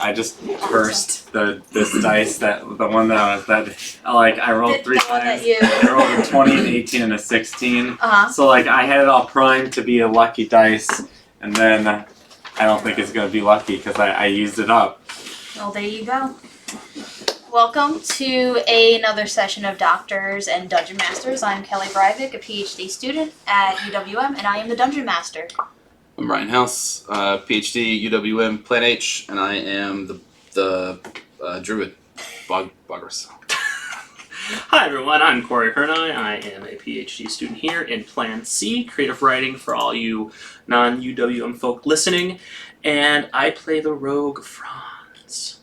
I just cursed this dice, the one that I rolled three times. I rolled a 20, an 18, and a 16. So like I had it all primed to be a lucky dice, and then I don't think it's gonna be lucky because I used it up. Well, there you go. Welcome to another session of Doctors and Dungeon Masters. I'm Kelly Breivik, a PhD student at UWM, and I am the Dungeon Master. I'm Ryan House, PhD, UWM, Plan H, and I am the Druid, Boggers. Hi everyone, I'm Corey Hernai. I am a PhD student here in Plan C, creative writing for all you non-UWM folk listening, and I play the rogue Franz.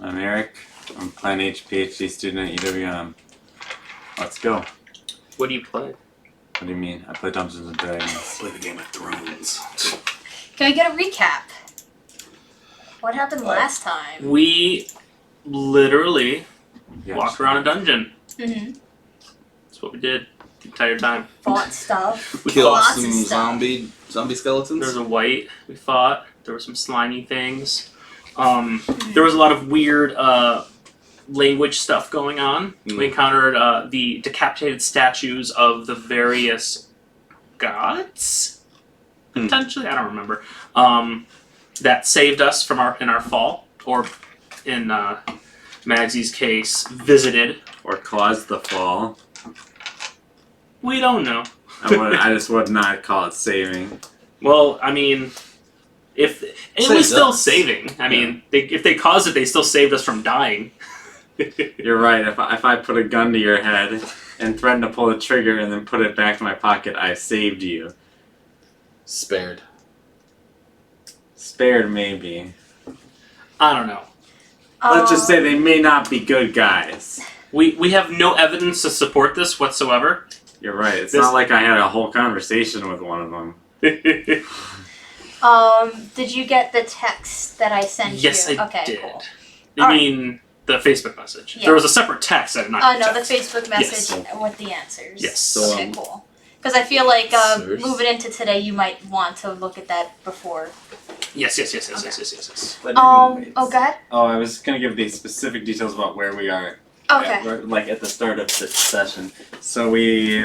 I'm Eric. I'm Plan H PhD student at UWM. Let's go. What do you play? What do you mean? I play Dungeons and Dragons. Play the Game of Thrones. Can we get a recap? What happened last time? We literally walked around a dungeon. Mm-hmm. That's what we did the entire time. Fought stuff. We Killed fought. some zombie skeletons. There was a wight we fought. There were some slimy things. There was a lot of weird language stuff going on. We encountered the decapitated statues of the various gods, potentially. I don't remember. That saved us from our fall, or in Magsy's case, visited Or caused the fall. We don't know. I just would not call it saving. Well, I mean, if it was still saving. I mean, if they caused it, they still saved us from dying. You're right. If I put a gun to your head and threatened to pull the trigger and then put it back in my pocket, I saved you. Spared. Spared, maybe. I don't know. Let's just say they may not be good guys. We have no evidence to support this whatsoever. You're right. It's not like I had a whole conversation with one of them. Did you get the text that I sent Yes, you? I did. Cool. You mean the Facebook message? Yeah. There was a separate text I did not Oh, no, text. the Facebook message Yes. with the answers. Yes. So, Okay, cool. Because I feel like Sirs? moving into today, you might want to look at that before. Yes. But Oh, anyways. go ahead. Oh, I was going to give the specific details about where we are. Okay. Like at the start of the session. So we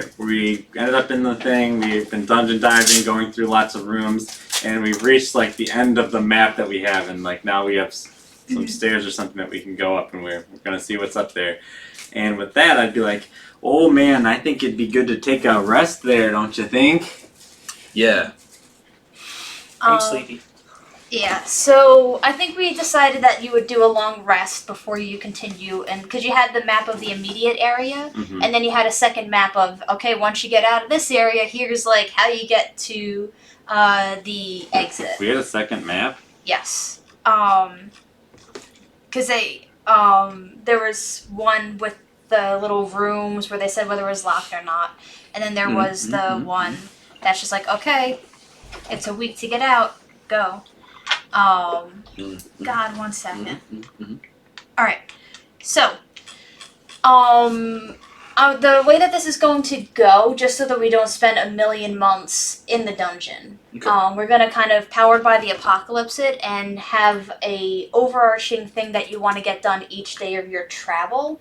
ended up in the thing, we've been dungeon diving, going through lots of rooms, and we've reached like the end of the map that we have, and like now we have some stairs or something that we can go up, and we're going to see what's up there. And with that, I'd be like, oh man, I think it'd be good to take a rest there, don't you think? Yeah. I'm sleepy. Yeah, so I think we decided that you would do a long rest before you continue, and because you had the map of the immediate area, and then you had a second map of, okay, once you get out of this area, here's like how you get to the exit. We had a second map? Yes. Because there was one with the little rooms where they said whether it was locked or not, and then there was the one that's just like, okay, it's a week to get out, go. God, 1 second. Alright, so, the way that this is going to go, just so that we don't spend a million months in the dungeon, we're going to kind of powered by the apocalypse it and have a overarching thing that you want to get done each day of your travel.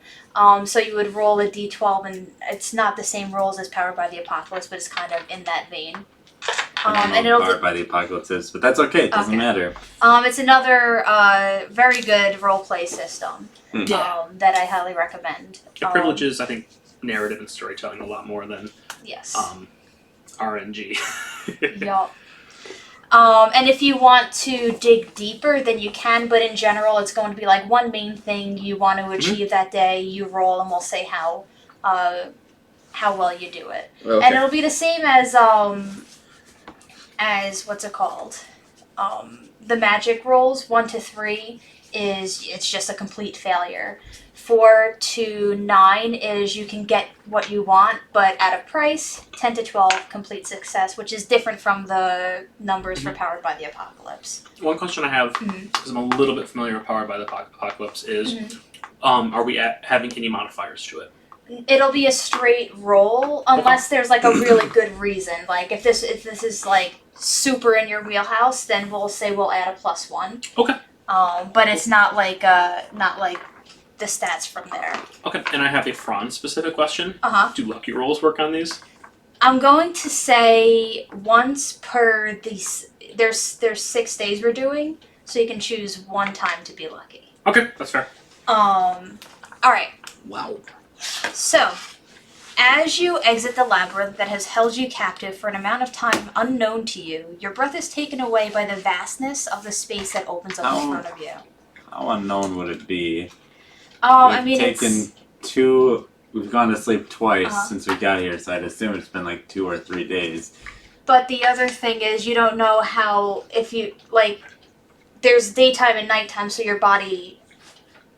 So you would roll a d12, and it's not the same rolls as powered by the apocalypse, but it's kind of in that vein. And it'll powered by the apocalypse, but that's okay. It doesn't matter. It's another very good roleplay system that I highly recommend. It privileges, I think, narrative and storytelling a lot more than RNG. Yup. And if you want to dig deeper, then you can, but in general, it's going to be like one main thing you want to achieve that day. You roll, and we'll say how well you do it, and it'll be the same as what's it called? The magic rolls, 1 to 3 it's just a complete failure. 4 to 9 is you can get what you want, but at a price. 10 to 12, complete success, which is different from the numbers for Powered by the Apocalypse. One question I have, because I'm a little bit familiar with Powered by the Apocalypse, is are we having any modifiers to it? It'll be a straight roll, unless there's like a really good reason. Like if this is like super in your wheelhouse, then we'll say we'll add a +1. Okay. But it's not like the stats from there. Okay, and I have a Franz specific question. Do lucky rolls work on these? I'm going to say once per these. There's 6 days we're doing, so you can choose one time to be lucky. Okay, that's fair. All right. Wow. So, as you exit the labyrinth that has held you captive for an amount of time unknown to you, your breath is taken away by the vastness of the space that opens up in front of you. How unknown would it be? I mean, We've gone to sleep twice since we got here, so I'd assume it's been like 2 or 3 days. But the other thing is, you don't know how, if you, like, there's daytime and nighttime, so your body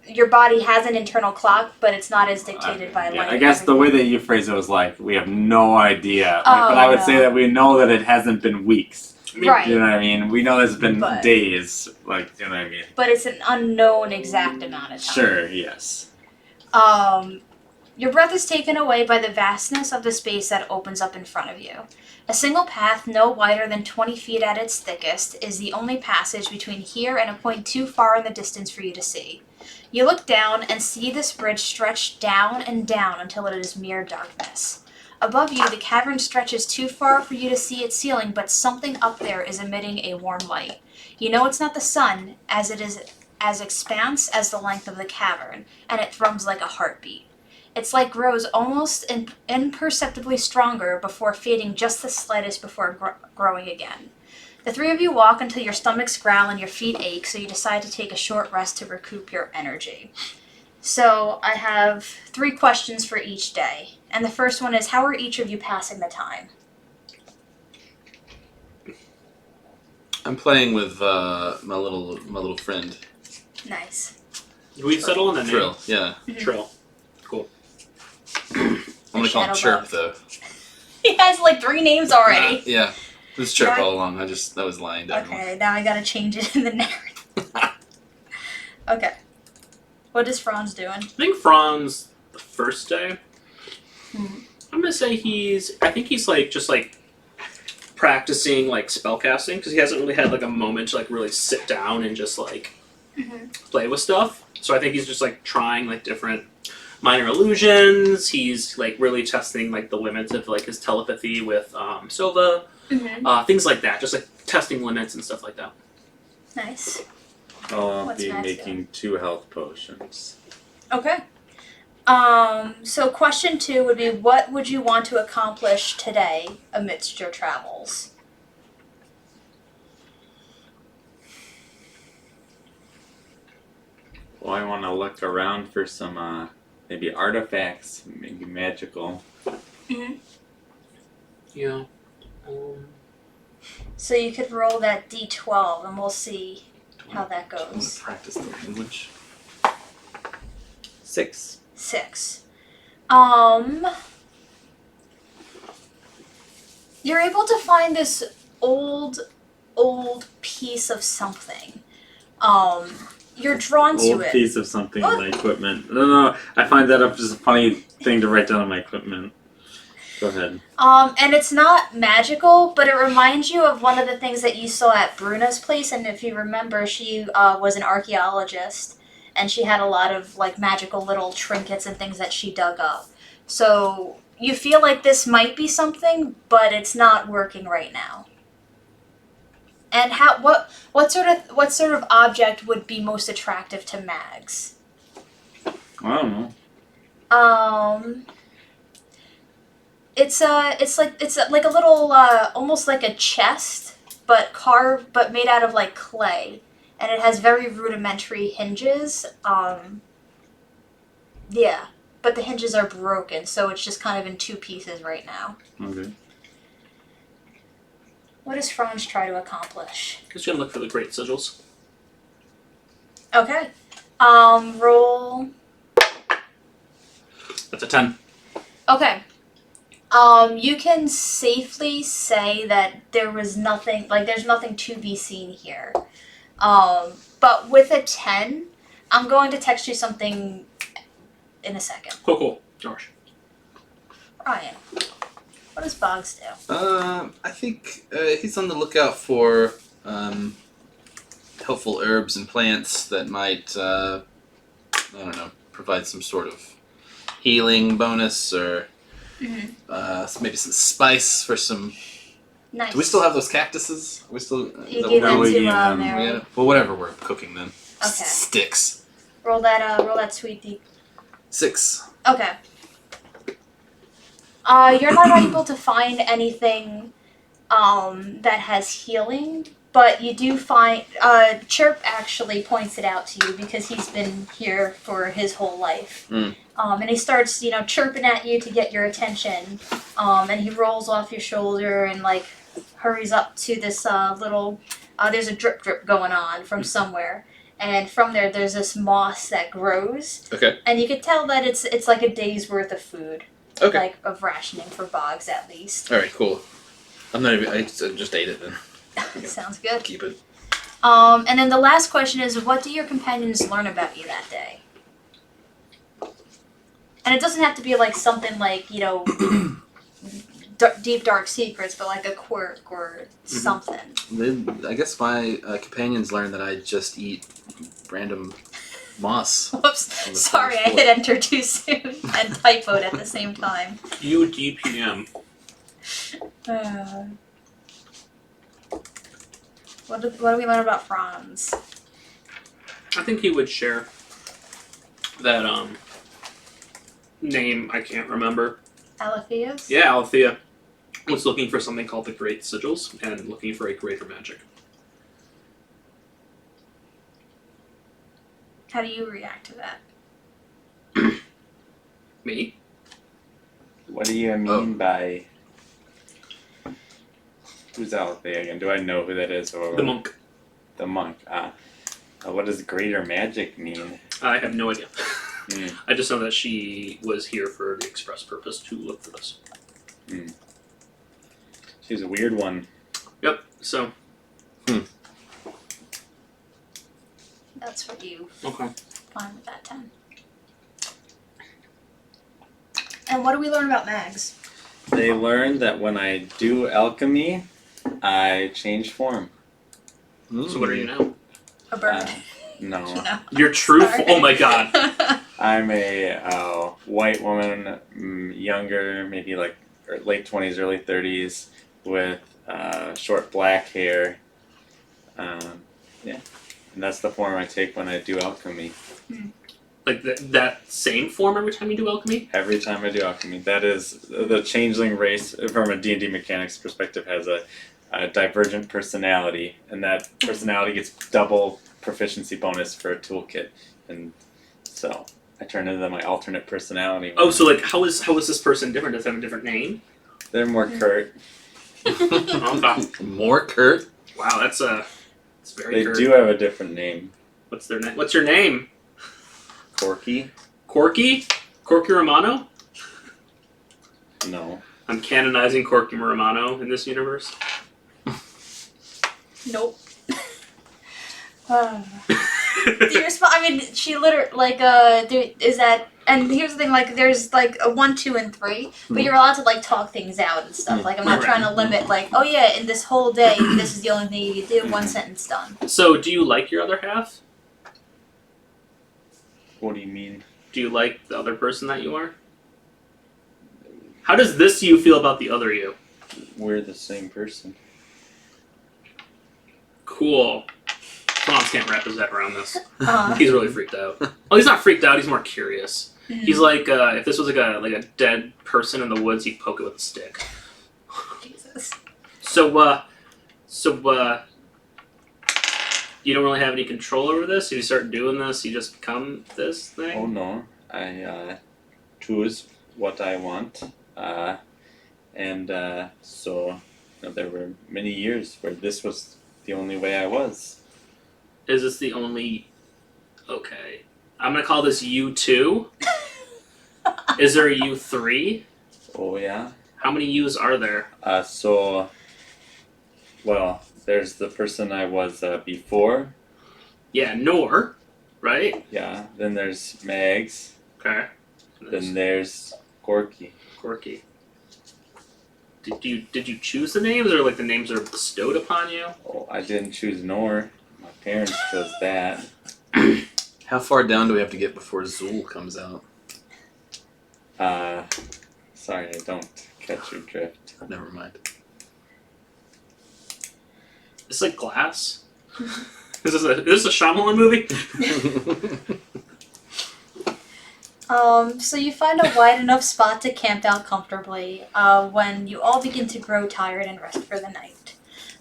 has an internal clock, but it's not as dictated by light. I guess the way that you phrased it was like, we have no idea. But I would say that we know that it hasn't been weeks. Right. You know what I mean? We know it's been days. Like, you know what I mean? But it's an unknown exact amount of time. Sure, yes. Your breath is taken away by the vastness of the space that opens up in front of you. A single path, no wider than 20 feet at its thickest, is the only passage between here and a point too far in the distance for you to see. You look down and see this bridge stretch down and down until it is mere darkness. Above you, the cavern stretches too far for you to see its ceiling, but something up there is emitting a warm light. You know it's not the sun, as it is as expanse as the length of the cavern, and it thrums like a heartbeat. Its light grows almost imperceptibly stronger before fading just the slightest before growing again. The 3 of you walk until your stomachs growl and your feet ache, so you decide to take a short rest to recoup your energy. So I have 3 questions for each day. And the first one is, how are each of you passing the time? I'm playing with my little friend. Nice. Did we settle on the name? Trill, yeah. Trill. Cool. I'm gonna call him Chirp though. He has like 3 names already. Yeah. It was Chirp all along. That was lying down. Okay, now I gotta change it in the narrative. Okay. What is Franz doing? I think Franz, the first day, I'm gonna say he's like just like practicing like spellcasting, because he hasn't really had like a moment to like really sit down and just like play with stuff. So I think he's just like trying like different minor illusions. He's like really testing like the limits of like his telepathy with Silva, things like that. Just like testing limits and stuff like that. Nice. I'll be making 2 health potions. Okay. So question 2 would be, what would you want to accomplish today amidst your travels? Well, I want to look around for some, maybe artifacts, maybe magical. Yeah. So you could roll that d12 and we'll see how that I want goes. to practice the language. 6. 6. You're able to find this old piece of something. You're drawn to Old it. piece of something in my equipment. No, I find that up just a funny thing to write down in my equipment. Go ahead. And it's not magical, but it reminds you of one of the things that you saw at Bruna's place. And if you remember, she was an archaeologist, and she had a lot of like magical little trinkets and things that she dug up. So you feel like this might be something, but it's not working right now. And what sort of object would be most attractive to mags? I don't know. It's like a little almost like a chest, but made out of like clay, and it has very rudimentary hinges. Yeah, but the hinges are broken, so it's just kind of in 2 pieces right now. Okay. What does Franz try to accomplish? He's gonna look for the great sigils. Okay. Roll. That's a 10. Okay. You can safely say that there was nothing, like there's nothing to be seen here. But with a 10, I'm going to text you something in a second. Cool. George. Ryan, What does Boggs do? I think he's on the lookout for helpful herbs and plants that might, I don't know, provide some sort of healing bonus or maybe some spice for some. Nice. Do we still have those cactuses? Are we still? You that gave what them we're- to we Mary. got- well, whatever we're cooking then. Okay. Sticks. Roll that sweet deep. 6. Okay. You're not able to find anything that has healing, but you do find Chirp actually points it out to you because he's been here for his whole life. And he starts, chirping at you to get your attention. And he rolls off your shoulder and like hurries up to this little there's a drip drip going on from somewhere. And from there's this moss that grows. Okay. And you could tell that it's like a day's worth of food. Okay. Like of rationing for Boggs at least. All right. Cool. I'm not even. I just ate it then. Sounds good. Keep it. And then the last question is, what do your companions learn about you that day? And it doesn't have to be like something like deep dark secrets, but like a quirk or something. I guess my companions learned that I just eat random moss. Whoops, sorry, I hit enter too soon and typoed at the same time. UDPM. What do we learn about Franz? I think he would share that name I can't remember. Aletheus? Yeah, Althea was looking for something called the Great Sigils and looking for a greater magic. How do you react to that? Me? What do you mean by... Who's out there again? Do I know who that is? Or The monk. The monk. What does greater magic mean? I have no idea. Mm. I just know that she was here for the express purpose to look for this. Mm. She's a weird one. Yep, so. That's what you Okay. find with that 10. And what do we learn about mags? They learned that when I do alchemy, I change form. So what are you now? A bird. No. No. Your truth? Sorry. Oh my god. I'm a white woman, younger, maybe like late 20s, early 30s, with short black hair. Yeah. And that's the form I take when I do alchemy. Like that same form every time you do alchemy? Every time I do alchemy. That is, the changeling race, from a D&D mechanics perspective, has a divergent personality. And that personality gets double proficiency bonus for a toolkit. And so I turn into my alternate personality. Oh, so like how is this person different? Does it have a different name? They're more curt. Okay. More Kurt? Wow, it's very They curt. do have a different name. What's their name? What's your name? Corky? Corky? Corky Romano? No. I'm canonizing Corky Romano in this universe. Nope. Do you respond? I mean, she literally is that? And here's the thing: like, there's like a 1, 2, and 3, but you're allowed to like talk things out and stuff. Like, I'm not Right. trying to limit. Like, oh yeah, in this whole day, this is the only thing you can do. One sentence done. So, do you like your other half? What do you mean? Do you like the other person that you are? How does this you feel about the other you? We're the same person. Cool. Franz can't wrap his head around this. Uh, He's really freaked out. Well, he's not freaked out. He's more curious. He's like, if this was like a dead person in the woods, he'd poke it with a stick. Jesus. So, you don't really have any control over this? If you start doing this, you just become this thing? Oh no. I choose what I want. So there were many years where this was the only way I was. Is this the only... Okay. I'm gonna call this U2. Is there a U3? Oh yeah. How many U's are there? There's the person I was before. Yeah, Nor, right? Yeah. Then there's Mags. Okay. Then there's Corky. Corky. did you choose the names, or like the names are bestowed upon you? Oh, I didn't choose nor. My parents chose that. How far down do we have to get before Zool comes out? Sorry, I don't catch your drift. Never mind. It's like Glass. Is this a Shyamalan movie? So you find a wide enough spot to camp out comfortably when you all begin to grow tired and rest for the night.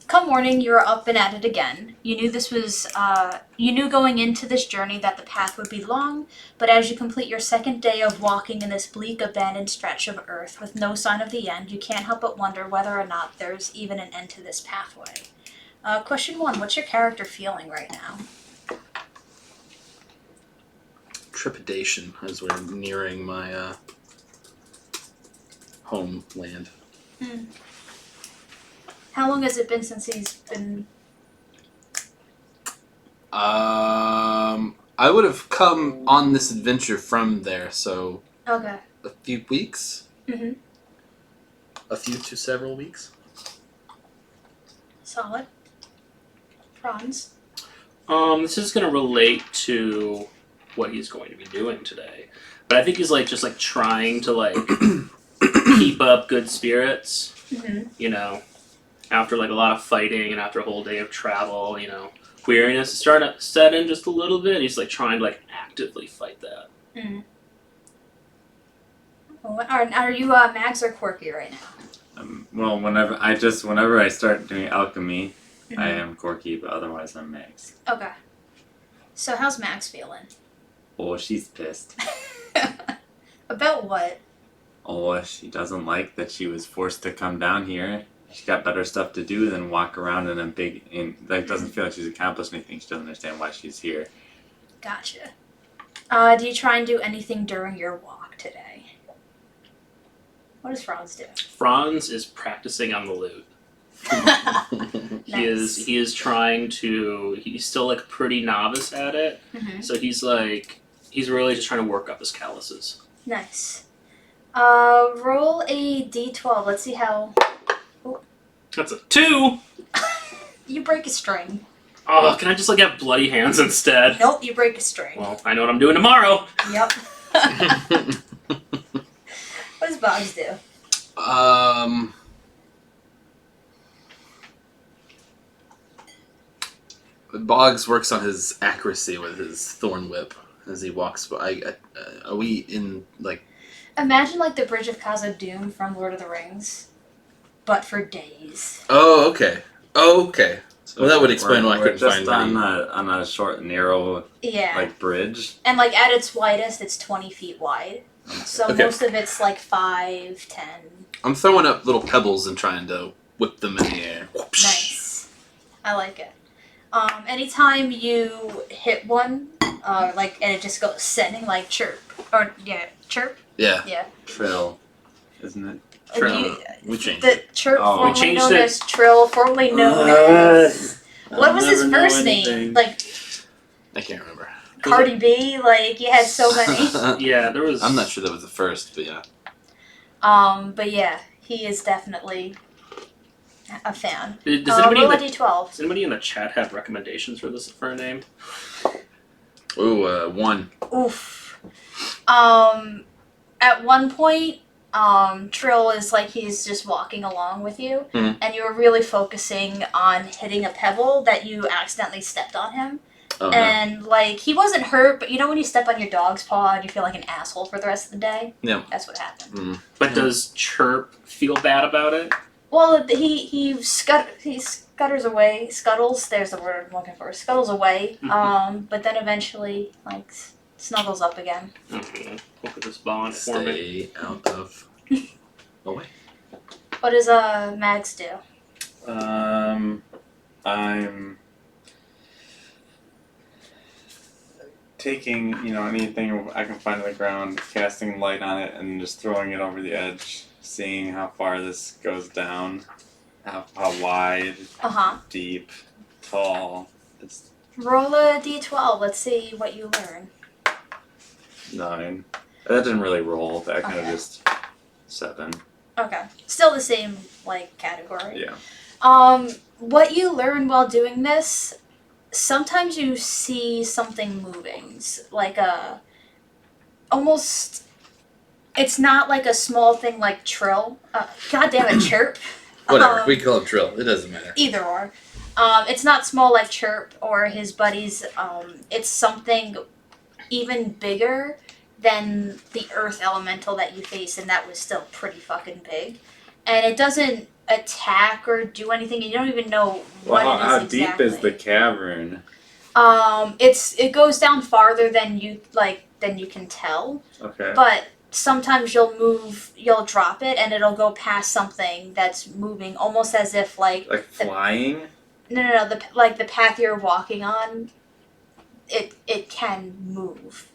Come morning, you are up and at it again. You knew going into this journey that the path would be long, but as you complete your second day of walking in this bleak, abandoned stretch of earth with no sign of the end, you can't help but wonder whether or not there's even an end to this pathway. Question 1, what's your character feeling right now? Trepidation as we're nearing my homeland. How long has it been since he's been... I would have come on this adventure from there, so Okay. a few weeks? Mm-hmm. A few to several weeks? Solid. Franz? This is gonna relate to what he's going to be doing today, but I think he's just trying to keep up good spirits. Mm-hmm. You know, after a lot of fighting and after a whole day of travel, weariness is starting to set in just a little bit. And he's trying to actively fight that. Mm. Are you Max or Quirky right now? Well, whenever I start doing alchemy, Mm-hmm. I am Corky, but otherwise I'm Max. Okay. So how's Max feeling? Oh, she's pissed. About what? Oh, she doesn't like that she was forced to come down here. She's got better stuff to do than walk around in a doesn't feel like she's accomplished anything. She doesn't understand why she's here. Gotcha. Do you try and do anything during your walk today? What does Franz do? Franz is practicing on the lute. Nice. He is trying to. He's still pretty novice at it, Mm-hmm. so he's really just trying to work up his calluses. Nice. Roll a d12. Let's see how... That's a 2. You break a string. Oh, can I just have bloody hands instead? Nope, you break a string. Well, I know what I'm doing tomorrow. Yep. What does Boggs do? Boggs works on his accuracy with his thorn whip as he walks by. Are we in Imagine the Bridge of Khazad-dûm from Lord of the Rings, but for days. Oh, okay. So Well, that would explain why I we're couldn't just find on a short, narrow Yeah. bridge. And at its widest, it's 20 feet wide. So Okay. most of it's 5, 10. I'm throwing up little pebbles and trying to whip them in the air. Nice. I like it. Anytime you hit one, and it just goes sending chirp. Or, yeah, chirp? Yeah. Yeah. Trill, isn't it? Trill. We changed The it. chirp, Oh. formerly We changed known it. as Trill, formerly known as... What was his first name? I can't remember. Cardi B? You had so many. Yeah, there was. I'm not sure that was the first, but yeah. But yeah, he is definitely a fan. Does anybody Roll a in the, d12. does anybody in the chat have recommendations for a name? Ooh, 1. Oof. At one point, Trill is he's just walking along with you, Mhm. and you were really focusing on hitting a pebble that you accidentally stepped on him. Oh, no. And he wasn't hurt, but when you step on your dog's paw and you feel like an asshole for the rest of the day? Yeah. That's what happened. Mm. But does Chirp feel bad about it? Well, he scutters away. Scuttles. There's the word I'm looking for. Scuttles away. But then eventually, snuggles up again. Okay. Look at this bond forming. Stay out of the way. What does Mags do? I'm taking, anything I can find on the ground, casting light on it, and just throwing it over the edge, seeing how far this goes down, how wide, deep, tall. It's Roll a d12. Let's see what you learn. 9. That didn't really roll. That kind of Okay. just 7. Okay. Still the same, like, category. Yeah. What you learn while doing this, sometimes you see something moving. Like almost, it's not like a small thing like trill. God damn it, chirp. Whatever. We call it drill. It doesn't matter. Either or. It's not small like Chirp or his buddies. It's something even bigger than the Earth elemental that you face, and that was still pretty fucking big. And it doesn't attack or do anything. You don't even know what Well, it is how exactly. deep is the cavern? It goes down farther than you can tell. Okay. But sometimes you'll drop it, and it'll go past something that's moving, almost as if Like flying? No. The path you're walking on, it can move.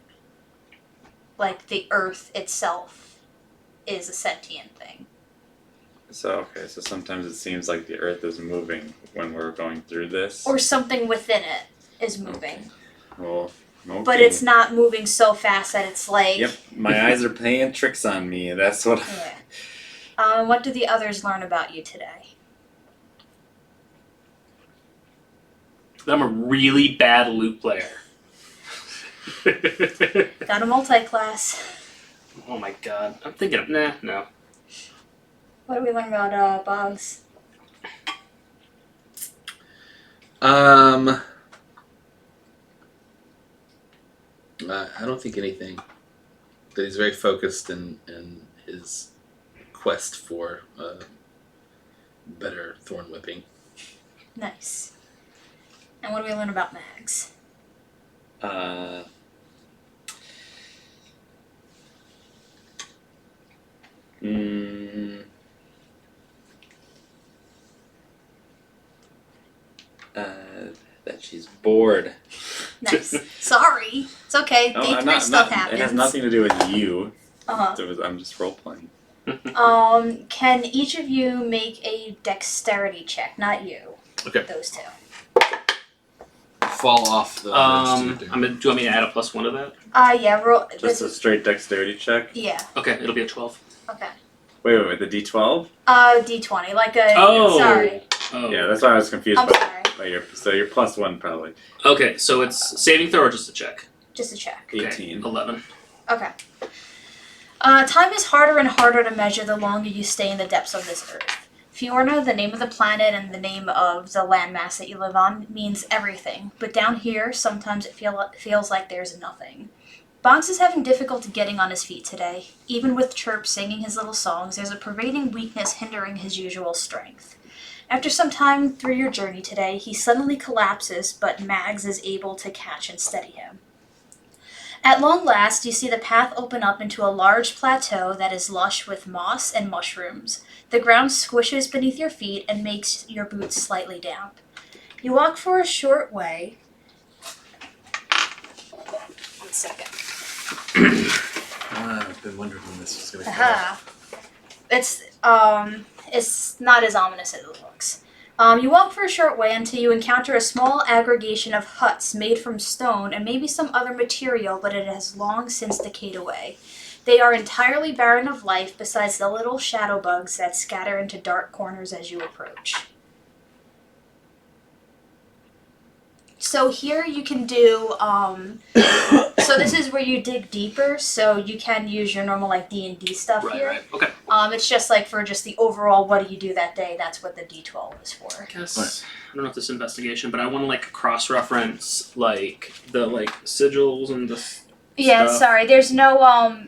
Like the earth itself is a sentient thing. So sometimes it seems like the earth is moving when we're going through this. Or something within it is moving. Well, okay. But it's not moving so fast that it's like... Yep, my eyes are playing tricks on me. That's what... Yeah. What do the others learn about you today? I'm a really bad loot player. Got a multi-class. Oh my god. I'm thinking of... no. What do we learn about Boggs? I don't think anything. That he's very focused in his quest for better thorn whipping. Nice. And what do we learn about Mags? That she's bored. Nice. Sorry. It's okay. No, Day 3 stuff happens. It has nothing to do with you. Uh-huh. I'm just role playing. Can each of you make a dexterity check? Not you. Okay. Those two. Fall off the. do you want me to add a +1 to that? Yeah, roll. Just a straight dexterity check? Yeah. Okay, it'll be a 12. Okay. Wait, the D12? D20, like a. Oh. Sorry. Oh. Yeah, that's why I was confused I'm sorry. by your. So you're +1 probably. Okay, so it's saving throw or just a check? Just a check. Okay, 18. 11. Okay. Time is harder and harder to measure the longer you stay in the depths of this earth. Fiorna, the name of the planet and the name of the landmass that you live on, means everything. But down here, sometimes it feels like there's nothing. Boggs is having difficulty getting on his feet today. Even with Chirp singing his little songs, there's a pervading weakness hindering his usual strength. After some time through your journey today, he suddenly collapses, but Mags is able to catch and steady him. At long last, you see the path open up into a large plateau that is lush with moss and mushrooms. The ground squishes beneath your feet and makes your boots slightly damp. You walk for a short way. 1 second. I've been wondering when this was going to come. Aha. It's not as ominous as it looks. You walk for a short way until you encounter a small aggregation of huts made from stone and maybe some other material, but it has long since decayed away. They are entirely barren of life besides the little shadow bugs that scatter into dark corners as you approach. So here you can do, so this is where you dig deeper, so you can use your normal like D&D stuff here. Right, okay. It's just like for just the overall what do you do that day, that's what the D12 is for. I guess, I don't know if this is investigation, but I want to like cross-reference like the like sigils and the Yeah, stuff. sorry, there's no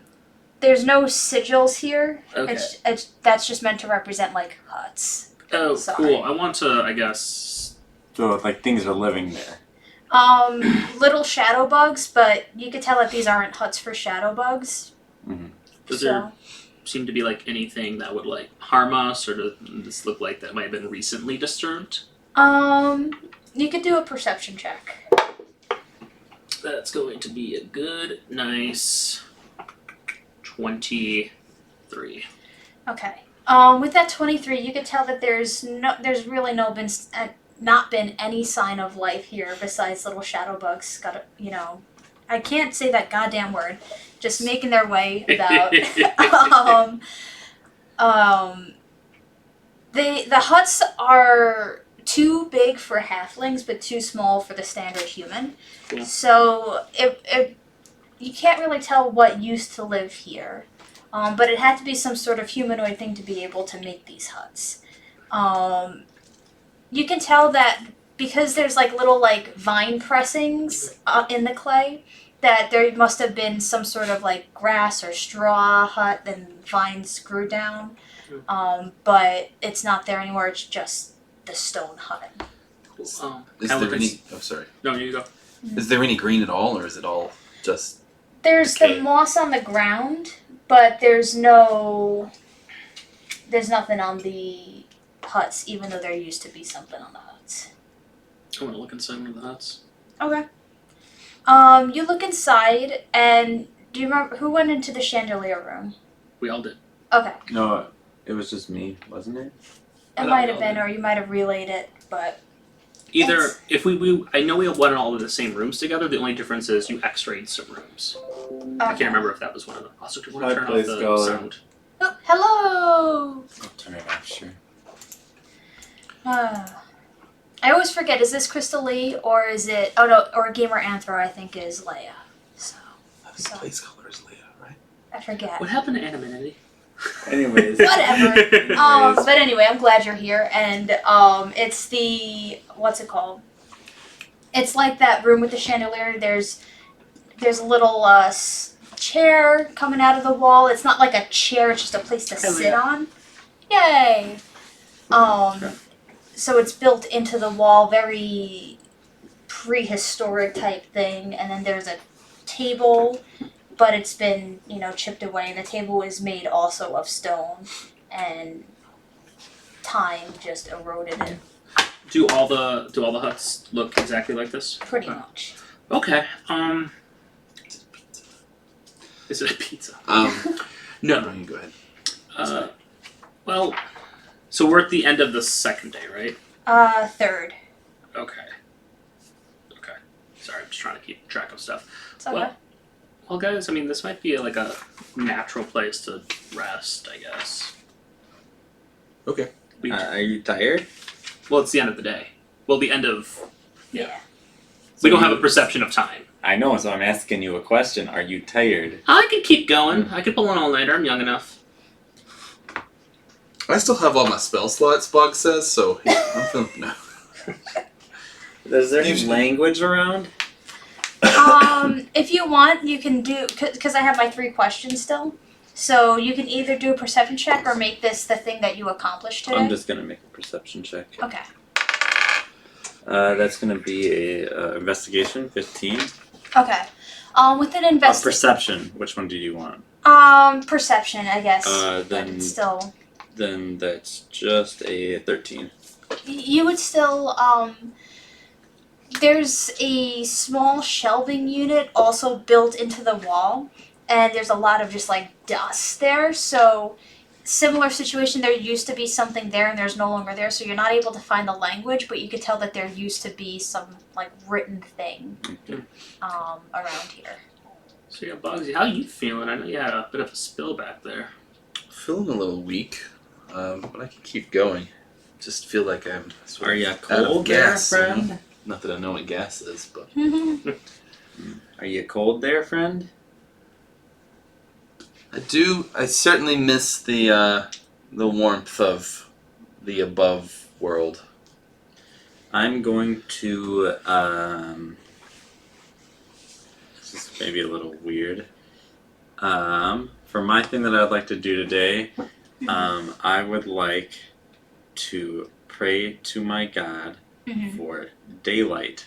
sigils here. Okay. It's that's just meant to represent like huts. Oh, Sorry. cool. I want to, I guess... So like things are living there. Little shadow bugs, but you could tell that these aren't huts for shadow bugs. Mm-hmm. Does there seem to be like anything that would like harm us, or does this look like that might have been recently disturbed? You could do a perception check. That's going to be a good, nice 23. Okay. With that 23, you could tell that there's really not been any sign of life here besides little shadow bugs. I can't say that goddamn word. Just making their way about. The huts are too big for halflings, but too small for the standard human. Cool. So you can't really tell what used to live here. But it had to be some sort of humanoid thing to be able to make these huts. You can tell that because there's like little like vine pressings in the clay, that there must have been some sort of like grass or straw hut, and vines grew down. But it's not there anymore. It's just the stone hut. Is Kinda there looks- any? Oh, sorry. No, you go. Is there any green at all, or is it all just? There's Okay. the moss on the ground, but there's nothing on the huts, even though there used to be something on the huts. I want to look inside one of the huts. Okay. You look inside, and do you remember who went into the chandelier room? We all did. Okay. No, it was just me, wasn't it? It I might don't have know. been, or you might have relayed it, but Either It's- if we I know we went all in the same rooms together. The only difference is you X-rayed some rooms. I can't remember if that was one of them. Also, do you want to Hi, turn off please the go. sound? Oh, hello. I'll turn it off, sure. I always forget. Is this Crystal Lee or is it? Oh no, or Gamer Anthro. I think is Leia. So I think So- place color is Leah, right? I forget. What happened to anonymity? Anyways. Whatever. Anyways. But anyway, I'm glad you're here, and it's the what's it called? It's like that room with the chandelier. There's a little chair coming out of the wall. It's not like a chair; it's just a place to Hell sit yeah. on. Yay! So it's built into the wall, very prehistoric type thing, and then there's a table. But it's been, chipped away, and the table is made also of stone, and time just eroded it Do all the huts look exactly like this? pretty much. Okay. Is it a pizza? No, No. you go ahead. Well, so we're at the end of the second day, right? Third. Okay. Sorry, I'm just trying to keep track of stuff. It's okay. Well, guys, I mean, this might be like a natural place to rest, I guess. Okay. Are you tired? Well, it's the end of the day. Well, the end of... Yeah. We don't have a perception of time. I know, so I'm asking you a question. Are you tired? I could keep going. I could pull an all-nighter. I'm young enough. I still have all my spell slots, Bog says, so I'm feeling no. Is there any Usually- language around? If you want, you can do, because I have my 3 questions still. So you can either do a perception check or make this the thing that you accomplished today. I'm just gonna make a perception check. Okay. That's gonna be a investigation, 15. Okay. With an Perception. Which one do you want? perception, I guess. Then- but it's still. Then that's just a 13. You would still, there's a small shelving unit also built into the wall, and there's a lot of just like dust there, so similar situation, there used to be something there and there's no longer there, so you're not able to find the language, but you could tell that there used to be some like written thing around here. So yeah, Bugsy, how you feeling? I know you had a bit of a spill back there. Feeling a little weak, but I can keep going. Just feel like I'm sort Are of you out of cold there, gas, you know? friend? Not that I know what gas is, but Are you cold there, friend? I do. I certainly miss the warmth of the above world. I'm going to, this is maybe a little weird. For my thing that I'd like to do today, I would like to pray to my God for daylight,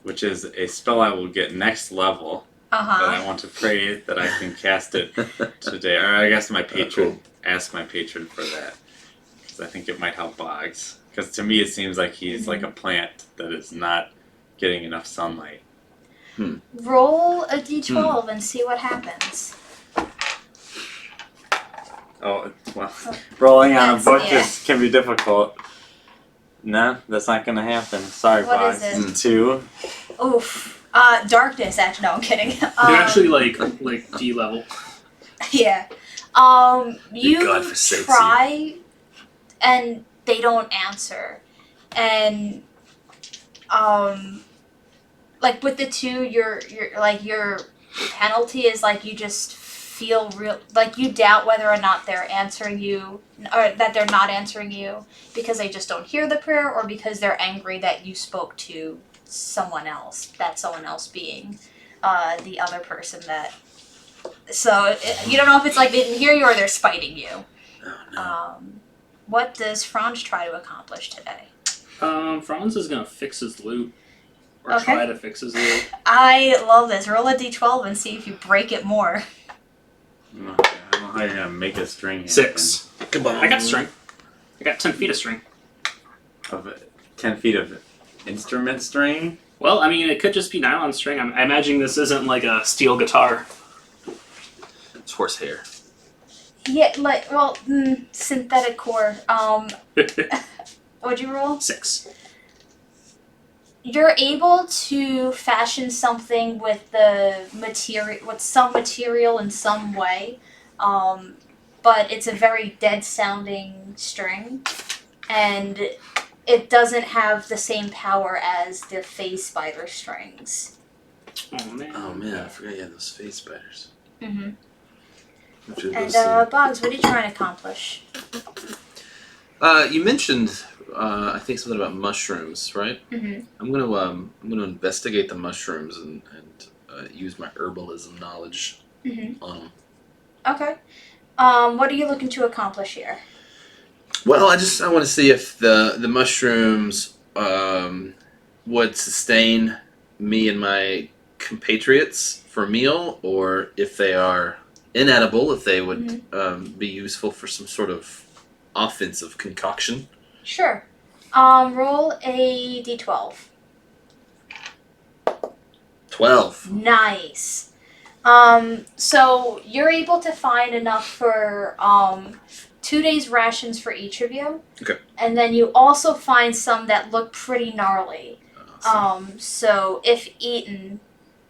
which is a spell I will get next level. But I want to pray that I can cast it today. Or I guess my patron, ask my patron for that. Because I think it might help Boggs. Because to me it seems like he's like a plant that is not getting enough sunlight. Roll a d12 and see what happens. Oh, well, rolling on a That's- book yeah. can be difficult. No, that's not going to happen. Sorry, What Boggs. is It's 2. Oof. Darkness, actually. No, I'm kidding. You're actually like D level. Yeah. You God forsakes try, and they don't answer, and like with the two, your penalty is like you just feel real, like you doubt whether or not they're answering you, or that they're not answering you because they just don't hear the prayer, or because they're angry that you spoke to someone else. That someone else being the other person that. So you don't know if it's like they didn't hear you or they're spiting you. Oh, no. What does Franz try to accomplish today? Franz is gonna fix his loot. Or Okay. try to fix his loot. I love this. Roll a d12 and see if you break it more. I don't know how you're gonna make a string happen. 6. Come on. I got string. I got 10 feet of string. Of it. 10 feet of instrument string. Well, I mean, it could just be nylon string. I imagine this isn't like a steel guitar. It's horsehair. Yeah, like, well, synthetic core. What'd you roll? 6. You're able to fashion something with the material, with some material in some way, but it's a very dead sounding string, and it doesn't have the same power as the phase spider strings. Oh man. Oh man, I forgot you had those face spiders. Mm-hmm. And Boggs, what are you trying to accomplish? you mentioned, I think something about mushrooms, right? Mm-hmm. I'm gonna investigate the mushrooms and use my herbalism knowledge Mm-hmm. on them. Okay. What are you looking to accomplish here? Well, I want to see if the mushrooms would sustain me and my compatriots for a meal, or if they are inedible, if they would be useful for some sort of offensive concoction. Sure. Roll a d12. 12. Nice. So you're able to find enough for 2 days rations for each of you. Okay. And then you also find some that look pretty gnarly. Awesome. So if eaten,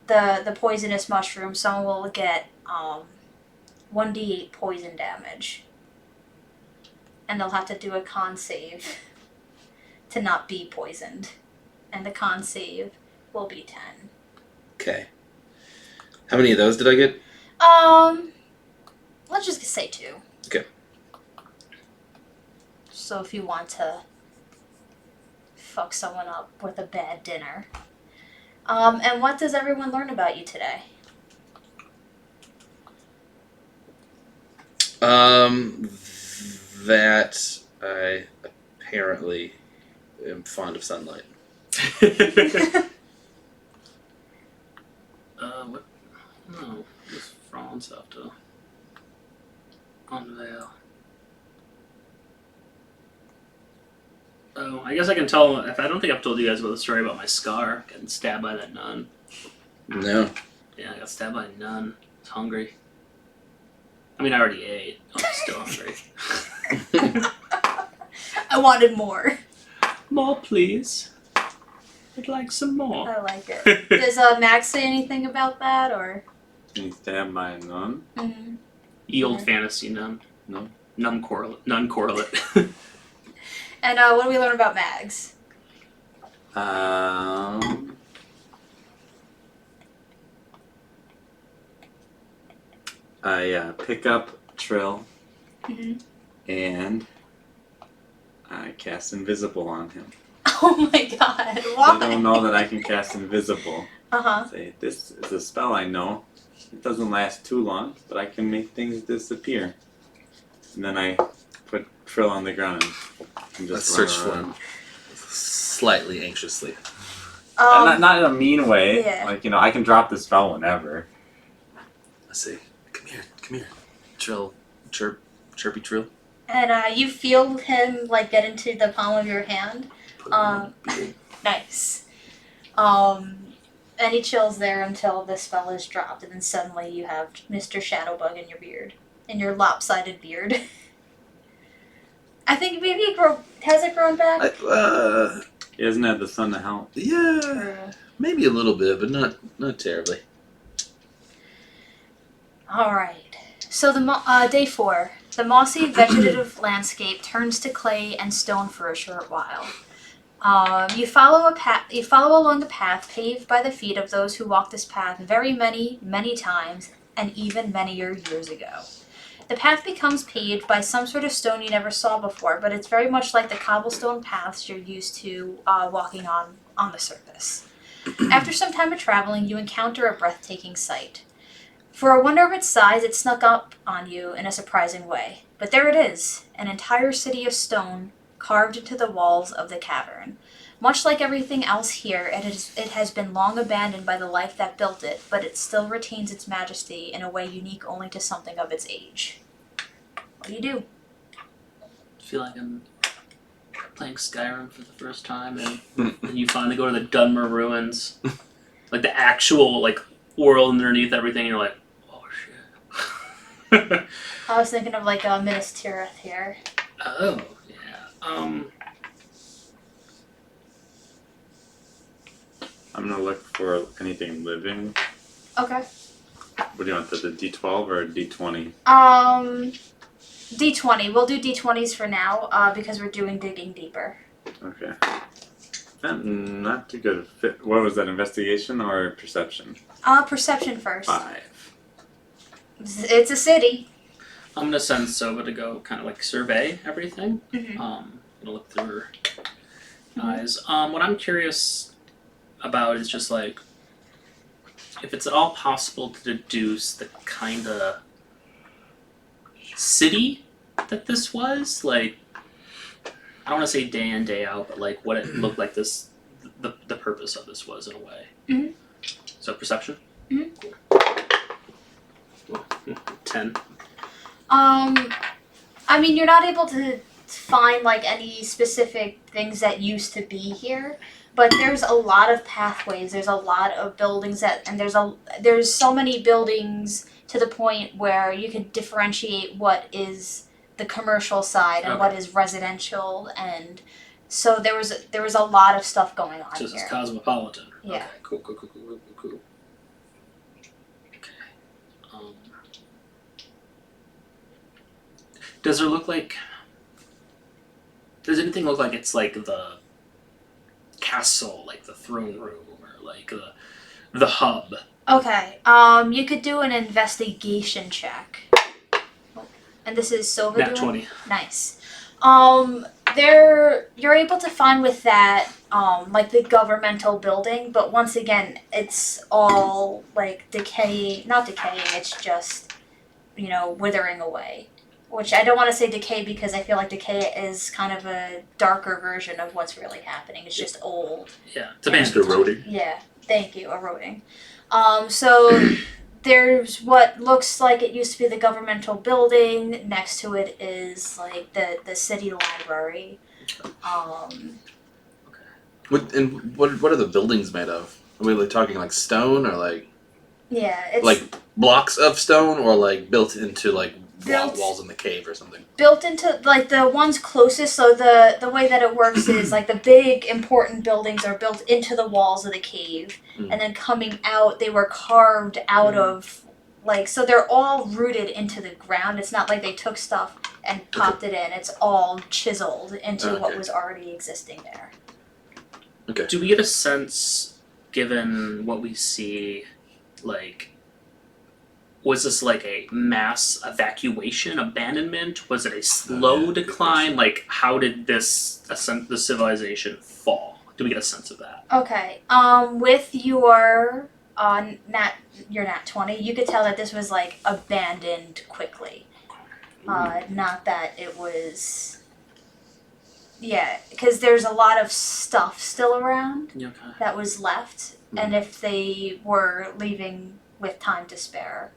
the poisonous mushroom, someone will get 1d8 poison damage. And they'll have to do a con save to not be poisoned. And the con save will be 10. Okay. How many of those did I get? Let's just say 2. Okay. So if you want to fuck someone up with a bad dinner. And what does everyone learn about you today? That I apparently am fond of sunlight. What? No, this Franz have to unveil. Oh, I guess I can tell. If I don't think I've told you guys about the story about my scar getting stabbed by that nun. No. Yeah, I got stabbed by a nun. I was hungry. I mean, I already ate. I'm still hungry. I wanted more. More, please. I'd like some more. I like it. Does Max say anything about that, or? Can you stab by a nun? Mm-hmm. Ye old fantasy nun. No. Nun correlate. And what do we learn about Mags? I pick up Trill Mm-hmm. and I cast Invisible on him. Oh my god, why? They don't know that I can cast Invisible. Uh-huh. Say, this is a spell I know. It doesn't last too long, but I can make things disappear. And then I put Trill on the ground and Let's just search run for around. him slightly anxiously. Not in a mean way. Yeah. Like, I can drop the spell whenever. Let's see. Come here. Trill. Chirpy Trill. And you feel him like get into the palm of your hand. Put him on the beard. Nice. And he chills there until the spell is dropped, and then suddenly you have Mr. Shadowbug in your beard, in your lopsided beard. I think maybe has it grown back? He doesn't have the sun to help. Yeah, True. maybe a little bit, but not terribly. All right. So day 4, the mossy vegetative landscape turns to clay and stone for a short while. You follow along a path paved by the feet of those who walked this path very many, many times, and even many years ago. The path becomes paved by some sort of stone you never saw before, but it's very much like the cobblestone paths you're used to walking on the surface. After some time of traveling, you encounter a breathtaking sight. For a wonder of its size, it snuck up on you in a surprising way. But there it is, an entire city of stone carved into the walls of the cavern. Much like everything else here, it has been long abandoned by the life that built it, but it still retains its majesty in a way unique only to something of its age. What do you do? I feel like I'm playing Skyrim for the first time, and then you finally go to the Dunmer ruins, like the actual world underneath everything. And you're like, oh shit. I was thinking of like Minas Tirith here. Oh yeah. I'm gonna look for anything living. Okay. What do you want, the D12 or D20? D20. We'll do D20s for now, because we're doing digging deeper. Okay. Not too good fit. What was that, investigation or perception? Perception first. 5. It's a city. I'm gonna send Sova to go kind of survey everything. Mm-hmm. Gonna look through her eyes. What I'm curious about is just if it's at all possible to deduce the kind of city that this was. I don't want to say day in, day out, but what it looked like the purpose of this was in a way. Mm-hmm. So perception? Mm-hmm. Cool. 10. I mean, you're not able to find any specific things that used to be here, but there's a lot of pathways, there's a lot of buildings and there's so many buildings to the point where you could differentiate what is the commercial side and what is residential, and so there was a lot of stuff going on So this here. is cosmopolitan. Yeah. Okay, cool. Okay. Does anything look like it's the castle, the throne room, or the hub? Okay, you could do an investigation check. And this is Sova Nat doing? 20. Nice. You're able to find with that, the governmental building, but once again, it's all, not decaying, it's just, withering away. Which I don't want to say decay because I feel like decay is kind of a darker version of what's really happening. It's just old. Yeah, it's Just abandoned. eroding. Yeah, thank you, eroding. So there's what looks like it used to be the governmental building. Next to it is the city library. What are the buildings made of? Are we talking stone or Yeah, it's blocks of stone or built into Built- walls in the cave or something? built into the ones closest. So the way that it works is the big important buildings are built into the walls of the cave, and then coming out they were carved out of so they're all rooted into the ground. It's not like they took stuff and popped it in. It's all chiseled into what was already existing there. Okay. Do we get a sense, given what we see, was this a mass evacuation, abandonment? Was it a slow decline? How did the civilization fall? Do we get a sense of that? Okay. With your nat 20, you could tell that this was abandoned quickly. Not that it was. Yeah, because there's a lot of stuff still around Okay. that was left, and if they were leaving with time to spare,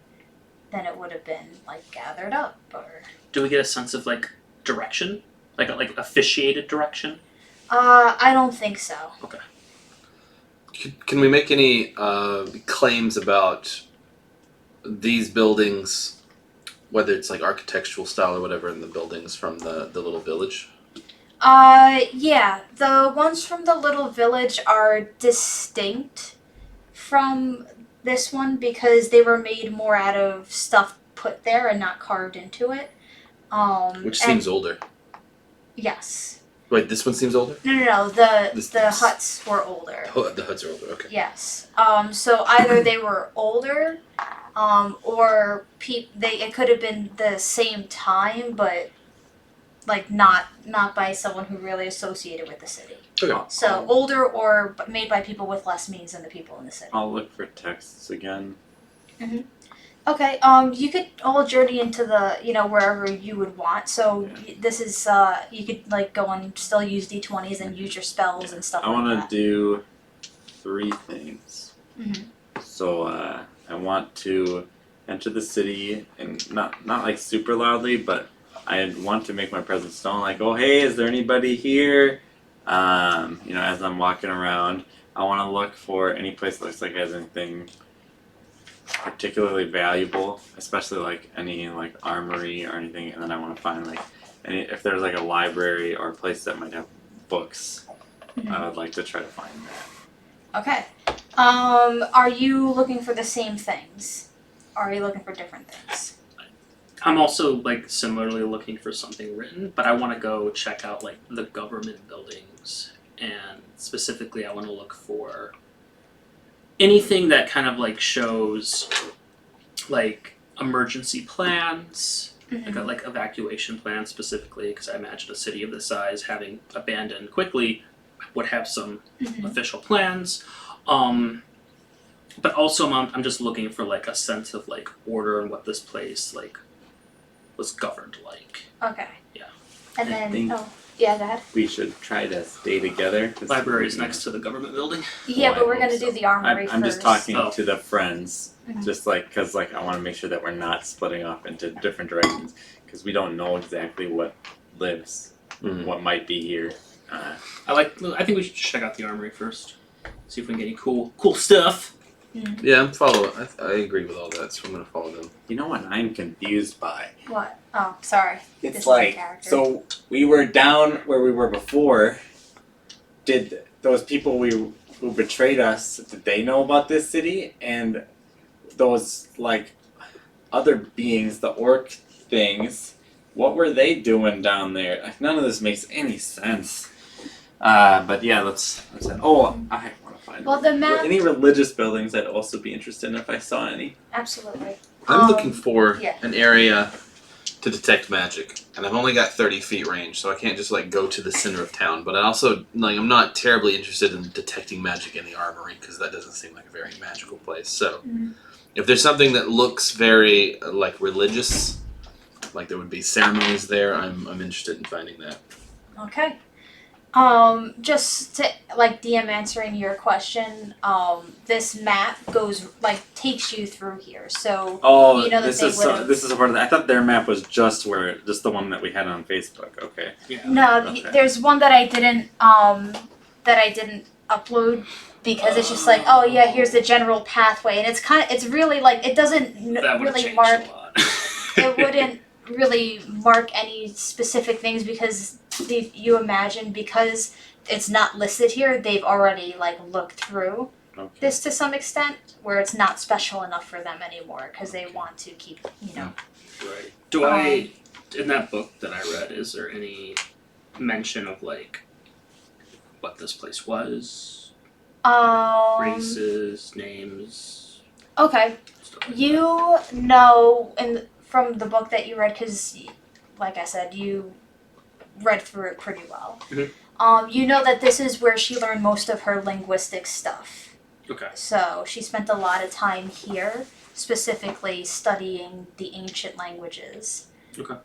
then it would have been gathered up or. Do we get a sense of direction, like officiated direction? I don't think so. Okay. Can we make any claims about these buildings, whether it's architectural style or whatever in the buildings from the little village? Yeah, the ones from the little village are distinct from this one because they were made more out of stuff put put there and not carved into it. Which and- seems older. Yes. Wait, this one seems older? No. The huts were older. Oh, the huts are older, okay. Yes. So either they were older, or it could have been the same time, but like not by someone who really associated with the city. Okay. So older or made by people with less means than the people in the city. I'll look for texts again. Okay. You could all journey into the wherever you would want. So this is you could like go and still use D20s and use your spells and stuff. I want to do 3 things. Mhm. So I want to enter the city and not like super loudly, but I want to make my presence known. Like, oh hey, is there anybody here? As I'm walking around, I want to look for any place that looks like it has anything particularly valuable, especially like any like armory or anything, and then I want to find like if there's like a library or a place that might have books. I would like to try to find that. Okay. Are you looking for the same things? Or are you looking for different things? I'm also like similarly looking for something written, but I want to go check out like the government buildings, and specifically I want to look for anything that kind of like shows like emergency plans, like evacuation plans specifically, because I imagine a city of this size having abandoned quickly would have some official plans. But also I'm just looking for like a sense of like order and what this place like was governed like. Okay. Yeah. And I then think- go ahead. We should try to stay together. Library is next to the government building. Yeah, I but we're hope gonna so. do the armory I'm just first. talking Oh. to the friends, Mhm. just like because like I want to make sure that we're not splitting off into different directions because we don't know exactly what lives, what might be here. I think we should check out the armory first. See if we can get any cool stuff. Yeah, I'm following. I agree with all that, so I'm gonna follow them. You know what I'm confused by? What? Oh, sorry. This It's is a like character. so we were down where we were before. Did those people who betrayed us? Did they know about this city and those like other beings, the orc things? What were they doing down there? Like, none of this makes any sense. But yeah, let's. Oh, I want to find. Well, the map. Any religious buildings I'd also be interested in if I saw any. Absolutely. I'm looking for yeah. an area to detect magic, and I've only got 30 feet range, so I can't just like go to the center of town. But I also I'm not terribly interested in detecting magic in the armory because that doesn't seem like a very magical place. So if there's something that looks very like religious, like there would be ceremonies there, I'm interested in finding that. Okay. Just to like DM answering your question, this map takes you through here. So Oh, you know that this they is would've- this is a part of that. I thought their map was just the one that we had on Facebook. Okay. Yeah. no, Okay. there's one that I didn't upload because it's just like, oh yeah, here's the general pathway, and it's really like it doesn't That would have really changed mark. a lot. It wouldn't really mark any specific things because you imagine because it's not listed here, they've already like looked through Okay. this to some extent, where it's not special enough for them anymore because they want to keep Right. Do I in that book that I read, is there any mention of like what this place was? Races, names, Okay, stuff like you know, from the book that you read, because, like I said, you read through it pretty well. You know that this is where she learned most of her linguistic stuff. that. Okay. So she spent a lot of time here, specifically studying the ancient languages. Okay.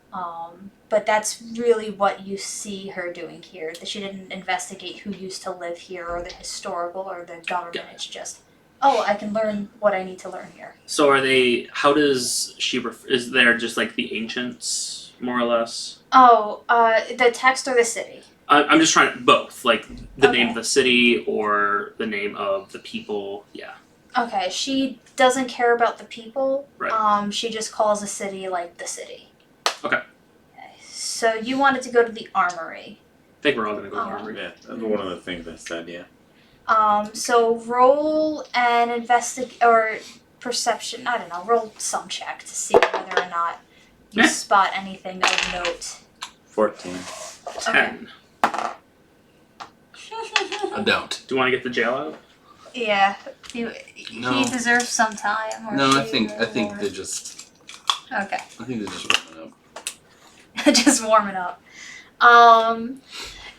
But that's really what you see her doing here. That she didn't investigate who used to live here or the historical or the government. Got it. It's just, oh, I can learn what I need to learn here. So are they? How does she? Is there just like the ancients, more or less? Oh, the text or the city? I'm just trying both, like the name of Okay. the city or the name of the people. Yeah. Okay, she doesn't care about the people. Right. She just calls the city like the city. Okay. So you wanted to go to the armory. I think we're all gonna go to the armory. Yeah, that's one of the things I said. Yeah. So roll and investigate, or perception. I don't know. Roll some check to see whether or not you Yeah. spot anything of note. 14. 10. I don't. Do you want to get the jail out? Yeah, he No. deserves some time. Or No, I she think or- they're just. Okay. I think they're just warming up. Just warming up.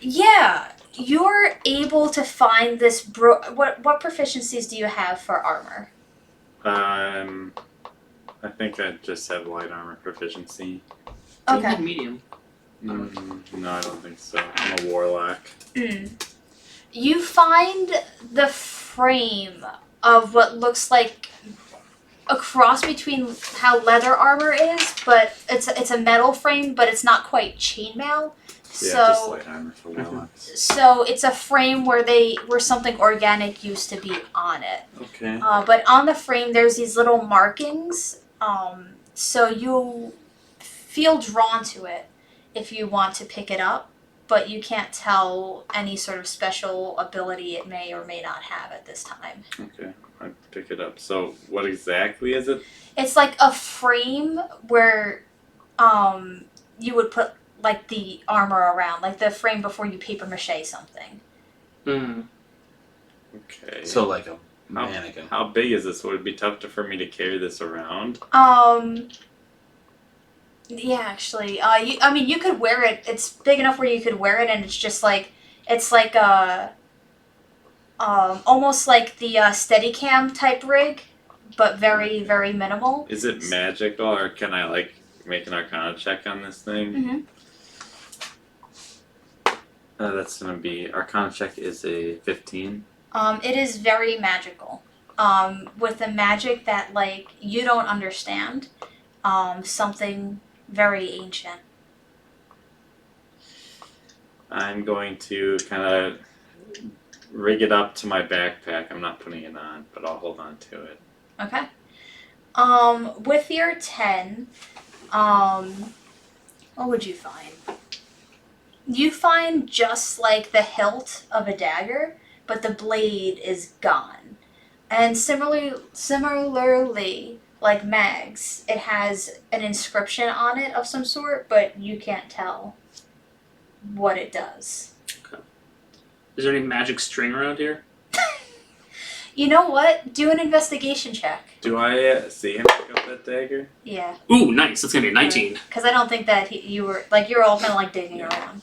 Yeah, you're able to find this. What proficiencies do you have for armor? I think I just have light armor proficiency. You Okay. need medium. No, I don't think so. I'm a warlock. You find the frame of what looks like a cross between how leather armor is, but it's a metal frame, but it's not quite chainmail. Yeah, just So light armor for warlocks. so it's a frame where something organic used to be on it. Okay. But on the frame, there's these little markings. So you feel drawn to it if you want to pick it up, but you can't tell any sort of special ability it may or may not have at this time. Okay. I pick it up. So, what exactly is it? It's like a frame where you would put like the armor around, like the frame before you paper mache something. Okay. So like a mannequin. How big is this? Would it be tough for me to carry this around? Yeah, actually, you could wear it. It's big enough where you could wear it, and it's just like almost like the Steadicam type rig, but very very minimal. Is it magical, or can I like make an Arcana check on this thing? Mm-hmm. That's gonna be Arcana check is a 15. It is very magical. With a magic that like you don't understand. Something very ancient. I'm going to kind of rig it up to my backpack. I'm not putting it on, but I'll hold on to it. Okay. With your 10, what would you find? You find just like the hilt of a dagger, but the blade is gone. And similarly, like Mag's, it has an inscription on it of some sort, but you can't tell what it does. Is there any magic string around here? You know what? Do an investigation check. Do I see him pick up that dagger? Yeah. Ooh, nice. That's gonna be a 19. Because I don't think that you were, like, you're all kind of like digging around.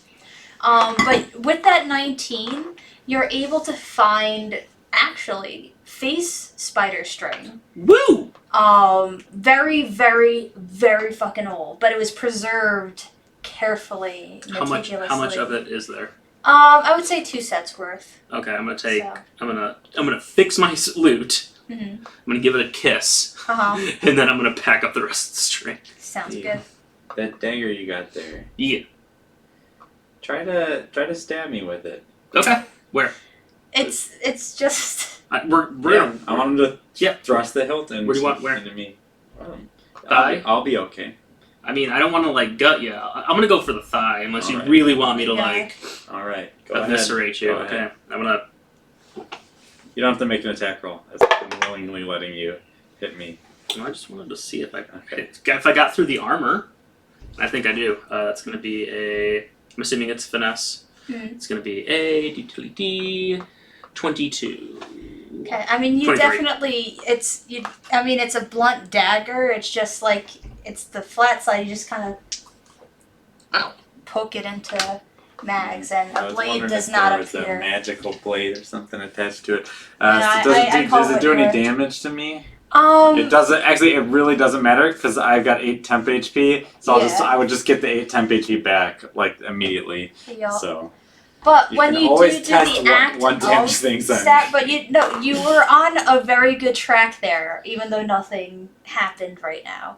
But with that 19, you're able to find, actually, face spider string. Woo! Very, very, very fucking old, but it was preserved carefully, meticulously. How much of it is there? I would say 2 sets worth. Okay, I'm gonna take. So. I'm gonna fix my loot. Mm-hmm. I'm gonna give it a kiss, and then I'm gonna pack up the rest of the string. Sounds Yeah. good. That dagger you got there. Yeah. Try to stab me with it. Okay. Where? It's just. We're Yeah, I want him to Yeah. thrust the hilt Where do you want- where? into me. Thigh? I'll be okay. I mean, I don't want to like gut you. I'm gonna go for the thigh unless you Alright. really want me to Yeah. like All right, go ahead. eviscerate you. Go Okay. ahead. I'm gonna. You don't have to make an attack roll, as I'm willingly letting you hit me. I just wanted to see if I got through the armor. I think I do. It's gonna be a. I'm assuming it's finesse. Mhm. It's gonna be a D 22. Okay, I mean, you 23. definitely, it's a blunt dagger, it's just like, it's the flat side, you just kind of poke it into Mags, and I a was blade wondering does if not there was a appear. magical blade or something attached to it. Yeah, so I call does it it do any your- damage to me? It doesn't. Actually, it really doesn't matter because I've got 8 temp HP. So Yeah. I would just get the 8 temp HP back like immediately. Yeah. So But you when can you always do test the act one of damage things then. but you were on a very good track there, even though nothing happened right now.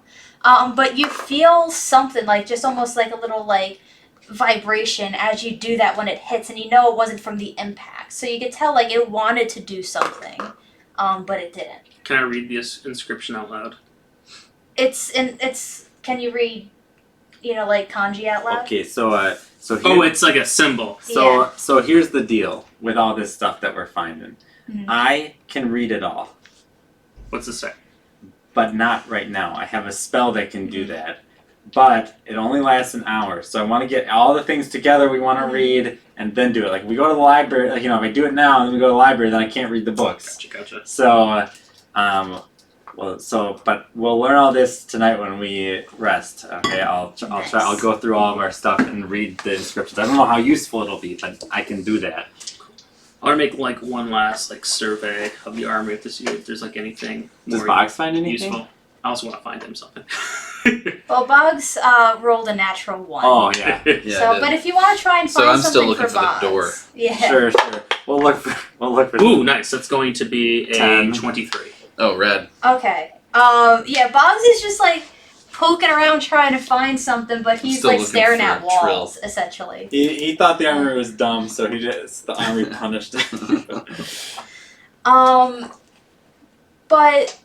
But you feel something like just almost like a little like vibration as you do that when it hits, and you know it wasn't from the impact, so you could tell like it wanted to do something, but it didn't. Can I read this inscription out loud? Can you read, like kanji out loud? Okay, so here, Oh, it's like a symbol. so here's the deal with all this stuff that we're finding. Mhm. I can read it all. What's it say? but not right now. I have a spell that can do that, but it only lasts an hour. So I want to get all the things together we want to read and then do it. Like we go to the library, like, if I do it now and then we go to the library, then I can't read the books. Gotcha. So, but we'll learn all this tonight when we rest. Okay, I'll try. I'll go through all of our stuff and read the inscriptions. I don't know how useful it'll be, but I can do that. I want to make like one last like survey of the army to see if there's like anything Does more Boggs find anything? useful. I also want to find him something. Well, Boggs rolled a natural 1. Oh yeah. Yeah, So, but if you want to try and So find I'm something still looking for for the Boggs, door. yeah. Sure. We'll look for. Ooh, nice. That's going to be a 10. 23. Oh, red. Okay. Yeah, Boggs is just like poking around trying to find something, but he's Still like looking staring for at a walls, essentially. He thought the armor was dumb, so the army punished him. But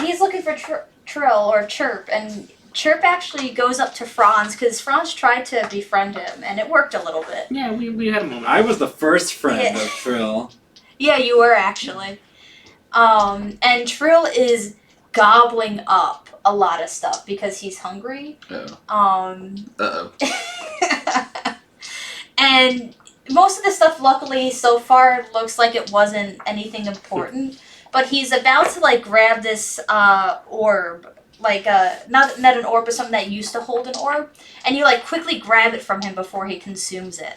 he's looking for Trill or Chirp, and Chirp actually goes up to Franz because Franz tried to befriend him, and it worked a little bit. Yeah, we had a moment. I was the first friend Yeah. of Trill. Yeah, you were actually. And Trill is gobbling up a lot of stuff because he's hungry. Uh-oh. And most of the stuff, luckily, so far looks like it wasn't anything important. But he's about to like grab this orb, like not an orb, but something that used to hold an orb, and you like quickly grab it from him before he consumes it.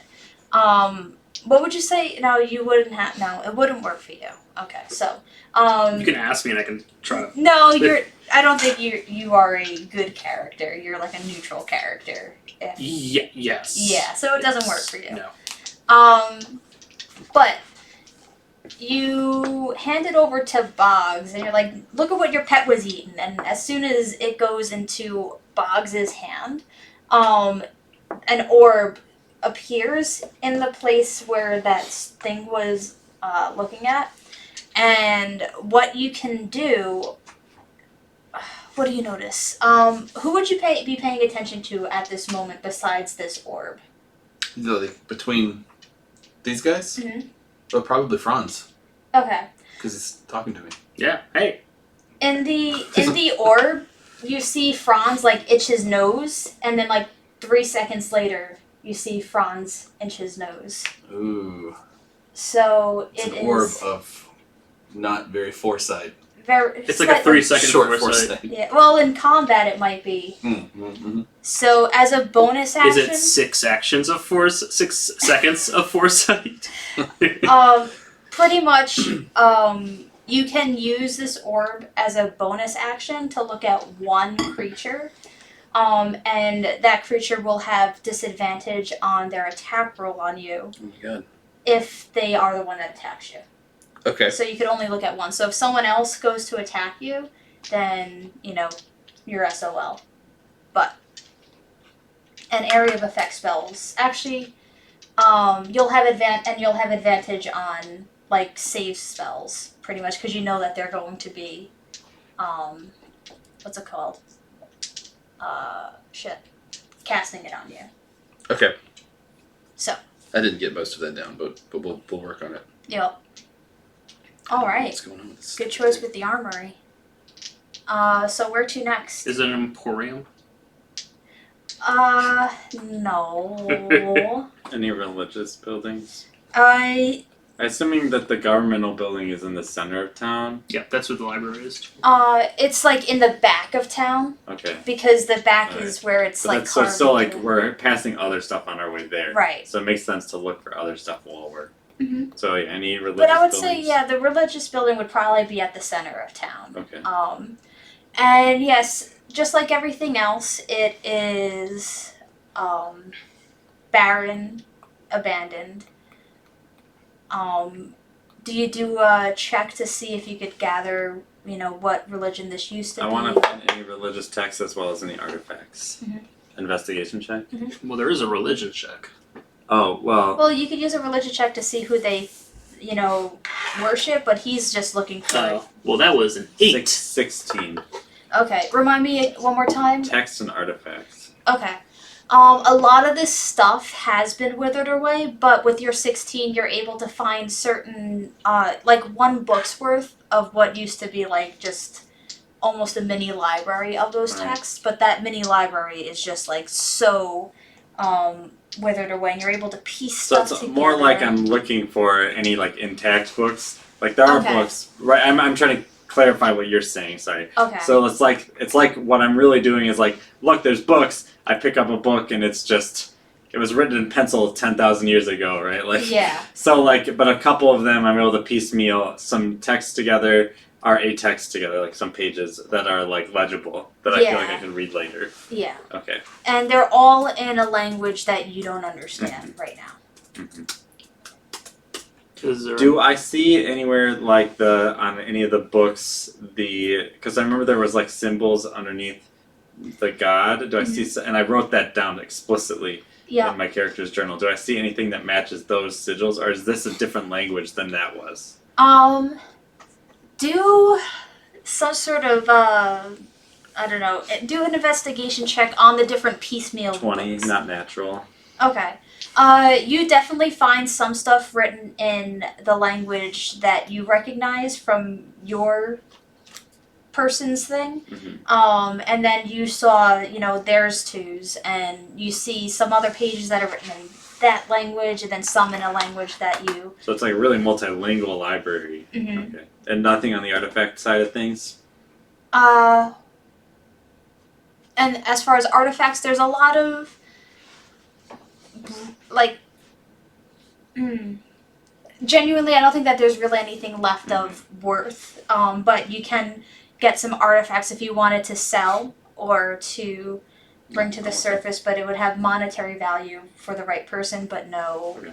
What would you say? No, you wouldn't have. No, it wouldn't work for you. Okay, so. You can ask me and I can try to. No, you're. I don't think you are a good character. You're like a neutral character. Yes. Yeah, so it doesn't work for you. No. But you hand it over to Boggs, and you're like, look at what your pet was eating. And as soon as it goes into Boggs's hand, an orb appears in the place where that thing was looking at. And what you can do, what do you notice? Who would you be paying attention to at this moment besides this orb? Between these guys? Mhm. Well, probably Franz. Okay. Because he's talking to me. Yeah. Hey. In the orb, you see Franz like itch his nose, and then like 3 seconds later, you see Franz inch his nose. Ooh. So It's it an orb is of not very foresight. very. It's like a 3-second Short foresight. foresight. Yeah. Well, in combat, it might be. Mm-hmm. So as a bonus action. Is it 6 actions of 6 seconds of foresight? Pretty much, you can use this orb as a bonus action to look at one creature, and that creature will have disadvantage on their attack roll on you Oh my god. if they are the one that attacks you. Okay. So you could only look at one. So if someone else goes to attack you, then, you're SOL. But an area of effect spells. Actually, you'll have advantage on like save spells, pretty much, because you know that they're going to be, what's it called? Casting it on you. Okay. So. I didn't get most of that down, but we'll work on it. Yep. All right. What's going on with this? Good choice with the armory. So where to next? Is it an emporium? No. Any religious buildings? Assuming that the governmental building is in the center of town. Yeah, that's what the library is. It's like in the back of town Okay. because the back Alright. is where it's But like. that's so still like carved we're passing other stuff on our way there. Right. So it makes sense to look for other stuff while we're. Mhm. So yeah, any religious But I would buildings? say, yeah, the religious building would probably be at the center of town. Okay. And yes, just like everything else, it is barren, abandoned. Do you do a check to see if you could gather, what religion this used to I be? want to find any religious texts as well as any artifacts. Mhm. Investigation check. Well, there is a religion check. Oh well. Well, you could use a religion check to see who they, worship, but he's just looking for. Well, that was an 8. 16 Okay, remind me one more time. texts and artifacts. Okay. A lot of this stuff has been withered away, but with your 16, you're able to find certain, like one book's worth of what used to be like just almost a mini library of those Right. texts, but that mini library is just like so withered away, and you're able to piece So stuff it's together. more like I'm looking for any like intact books. Like there are Okay. books, right? I'm trying to clarify what you're saying. Sorry. Okay. So it's like what I'm really doing is like, look, there's books. I pick up a book and it's just it was written in pencil 10,000 years ago, right? Like yeah. so like, but a couple of them I'm able to piecemeal some text together, or a text together, like some pages that are like legible that I feel like I Yeah. can read later. Yeah. Okay. And they're all in a language that you don't understand right now. hmm Is there Do I see anywhere like on any of the books because I remember there was like symbols underneath the god. Do I see and I wrote that down explicitly Yeah. in my character's journal. Do I see anything that matches those sigils, or is this a different language than that was? Do some sort of I don't know. Do an investigation check on the different piecemeal 20, books. not natural. Okay. You definitely find some stuff written in the language that you recognize from your person's thing. Mm-hmm. And then you saw, theirs two's, and you see some other pages that are written in that language, and then some in a language that you. So it's like a really multilingual library. Mhm. Okay. And nothing on the artifact side of things? And as far as artifacts, there's a lot of like. Genuinely, I don't think that there's really anything left of worth. But you can get some artifacts if you wanted to sell or to bring to the surface, but it would have monetary value for the right person, but no. Okay.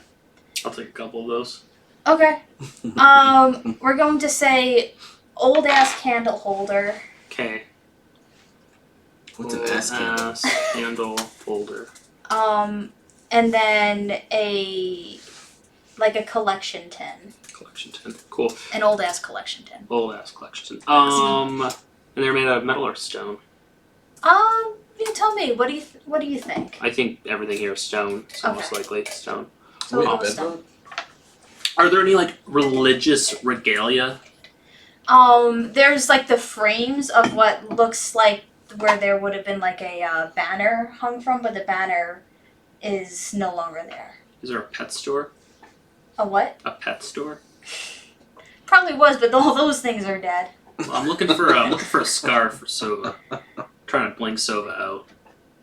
I'll take a couple of those. Okay. We're going to say old ass candle holder. Okay. What's an ass candle? Ass candle holder. And then a collection tin. Collection tin. Cool. An old ass collection tin. Old ass collection tin. And they're made out of metal or stone. You tell me. What do you think? I think everything here is stone, so Okay. most likely stone. So Wait, all bedrock? stone. Are there any like religious regalia? There's like the frames of what looks like where there would have been like a banner hung from, but the banner is no longer there. Is there a pet store? A what? A pet store? Probably was, but all those things are dead. Well, I'm looking for a scarf for Sova. Trying to bling Sova out.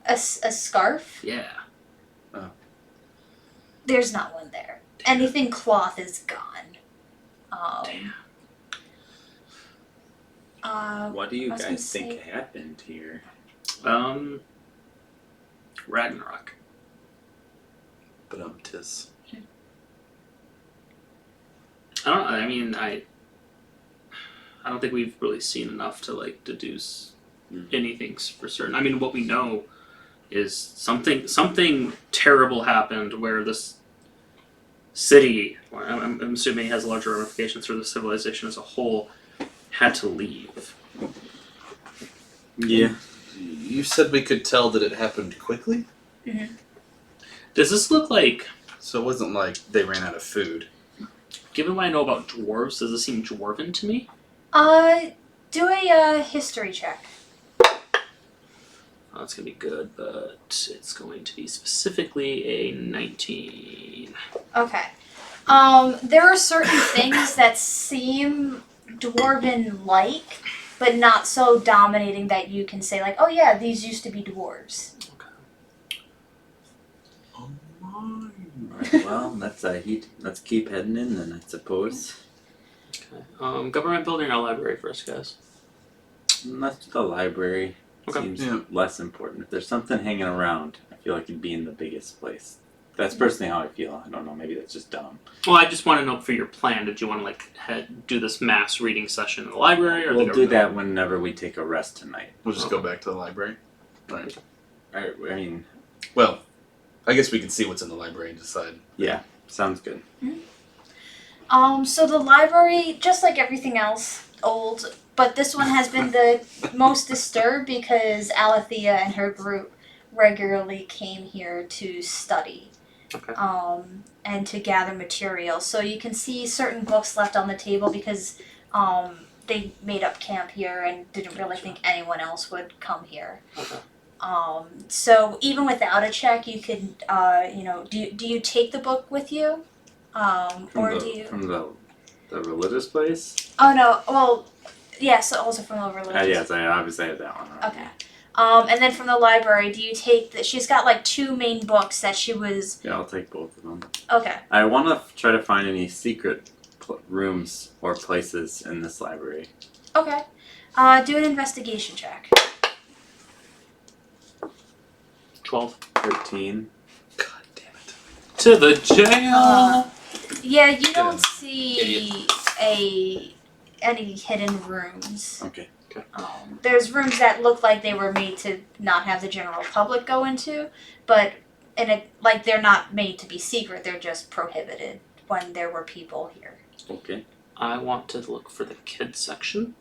A scarf? Yeah. There's not one there. Anything cloth is gone. What do you I was guys gonna think say- happened here? Ragnarok. But tis. I don't think we've really seen enough to like deduce anything for certain. I mean, what we know is something terrible happened where this city, I'm assuming has larger ramifications for the civilization as a whole, had to leave. Yeah. You said we could tell that it happened quickly? Does this look like, So it wasn't like they ran out of food. given what I know about dwarves, does this seem dwarven to me? Do a history check. Oh, it's going to be good, but it's going to be specifically a 19. Okay. There are certain things that seem dwarven-like, but not so dominating that you can say like, oh yeah, these used to be dwarves. Alright, well, let's keep heading in then, I suppose. Okay. Government building or library first, guys? Let's do the library. Okay. Seems less important. If there's something hanging around, I feel like it'd be in the biggest place. That's personally how I feel. I don't know, maybe that's just dumb. Well, I just want to know for your plan, did you want to like do this mass reading session in the library or We'll the do government that whenever we take a rest tonight. We'll just go back to the library. Right. I mean, Well, I guess we can see what's in the library and decide. yeah, sounds good. So the library, just like everything else, old, but this one has been the most disturbed because Alethea and her group regularly came here to study. Okay. And to gather material. So you can see certain books left on the table because they made up camp here and didn't really think anyone else would come here. Okay. So even without a check, you could, do you take the book with you? Or do you? From the religious place? Oh no, well, yes, also from the religious. Yes, I obviously had that one. Already. Okay. And then from the library, do you take she's got like 2 main books that she was. Yeah, I'll take both of them. Okay. I want to try to find any secret rooms or places in this library. Okay. Do an investigation check. 12. 13. God damn it. To the jail. Yeah, you don't Idiot. see any hidden rooms. Okay. There's rooms that look like they were made to not have the general public go into, but they're not made to be secret. They're just prohibited when there were people here. Okay. I want to look for the kids section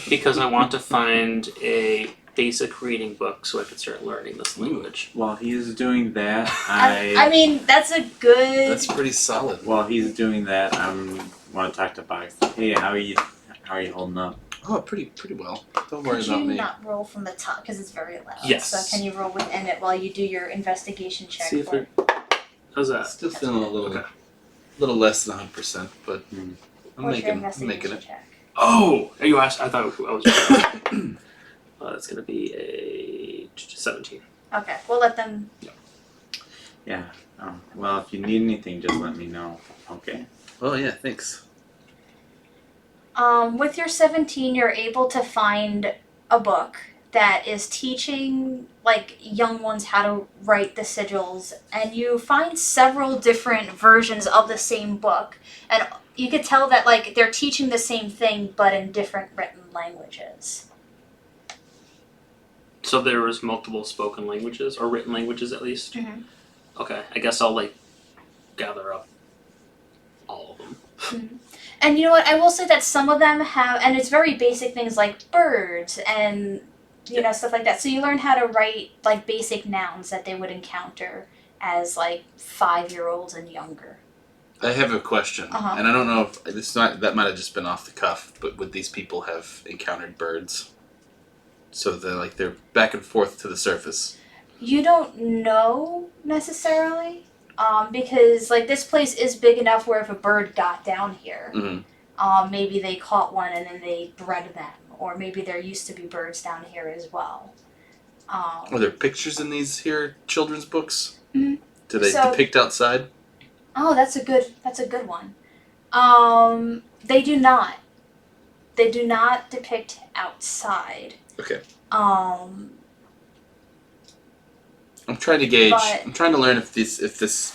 because I want to find a basic reading book so I can start learning this language. While he's doing that, I mean, that's a good. That's pretty solid. While he's doing that, I want to talk to Box. Hey, how are you holding up? Oh, pretty well. Don't worry Could about you me. not roll from the top because it's very loud? Yes. So can you roll within it while you do your investigation check? See if for it. How's that? Still feeling a little, Okay. little less than 100%, but I'm What's your making investigation it. check? Oh, you asked. I thought I was. That's gonna be a 17. Okay, we'll let them. Yeah. Well, if you need anything, just let me know. Okay. Oh yeah, thanks. With your 17, you're able to find a book that is teaching like young ones how to write the sigils, and you find several different versions of the same book, and you could tell that like they're teaching the same thing but in different written languages. So there was multiple spoken languages or written languages at least. Mhm. Okay, I guess I'll like gather up all of them. And you know what? I will say that some of them have, and it's very basic things like birds and stuff like that. So you learn how to write like basic nouns that they would encounter as like 5-year-olds and younger. I have a question, Uh-huh. and I don't know if that might have just been off the cuff, but would these people have encountered birds? So they're back and forth to the surface. You don't know necessarily, because like this place is big enough where if a bird got down here, Mm-hmm. maybe they caught one and then they bred them, or maybe there used to be birds down here as well. Are there pictures in these here children's books? Mhm. Do they So- depict outside? Oh, that's a good one. They do not. They do not depict outside. Okay. Um, I'm trying to gauge. But- I'm trying to learn if this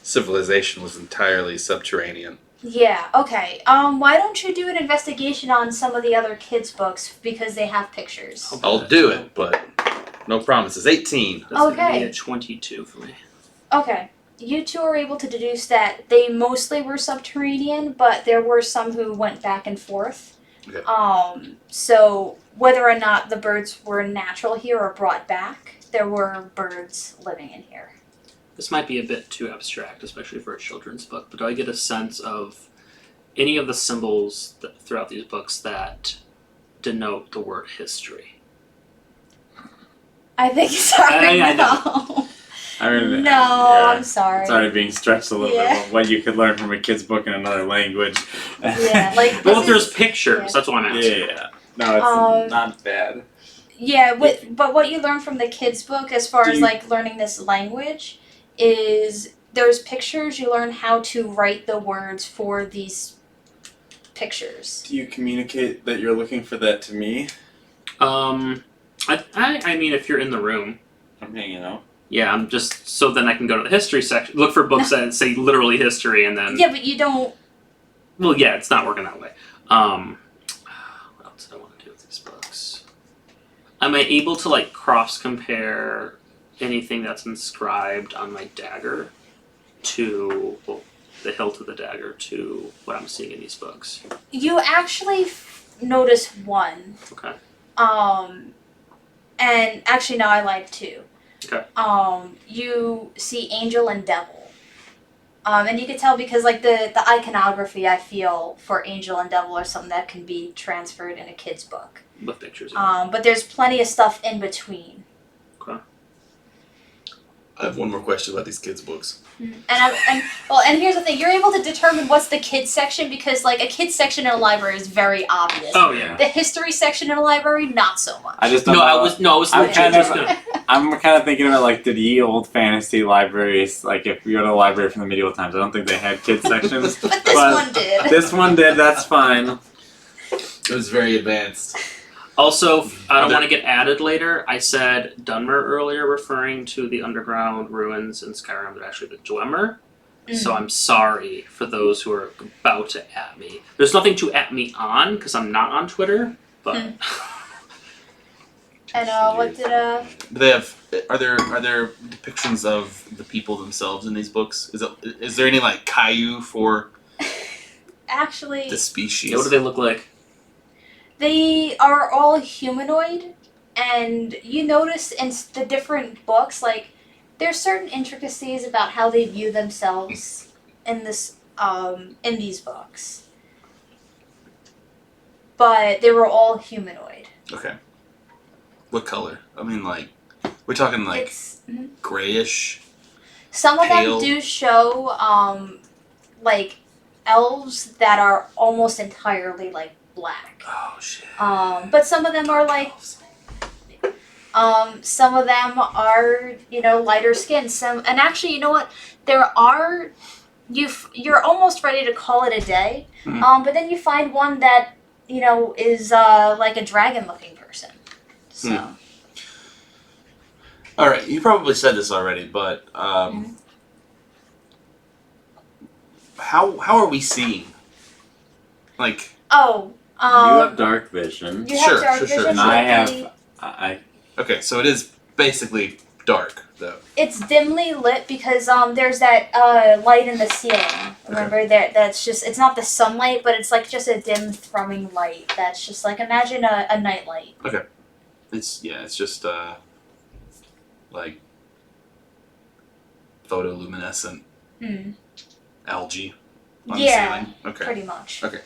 civilization was entirely subterranean. yeah, okay. Why don't you do an investigation on some of the other kids' books because they have pictures? I'll do it, but no promises. 18. That's gonna Okay. be a 22 for me. Okay. You two are able to deduce that they mostly were subterranean, but there were some who went back and forth. Okay. So whether or not the birds were natural here or brought back, there were birds living in here. This might be a bit too abstract, especially for a children's book, but do I get a sense of any of the symbols throughout these books that denote the word history? I think sorry, I no. No, I'm sorry. It's already being stretched a little Yeah. bit. What you could learn from a kid's book in another language. Yeah, like Well, if this there's is- pictures, yeah. that's what I'm asking. Yeah. No, it's Um, not bad. Yeah, but what you learn from the kids' book as far Do as you- like learning this language is there's pictures. You learn how to write the words for these pictures. Do you communicate that you're looking for that to me? I mean, if you're in the room, I'm hanging out. yeah, I'm just so then I can go to the history section, look for books that say literally history, and then Yeah, but you don't. well, yeah, it's not working that way. What else did I want to do with these books? Am I able to like cross compare anything that's inscribed on my dagger to the hilt of the dagger to what I'm seeing in these books? You actually notice one. Okay. And actually, no, I lied too. Okay. You see angel and devil. And you can tell because like the iconography I feel for Angel and Devil are something that can be transferred in a kid's book. With pictures. Yeah. But there's plenty of stuff in between. Okay. I have one more question about these kids' books. And here's the thing: you're able to determine what's the kids section because like a kids section in a library is very obvious. Oh yeah. The history section in a library, not so much. I just don't No, know. I was I'm legit kind just of- gonna. I'm kind of thinking about like the ye old fantasy libraries. Like if you go to a library from the medieval times, I don't think they had kids sections. But this one did. This one did. That's fine. It was very advanced. Also, I don't want to get added later. I said Dunmer earlier, referring to the underground ruins in Skyrim. They're actually the Dwemer. So I'm sorry for those who are about to at me. There's nothing to at me on because I'm not on Twitter. But And what did Do they have? Are there depictions of the people themselves in these books? Is there any like Caillou for actually the species? what do they look like? they are all humanoid, and you notice in the different books like there's certain intricacies about how they view themselves in this in these books, but they were all humanoid. Okay. What color? I mean, like, we're talking like It's grayish. some of pale. them do show like elves that are almost entirely like black. Oh shit. But some of them are like some of them are lighter skin. And actually, you know what? There are you're almost ready to call it a day. But then you find one that is like a dragon looking person. So. All right, you probably said this already, but how are we seeing? Like, Oh. You have dark vision. You have Sure, dark sure, sure. vision. And I but have. I okay, so it is basically dark though. It's dimly lit because there's that light in the ceiling. Remember that's just it's not the sunlight, but it's like just a dim thrumming light. That's just like imagine a night light. It's just like photoluminescent algae on the Yeah, ceiling. Okay. pretty much. Okay.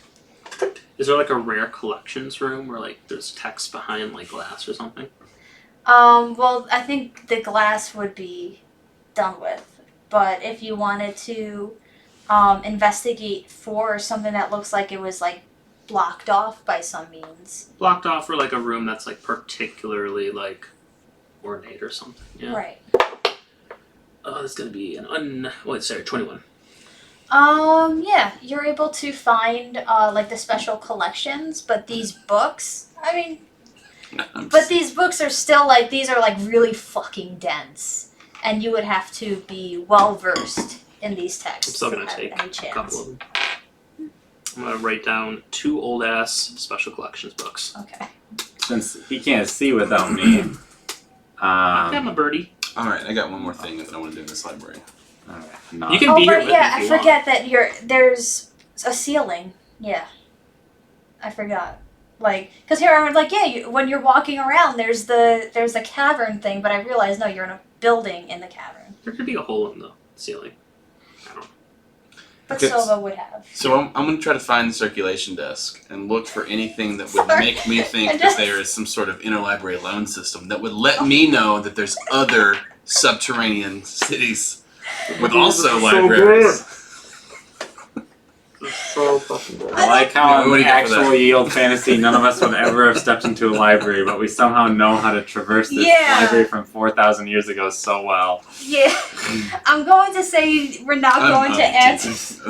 Is there like a rare collections room where like there's text behind like glass or something? Well, I think the glass would be done with, but if you wanted to investigate for something that looks like it was like blocked off by some means. Blocked off, or like a room that's like particularly like ornate or something. Yeah. Right. Oh, that's gonna be an 21. Yeah, you're able to find like the special collections, but these books, I mean, but these books are still like these are like really fucking dense, and you would have to be well versed in these texts. I'm still to gonna have take any a chance. couple of them. I'm gonna write down 2 old ass special collections books. Okay. since he can't see without me. I got my birdie. All right, I got one more thing that I want to do in this library. All right, not. You can Oh, be here but with yeah, me if I you forget that there's a ceiling. Yeah, I forgot. Like, cause here I'm like, yeah, when you're walking around, there's the cavern thing, but I realized no, you're in a building in the cavern. There could be a hole in the ceiling. I don't know. But Okay, Silva would have. So I'm going to try to find the circulation desk and look for anything that would Sorry. make me think I that just- there is some sort of interlibrary loan system that would let me know that there's other subterranean cities with also libraries. So fucking good. I like how Yeah, what do in you got for actual that? yield fantasy, none of us would ever have stepped into a library, but we somehow know how to traverse this Yeah. library from 4,000 years ago so well. Yeah, I'm going to say we're not going to answer.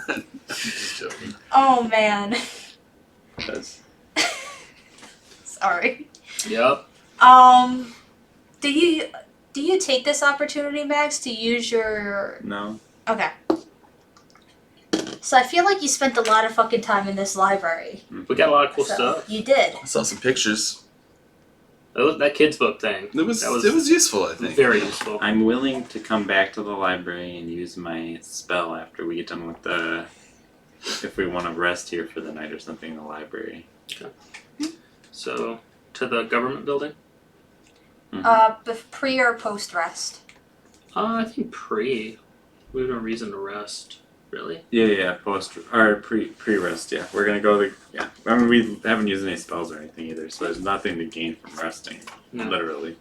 I'm just joking. Oh man, 'Cause sorry. Yep. Do you take this opportunity, Max, to use your? no. Okay. So I feel like you spent a lot of fucking time in this library. We got a lot of cool So, stuff. You did. I saw some pictures. That kid's book thing. It was That was useful, I think. very useful. I'm willing to come back to the library and use my spell after we get done with the. If we want to rest here for the night or something in the library. So, to the government building? Mhm. Pre or post rest? I think pre. We have no reason to rest. Really? Yeah, post or pre-rest. Yeah, we're gonna go to. Yeah, I mean we haven't used any spells or anything either, so there's nothing to gain from resting. No. Literally.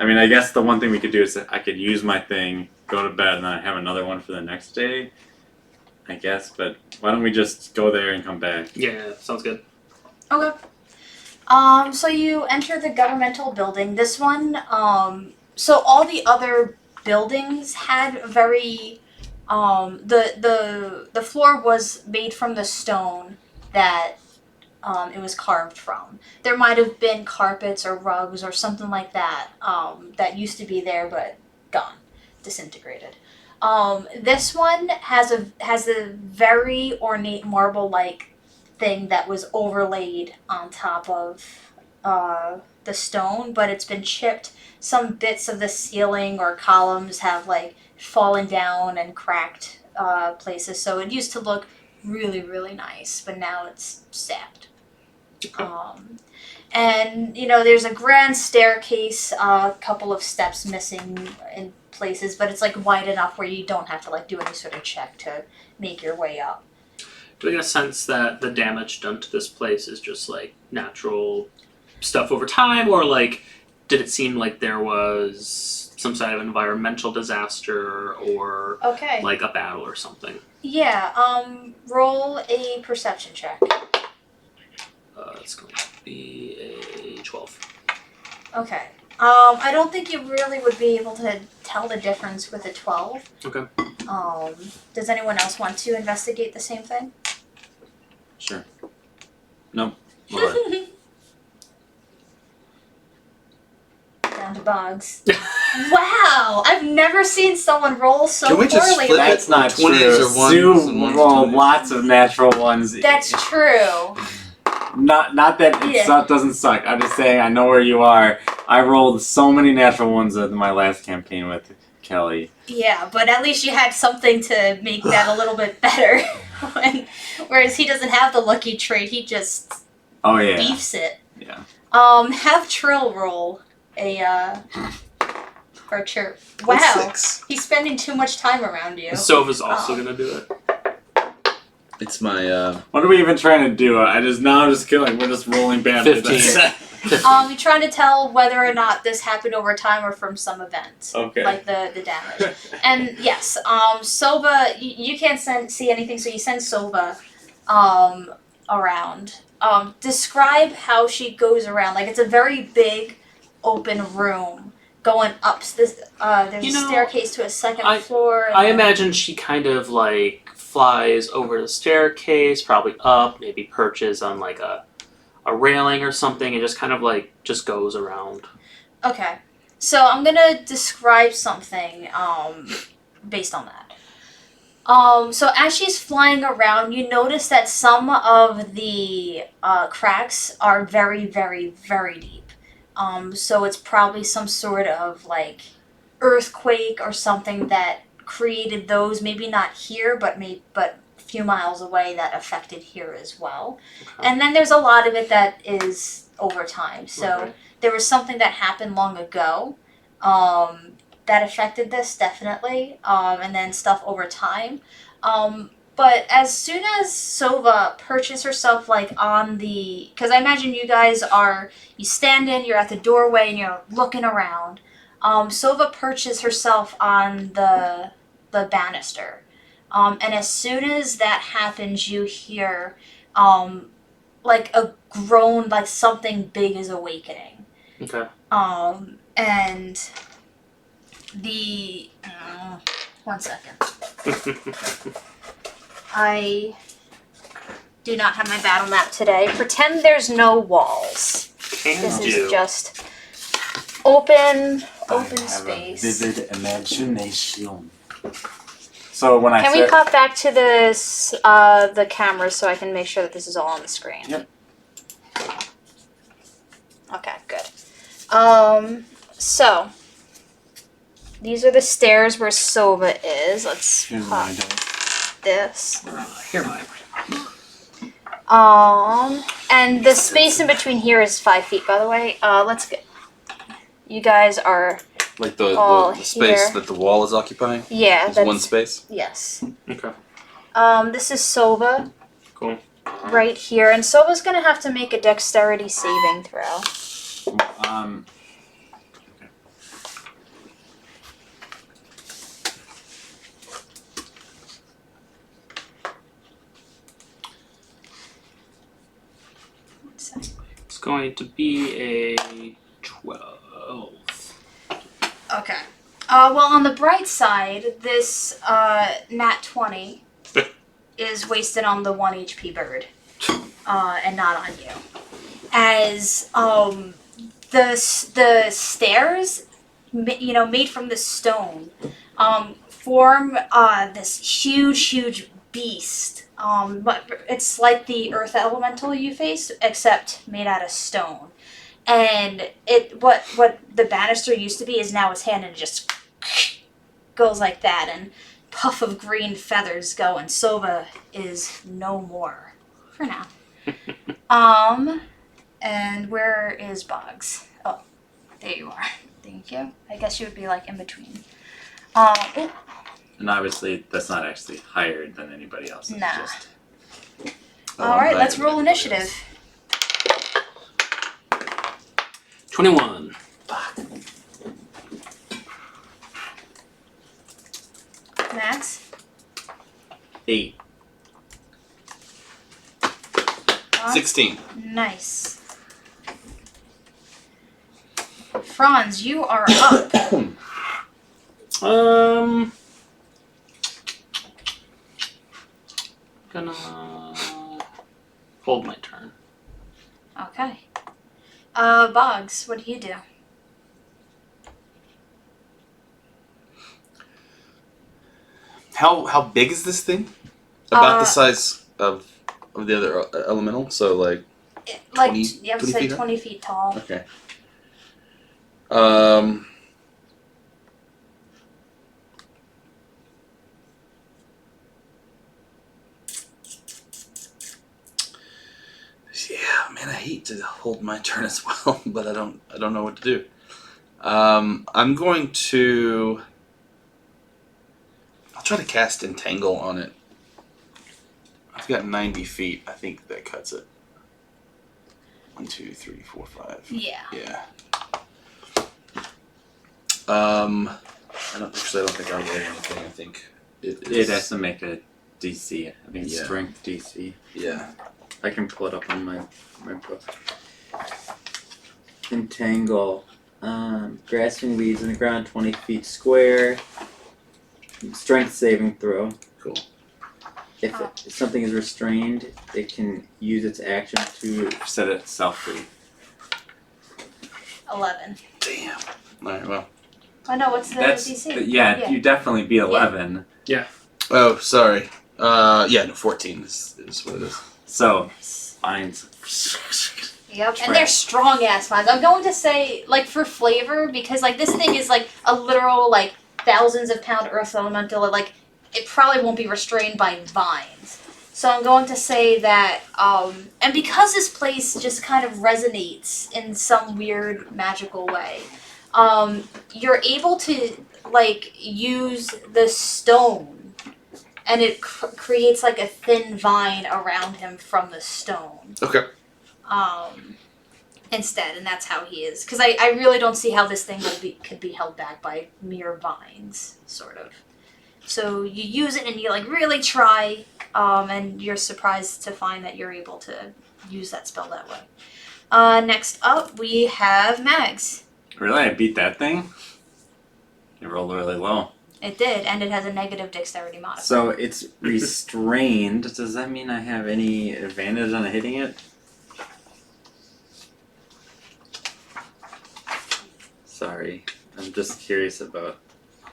I mean, I guess the one thing we could do is that I could use my thing, go to bed, and then I have another one for the next day. I guess, but why don't we just go there and come back? Yeah, sounds good. Okay. So you enter the governmental building. This one, so all the other buildings had very, the floor was made from the stone that it was carved from. There might have been carpets or rugs or something like that that used to be there but gone, disintegrated. This one has a very ornate marble-like thing that was overlaid on top of the stone, but it's been chipped. Some bits of the ceiling or columns have like fallen down and cracked places, so it used to look really, really nice, but now it's sapped. Okay. And there's a grand staircase, a couple of steps missing in places, but it's like wide enough where you don't have to like do any sort of check to make your way up. Do I get a sense that the damage done to this place is just like natural stuff over time, or like did it seem like there was some sort of environmental disaster or Okay. like a battle or something? Yeah, roll a perception check. It's going to be a 12. Okay. I don't think you really would be able to tell the difference with a 12. Okay. Does anyone else want to investigate the same thing? Sure. No. Alright. Down to Boggs. Wow! I've never seen someone roll so Can we just poorly. flip Like, That's not 20s true. or ones Sue and ones rolled 20s. lots of natural ones. that's true. Not that it Yeah. doesn't suck. I'm just saying I know where you are. I rolled so many natural ones in my last campaign with Kelly. Yeah, but at least you had something to make that a little bit better. Whereas he doesn't have the lucky trait, he just Oh yeah. beefs it. Yeah. Have Trill roll a or chirp. Wow, 6. he's spending too much time around you. Sova's also going to do it. It's my What are we even trying to do? I'm just killing. We're just rolling bad. 15. You're trying to tell whether or not this happened over time or from some event. Okay. Like the damage. And yes, Sova, you can't see anything, so you send Sova around. Describe how she goes around. Like, it's a very big, open room going up. There's a staircase to a second floor. I imagine she kind of like flies over the staircase, probably up, maybe perches on like a railing or something, and just kind of like just goes around. Okay, so I'm gonna describe something based on that. So as she's flying around, you notice that some of the cracks are very, very, very deep. So it's probably some sort of like earthquake or something that created those. Maybe not here, but a few miles away that affected here as well. Okay. And then there's a lot of it that is over time. So Okay. there was something that happened long ago that affected this, definitely, and then stuff over time. But as soon as Sova perches herself like on the, because I imagine you guys you stand in, you're at the doorway and you're looking around. Sova perches herself on the banister. And as soon as that happens, you hear like a groan, like something big is awakening. Okay. And the 1 second. I do not have my battle map today. Pretend there's no walls. This is just open space. Vivid imagination. So when Can we pop back to this the camera so I can make sure that this is all on the screen? Yep. Okay, good. So these are the stairs where Sova is. Let's Here's pop what I do. this. Here, mine. And the space in between here is 5 feet, by the way. Let's get. You guys are Like the space here. that the wall is occupying? Yeah, Is that's one space? yes. Okay. This is Sova. Cool. Right here, and Sova's gonna have to make a dexterity saving throw. It's going to be a 12. Okay. Well, on the bright side, this nat 20 is wasted on the 1 HP bird, and not on you. As the stairs, made from the stone, form this huge beast. But it's like the earth elemental you faced, except made out of stone. And what the banister used to be is now his hand, and it just goes like that, and puff of green feathers go, and Sova is no more for now. And where is Boggs? Oh, there you are. Thank you. I guess you would be like in between. Oh, And obviously, that's not actually higher than anybody else. It's Nah. just all right. Let's roll initiative. 21. Max. 8. 16. Nice. Franz, you are up. Gonna hold my turn. Okay. Boggs, what do you do? How big is this thing? About the size of the other elemental, so like 20 you have to say feet high? 20 feet tall. okay. Yeah, man, I hate to hold my turn as well, but I don't know what to do. I'm going to. I'll try to cast Entangle on it. I've got 90 feet. I think that cuts it. 1, 2, 3, 4, 5. Yeah. Yeah. I don't think I'll roll anything. I think it has to make a DC. I mean, Yeah. strength DC. Yeah. I can pull it up on my book. Entangle. Grasping weeds in the ground 20 feet square. Strength saving throw. Cool. If something is restrained, it can use its action to set itself free. 11. Damn. All right. Well. I know, what's the DC? Yeah, you definitely be 11. Oh, sorry. Yeah, no, 14 is what it is. So, spines. Yep, and they're strong ass vines. I'm going to say, like, for flavor, because, like, this thing is, like, a literal, like, thousands of pound earth elemental, like, it probably won't be restrained by vines. So I'm going to say that, and because this place just kind of resonates in some weird magical way, you're able to, like, use the stone, and it creates, like, a thin vine around him from the stone. Okay. Instead, and that's how he is. Because I really don't see how this thing could be held back by mere vines, sort of. So you use it and you like really try, and you're surprised to find that you're able to use that spell that way. Next up, we have Mags. Really? I beat that thing? It rolled really low. It did, and it has a negative dexterity modifier. So it's restrained. Does that mean I have any advantage on hitting it? Sorry. I'm just curious about.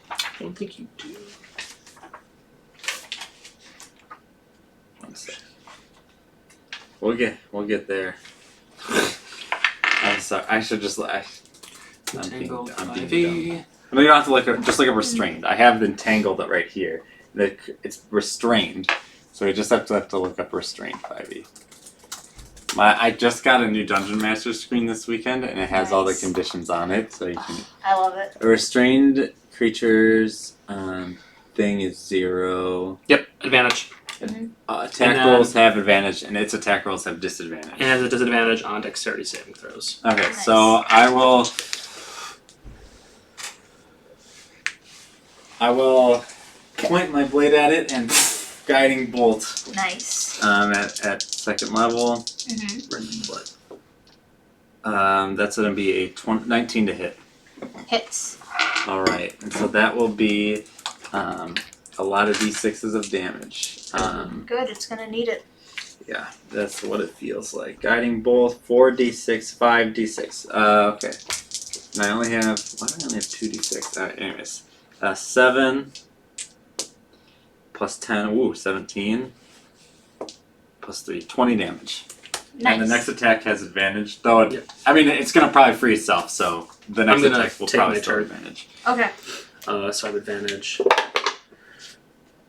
I don't think you do. One sec. We'll get there. I'm sorry. I should just. I'm being dumb. No, you don't have to look up. Just look up restrained. I have entangled it right here. It's restrained, so you just have to look up restrained 5e. I just got a new Dungeon Master screen this weekend, and it has all the Nice. conditions on it, so you can. I love it. A restrained creatures thing is 0. Yep, advantage. Attack And then- rolls have advantage, and its attack rolls have disadvantage. And has a disadvantage on dexterity saving throws. Okay, Nice. so I will point my blade at it and guiding bolt Nice. at second level. That's going to be a 19 to hit. Hits. All right, and so that will be a lot of d6s of damage. Good. It's gonna need it. Yeah, that's what it feels like. Guiding bolt, 4d6, 5d6. Okay. And I only have. Why do I only have 2d6? Alright, anyways. 7 plus 10. Ooh, 17. Plus 3. 20 damage. Nice. And the next attack has advantage. Though, Yep. I mean, it's going to probably free itself, so the next I'm gonna attack will take probably my still have turn. advantage. Okay. So I have advantage.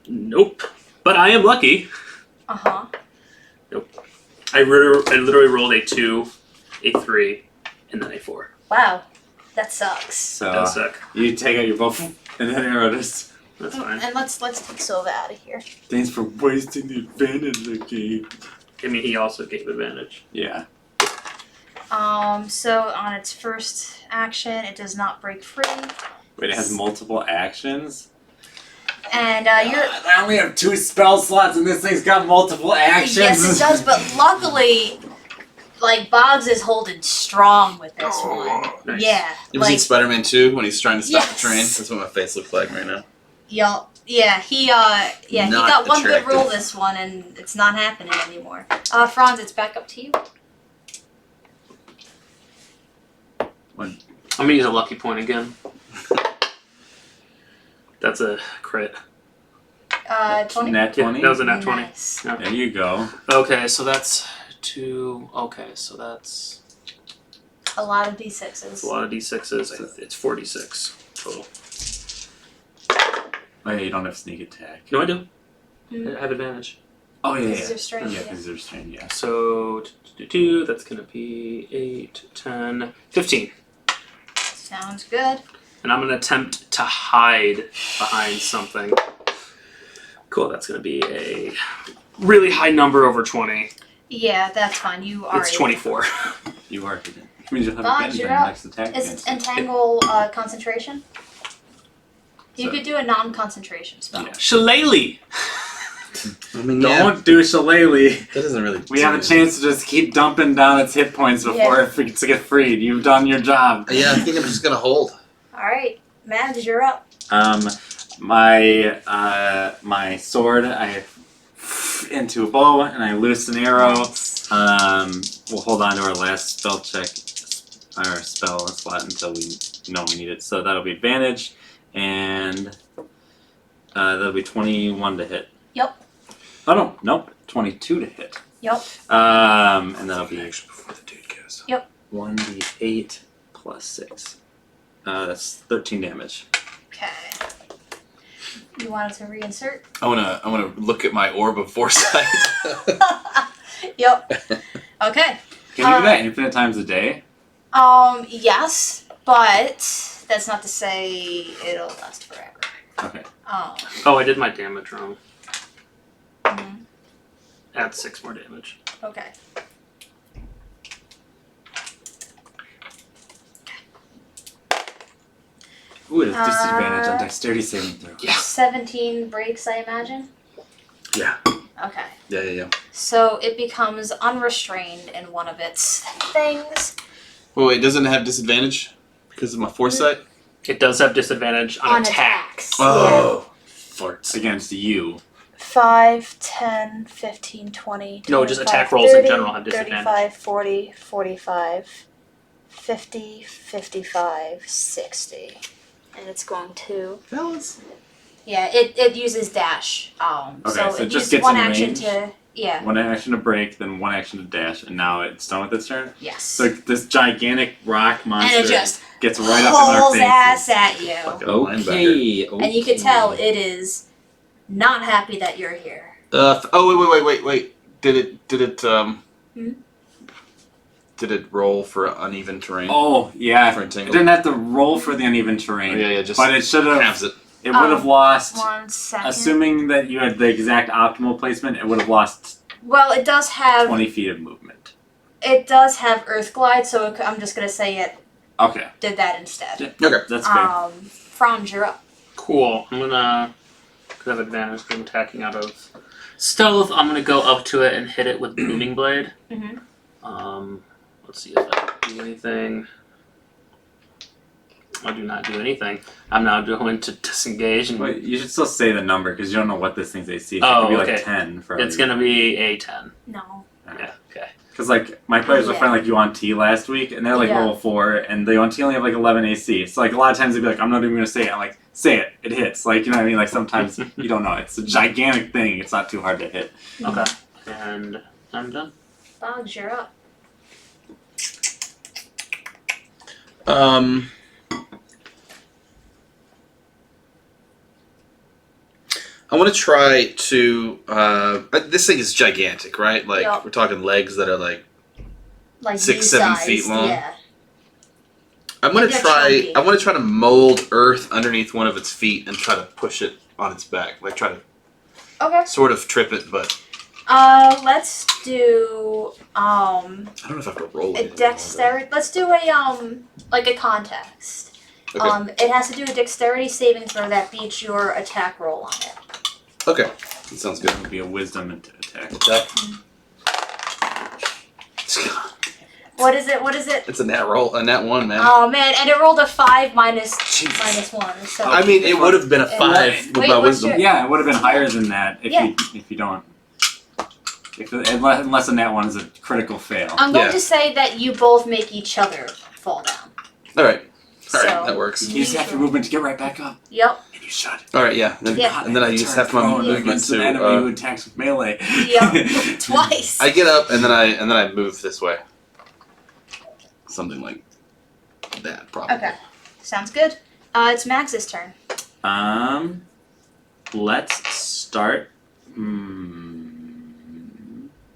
Nope. But I am lucky. Uh huh. I literally rolled a 2, a 3, and then a 4. Wow. That sucks. So, It does suck. you take out your bow, and then arrow just. That's fine. And let's take Silva out of here. Thanks for wasting the advantage, okay? I mean, he also gave advantage. Yeah. So on its first action, it does not break free, Wait, it has multiple actions? and you're. I only have 2 spell slots and this thing's got multiple actions. Yes, it does, but luckily, like Boggs is holding strong with this one. Nice. Yeah, You ever seen like Spider-Man 2 when he's trying to stop Yes. the train? That's what my face looks like right now. y'all. Yeah, he he Not got one good attractive. roll this one, and it's not happening anymore. Franz, it's back up to you. I'm gonna use a lucky point again. That's a crit. 20. Nat Yeah, 20? that was a nat 20. Nice. There you go. Okay, so that's 2. Okay, so that's A lot of d6s. a lot of d6s. It's 46 total. Oh yeah, you don't have sneak attack. No, I do. Mm. I have advantage. Oh yeah, These yeah. are strange. Yeah, Yeah. because they're strange, yeah. So, that's going to be 8, 10, 15. Sounds good. And I'm going to attempt to hide behind something. Cool, that's going to be a really high number over 20. Yeah, that's fine. You are. It's 24. You are hidden. Which means you'll have Boggs, advantage you're on your up. next attack. Is against it entangle concentration? You So- could do a non-concentration spell. Yeah. Shillelagh! I mean, Don't do Shillelagh. that doesn't really. We have a chance to just keep dumping down its hit points before it gets to get freed. You've done your job. Yeah, I think I'm just gonna hold. All right, Mads, you're up. My sword, I into a bow and I loose an arrow. Nice. We'll hold on to our last spell check, our spell slot until we know we need it. So that'll be advantage, and that'll be 21 to hit. Yep. Oh no, nope, 22 to hit. Yep. And that'll be Before the dude goes. 1d8 plus 6. That's 13 damage. Okay. You wanted to reinsert? I wanna look at my orb of foresight. Yep. Okay. Can you do that infinite times a day? Yes, but that's not to say it'll last forever. Okay. Oh, I did my damage wrong. Mhm. Add 6 more damage. Okay. Ooh, it has disadvantage on dexterity saving throw. Yeah. 17 breaks, I imagine. Yeah. Okay. Yeah. So it becomes unrestrained in one of its things. Wait, doesn't it have disadvantage because of my foresight? It does have disadvantage on attack. attacks. Oh, farts. Against you. 5, 10, 15, 20, No, just 25, attack rolls in 30, general have disadvantage. 35, 40, 45, 50, 55, 60. And it's going to... Fellas. Yeah, it uses dash. Okay, so so it it just uses gets one in action range? to... Yeah, One action to break, then one action to dash, and now it's done with its turn. yes. So this gigantic rock monster and it just gets right up in our hauls faces. ass at you. Fucking linebacker. And you can tell it is not happy that you're here. Wait. Did it? Did it roll for uneven terrain? Oh, yeah. For It entangled? didn't have to roll for the uneven terrain. Yeah, just But it should have. halves it. It would have lost. 1 second. Assuming that you had the exact optimal placement, it would have lost Well, it does have 20 feet of movement. it does have Earth Glide, so I'm just gonna say it Okay. did that instead. Yeah, Okay. that's fair. Franz, you're up. Cool. I'm gonna have advantage because I'm attacking out of stealth. I'm gonna go up to it and hit it with Booming Blade. Let's see if I do anything. I do not do anything. I'm now going to disengage and Wait, you should still say the number because you don't know what this thing's AC. It Oh, could be okay. like 10 for it's gonna be a 10. No. Yeah. Okay. Because like my players were Yeah. playing like Yuan T last week, and they're like Yeah. level 4, and the Yuan T only have like 11 AC. So like a lot of times they'd be like, I'm not even gonna say it. I'm like, say it. It hits. Like, you know what I mean? Like sometimes you don't know. It's a gigantic thing. It's not too hard to hit. Okay. And I'm done. Boggs, you're up. I want to try to. This thing is gigantic, right? Like Yup. we're talking legs that are like. Like 6, 7 you-sized, feet long? Yeah. I'm gonna They're try. chunky. I want to try to mold earth underneath one of its feet and try to push it on its back. Like try to Okay. sort of trip it, but Let's do I don't know if I have to roll a anything. dexterity. Let's do a like a context. Okay. It has to do a dexterity saving throw that beats your attack roll on it. Okay. That sounds good. It would be a wisdom attack. What is it? What is it? It's a nat roll, a nat 1, man. Oh man, and it rolled a 5 minus Jesus. 1. So I mean, it would have been a 5 with Wait, my what's wisdom. your- Yeah, it would have been higher than that if Yeah. you don't. Unless a nat 1 is a critical fail. I'm going Yeah. to say that you both make each other fall down. All right. All So- right, that works. You use half your movement to get right back up. Yep. And you should. All right, yeah. Then, Yeah. And then I use half my movement against an to. enemy who attacks with melee. Yep. Twice. I get up and then I move this way. Something like that, probably. Okay. Sounds good. It's Max's turn. Let's start.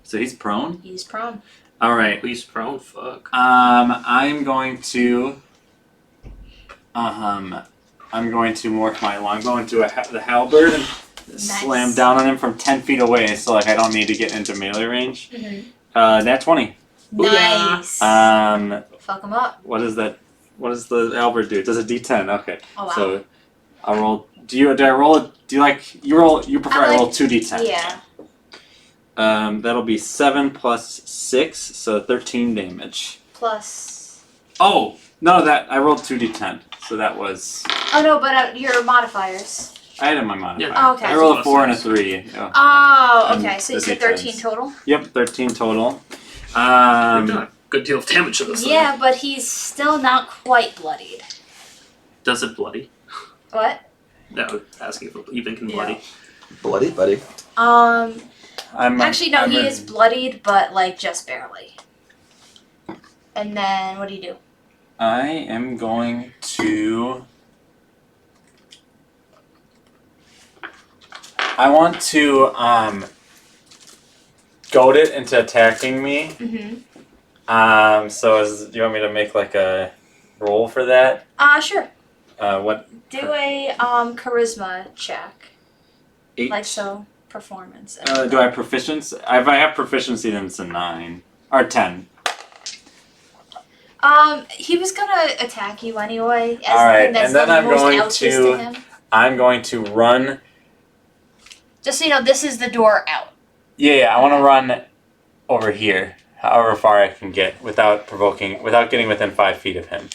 So he's prone. He's prone. All right. Please prone. Fuck. I'm going to. I'm going to morph my. I'm going to the halberd and slam down on him from 10 feet away, so like I don't need to get into melee range. Nat 20. Nice. Fuck him up. What is that? What does the halberd do? It does a D10. Okay. Oh wow. So I roll. Do I roll it? Do you like you roll? You prefer I roll 2d10? Yeah. That'll be 7 plus 6, so 13 damage. Plus. Oh no, that I rolled 2d10, so that was. Oh no, but your modifiers. I had in my modifier. Oh, okay. I rolled a 4 and a 3. Oh. Oh, And okay. So you the said D10s. 13 total. Yep, 13 total. We've done a good deal of damage to this thing. Yeah, but he's still not quite bloodied. Does it bloody? What? No, asking if it even can bloody. Bloody, buddy. Actually, no, I'm he ready. is bloodied, but like just barely. And then what do you do? I am going to. I want to goad it into attacking me. So do you want me to make like a roll for that? Sure. What? Do a charisma check. 8. Like so, performance. Do I have proficiency? If I have proficiency, then it's a 9 or 10. He was gonna attack you anyway. As All right, the thing that's and then the I'm most going outest to- him. I'm going to run. Just so you know, this is the door out. Yeah, I want to run over here, however far I can get without getting within 5 feet of him.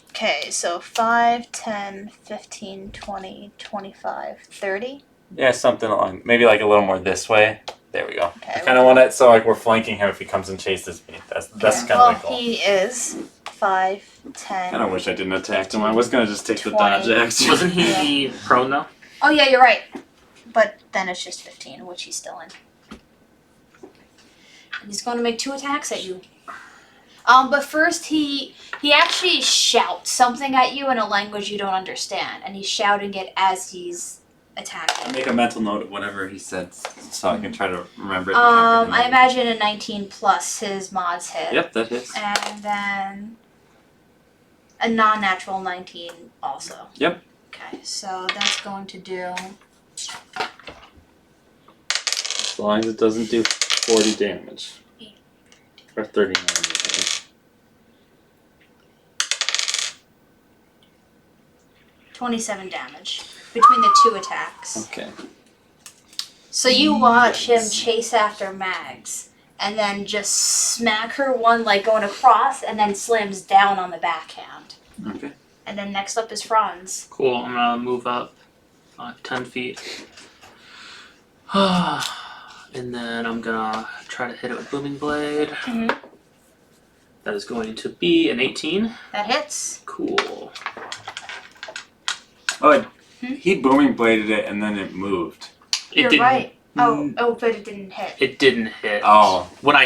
Okay, so 5, 10, 15, 20, 25, 30. Yeah, something along, maybe like a little more this way. There we go. Okay, I kind of want it so like we're flanking him if he comes and chases me. That's kind Well, of my goal. he is 5, 10. I kind of wish I didn't attack him. I was gonna just take the 20. dodge action. Wasn't he prone though? Oh yeah, you're right. But then it's just 15, which he's still in. And he's going to make 2 attacks at you. But first he actually shouts something at you in a language you don't understand, and he's shouting it as he's attacking. Make a mental note of whatever he said so I can try to remember it. And I imagine a 19 plus his mods hit. Yep, that hits. And then a non-natural 19 also. Yep. Okay, so that's going to do... As long as it doesn't do 40 damage. Or 39 damage. 27 damage between the two attacks. Okay. So you watch him chase after Mags, and then just smack her one, like going across, and then slams down on the backhand. Okay. And then next up is Franz. Cool. I'm gonna move up 10 feet. And then I'm gonna try to hit it with Booming Blade. Mm-hmm. That is going to be an 18. That hits. Cool. Oh, he booming bladed it and then it moved. You're didn't- right. Oh, but it didn't hit. It didn't hit. Oh, When I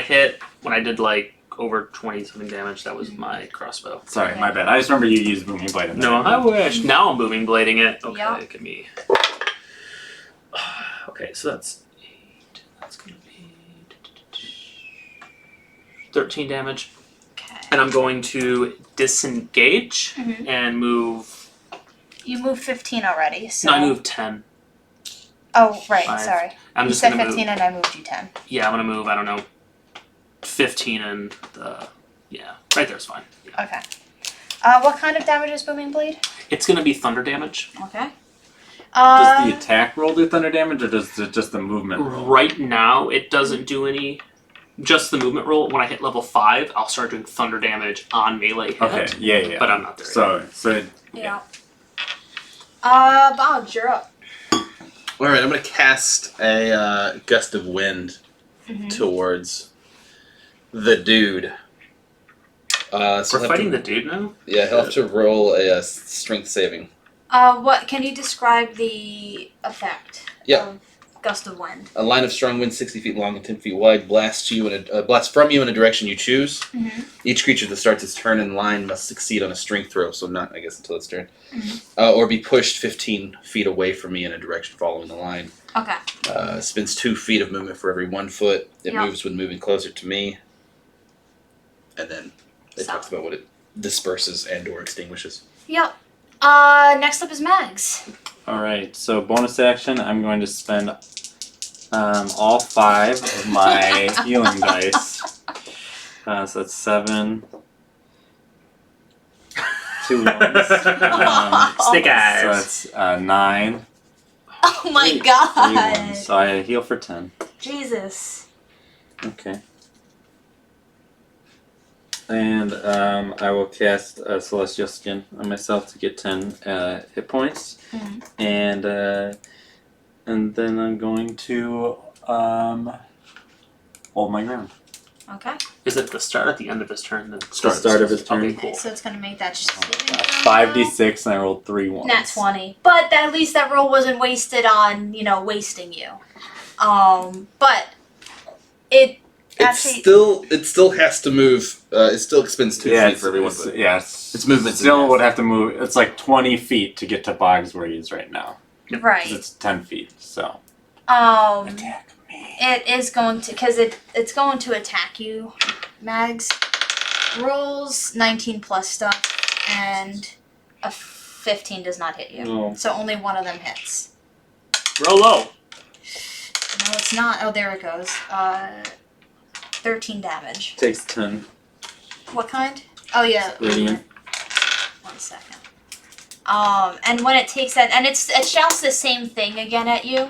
did like over 20 something damage, that was my crossbow. sorry, my bad. I just remember you used booming blade. And No, then I wish. Now I'm booming blading it. Okay, Yeah. it can be. Okay, so that's 8. That's gonna be 13 damage. Okay. And I'm going to disengage Mhm. and move. You moved 15 already, so... No, I moved 10. Oh, right, 5. sorry. I'm You just said gonna 15 move. and I moved you 10. Yeah, I'm gonna move. I don't know, 15 and right there's fine. Yeah. Okay. What kind of damage is Booming Blade? It's gonna be thunder damage. Okay. Does the attack roll do thunder damage or does it just the movement roll? Right now, it doesn't do any. Just the movement roll. When I hit level 5, I'll start doing thunder damage on melee hit. Okay, yeah. But I'm not there yet. So Yeah. Boggs, you're up. Alright, I'm going to cast a gust of wind Mhm. towards the dude. So We're he'll have fighting to, the dude now? Yeah, he'll have to roll a strength saving. What, can you describe the effect Yeah. of Gust of Wind? A line of strong wind 60 feet long and 10 feet wide blasts from you in a direction you choose. Mm-hmm. Each creature that starts its turn in line must succeed on a strength throw, so not, I guess, until its turn. Mm-hmm. Or be pushed 15 feet away from me in a direction following the line. Okay. Spends 2 feet of movement for every 1 foot. It Yep. moves when moving closer to me. And then it So. talks about what it disperses and or extinguishes. Yep. Next up is Mags. alright, so bonus action, I'm going to spend all 5 of my healing dice. So that's 7. 2 ones. Stick So eyes. that's 9. Oh my 3 god. ones. So I heal for 10. Jesus. Okay. And I will cast Celestial Skin on myself to get 10 hit points. Mhm. And then I'm going to hold my ground. Okay. Is it the start at the end of his turn? The Start of his turn. Okay, Okay, cool. so it's gonna make that Oh my gosh. 5d6 and I rolled 3 ones. Nat 20. But at least that roll wasn't wasted on, wasting you. But it actually... It still has to move. It still expends 2 feet for every 1 foot. Yeah, Its movement's in still half. would have to move. It's like 20 feet to get to Boggs where he is right now. Because Right. it's 10 feet, so. Um... Attack me. It is going to, because it's going to attack you, Mags. Rolls 19 plus stuff, and a 15 does not hit you. No. So only one of them hits. Roll low. No, it's not. Oh, there it goes. 13 damage. Takes 10. What kind? Oh, yeah. Radiant. 1 second. And when it takes that, and it shouts the same thing again at you.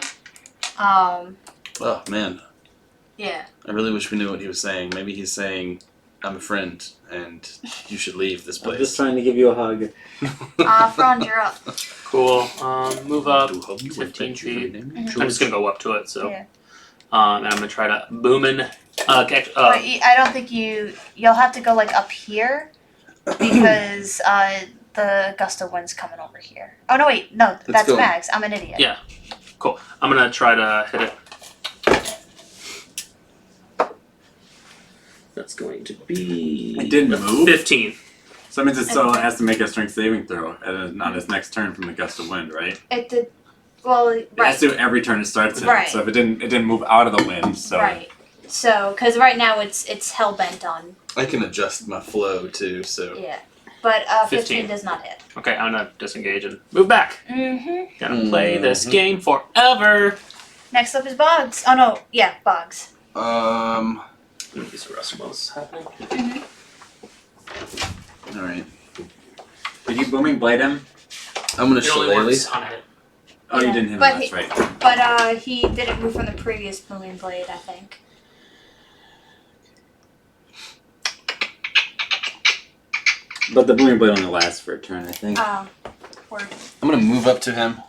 Oh, man. Yeah. I really wish we knew what he was saying. Maybe he's saying, I'm a friend, and you should leave this I'm place. just trying to give you a hug. Franz, you're up. Cool. Move up Do hug you 15 with your feet. name? Mhm. I'm just gonna go up to it. So, Yeah. and I'm gonna try to boomin. Wait, I don't think you'll have to go like up here because the gust of wind's coming over here. Oh no, wait, no, that's go. Mags. I'm an idiot. Yeah. Cool. I'm gonna try to hit it. That's going to be. It didn't move? 15. So that means it still has to make a strength saving throw on his next turn from the gust of wind, right? It did. Well, It has right. to every turn it starts in. Right. So if it didn't move out of the wind. So Right. So, because right now it's hell bent on. I can adjust my flow too, so. Yeah. But 15 15. does not hit. Okay, I'm gonna disengage and move back. Mm-hmm. Gonna play this Mhm. game forever. Next up is Boggs. Oh no, yeah, Boggs. Let me use the rest of what's happening. All right. did you booming blade him? I'm gonna It only shillelagh. works on it. Oh, Yeah. you didn't hit him. But That's right. But he didn't move from the previous booming blade, I think. But the booming blade only lasts for a turn, I think. Word. I'm gonna move up to him.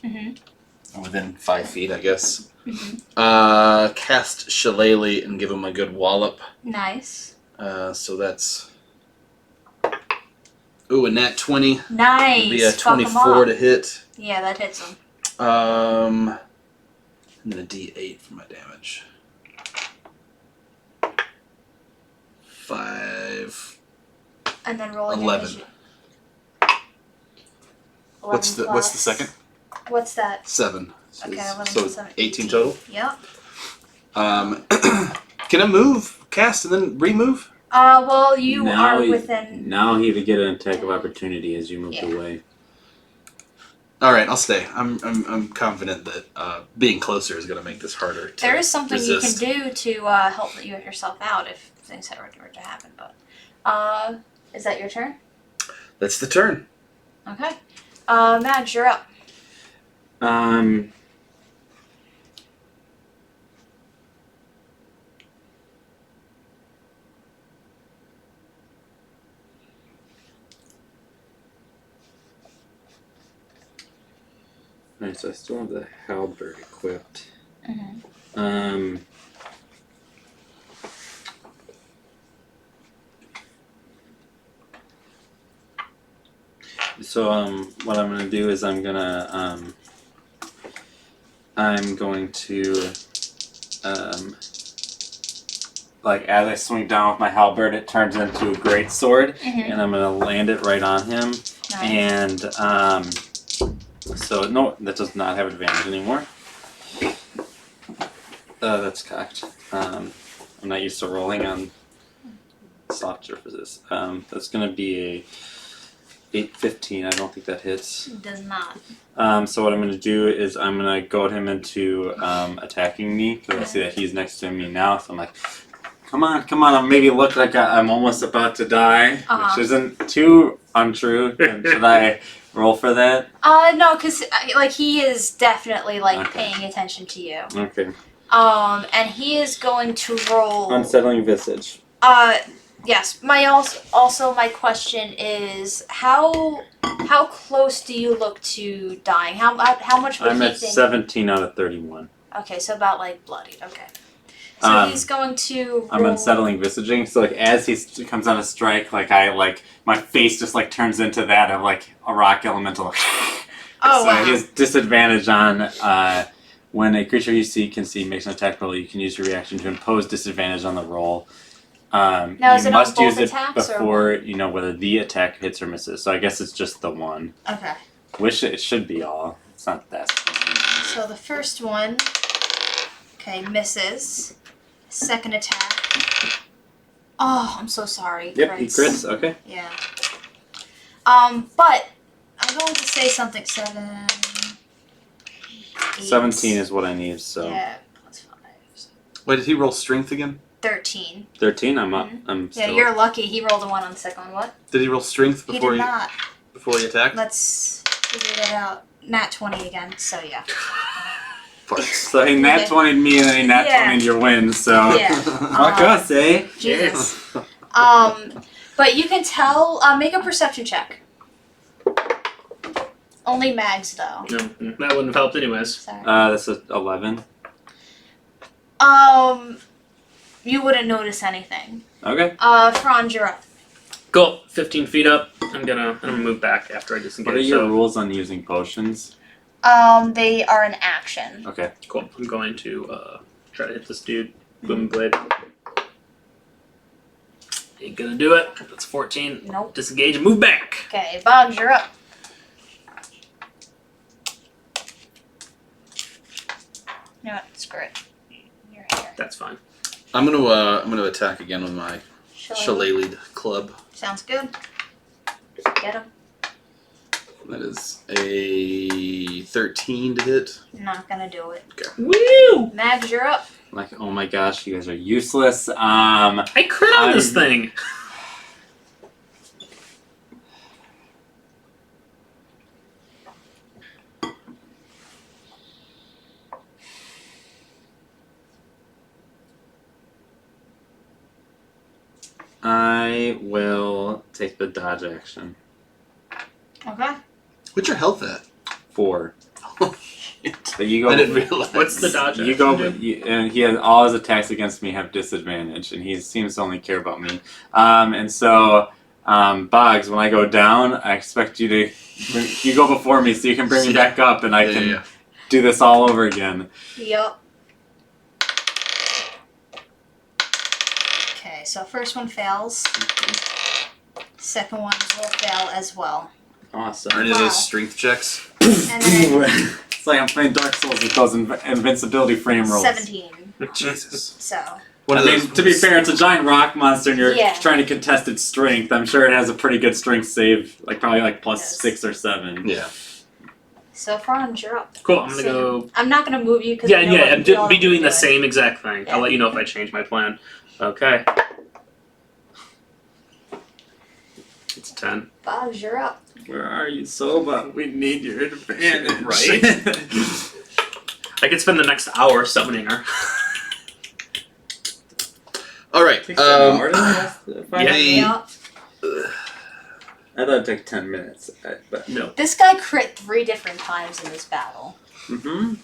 Mm-hmm. Within 5 feet, I guess. Mm-hmm. Cast Shillelagh and give him a good wallop. Nice. So that's. Ooh, a nat 20. Nice. Be a Fuck 'em 24 up. to hit. Yeah, that hits him. And then a D8 for my damage. 5. And then roll 11. damage. What's the second? What's that? 7. So, Okay, 11 so plus 7. 18 total. Yep. Can I move, cast, and then remove? Well, you Now are he- within. Now he would get an attack of opportunity as you moved Yeah. away. All right, I'll stay. I'm confident that being closer is going to make this harder to There is something resist. you can do to help you yourself out if things were to happen. But is that your turn? That's the turn. Okay. Madge, you're up. Alright, so I still have the halberd equipped. Mm-hmm. So what I'm gonna do is I'm going to like as I swing down with my halberd, it turns into a great sword, and I'm gonna land it right on him. Nice. And so no, that does not have advantage anymore. That's cocked. I'm not used to rolling on soft surfaces. That's gonna be a 8-15. I don't think that hits. It does not. So what I'm gonna do is I'm gonna goad him into attacking me because I see that he's next to me now. So I'm like, come on! I'll maybe look like I'm almost about to die, which isn't too untrue. Should I roll for that? No, because like he is definitely like Okay. paying attention to you. Okay. And he is going to roll. Unsettling visage. Yes. My question is how close do you look to dying? How much would I'm he at think? 17 out of 31. Okay, so about like bloodied. Okay. So he's going to roll. I'm unsettling visaging. So like as he comes on a strike, my face just like turns into that of like a rock elemental. Oh So wow. he has disadvantage on when a creature you can see makes an attack roll. You can use your reaction to impose disadvantage on the roll. Now is you it on must both use it attacks or before you know whether the attack hits or misses. So I guess it's just the one. Okay. Wish it should be all. It's not that. So the first one, okay, misses. Second attack. Oh, I'm so sorry. Yep, he crits. Okay. Yeah. But I'm going to say something. 7. 8. 17 is what I need. So Yeah, plus 5. So Wait, did he roll strength again? 13. 13. I'm up. I'm Yeah, still. you're lucky. He rolled a 1 on the second one. What? Did he roll strength He before did not. before he attacked? Let's figure that out. Nat 20 again. So yeah. Farts. So he nat 20'd me and then he nat 20'd your win. So Yeah. fuck us, eh? Jesus. But you can tell. Make a perception check. Only mags though. No, that wouldn't have helped anyways. Sorry. That's a 11. You wouldn't notice anything. Okay. Franz, you're up. Cool. 15 feet up. I'm gonna move back after I disengage. What are your rules on using potions? They are an action. Okay. Cool. I'm going to try to hit this dude. Booming blade. Ain't gonna do it. That's 14. Nope. Disengage and move back. Okay, Boggs, you're up. You know what? Screw it. You're here. That's fine. I'm gonna attack again with my shillelagh club. Sounds good. Get him. That is a 13 to hit. Not gonna do it. Woo! Mags, you're up. Like, oh my gosh, you guys are useless. I crit on this thing. I will take the dodge action. Okay. What's your health at? 4. Oh, But you go. I didn't realize. What's the dodge You action go, do? and he has all his attacks against me have disadvantage, and he seems to only care about me. And so, Boggs, when I go down, I expect you to you go before me, so you can bring me back up, and I can do this all over again. Yup. Okay, so first one fails. Second one will fail as well. Awesome. Are any of those strength checks? And then It's like I'm playing Dark Souls with those invincibility frame rolls. 17. Jesus. So. One of I mean, those to be fair, it's a giant rock monster, and you're Yeah. trying to contest its strength. I'm sure it has a pretty good strength save, like probably like plus Yes. 6 or 7. Yeah. So Franz, you're up. Cool. I'm gonna go. I'm not gonna move you because Yeah, I'm be doing the same exact thing. Yeah. I'll let you know if I change my plan. Okay. It's a 10. Boggs, you're up. Where are you, Soba? We need your advantage. Right? I could spend the next hour summoning her. All right. Takes an hour to cast the fight? Yeah. I thought it'd take 10 minutes, but No. This guy crit 3 different times in this battle. mm-hmm.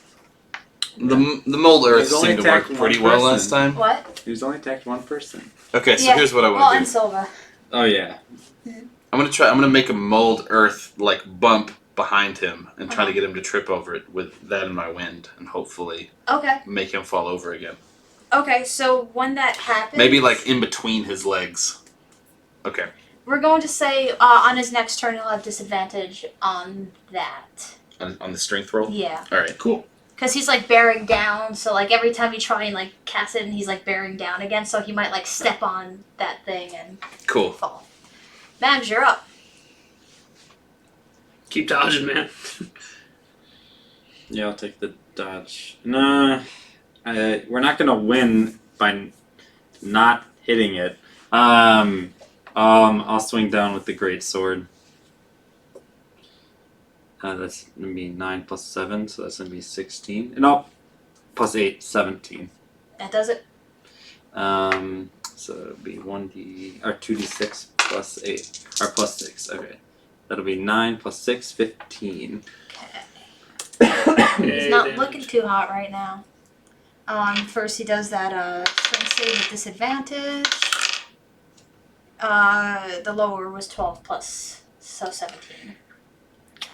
The mold earth He's only seemed to work attacked pretty one well person. last time. What? He's only attacked one person. Okay, so Yeah. here's what I Well, want to and do. Silva. Oh yeah. I'm gonna make a mold earth like bump behind him and try to get him to trip over it with that in my wind and hopefully Okay. make him fall over again. Okay, so when that happens... Maybe like in between his legs. Okay. We're going to say on his next turn he'll have disadvantage on that. On the strength roll? Yeah. Alright. Cool. Because he's like bearing down, so like every time you try and like cast it and he's like bearing down again, so he might like step on that thing and Cool. fall. Mags, you're up. Keep dodging, man. Yeah, I'll take the dodge. Nah, we're not gonna win by not hitting it. I'll swing down with the great sword. That's gonna be 9 plus 7, so that's gonna be 16. No, plus 8, 17. That does it. So it'll be 1d or 2d6 plus 8 or plus 6. Okay, that'll be 9 plus 6, 15. He's not looking too hot right now. First he does that strength save with disadvantage. The lower was 12 plus, so 17. Okay.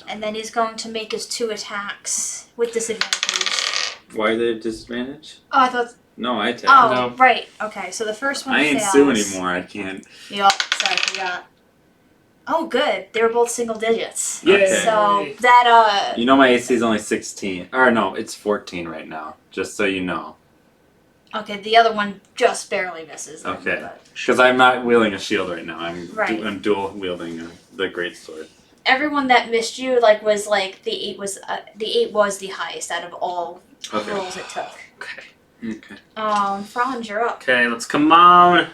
And then he's going to make his 2 attacks with disadvantage. Why are they at disadvantage? Oh, I thought... No, I attacked. Oh, No. right. Okay, so the first one I ain't fails. Sue anymore. I can't. Yup, sorry, I forgot. Oh, good. They were both single digits. Yay. Okay. So that, You know my AC is only 16. Or no, it's 14 right now. Just so you know. okay, the other one just barely misses. Then, Okay. but Because I'm not wielding a shield right now. Right. I'm dual wielding the great sword. everyone that missed you, like, was like the 8 was the highest out of all Okay. rolls it took. Okay. Okay. Franz, you're up. Okay, let's come on.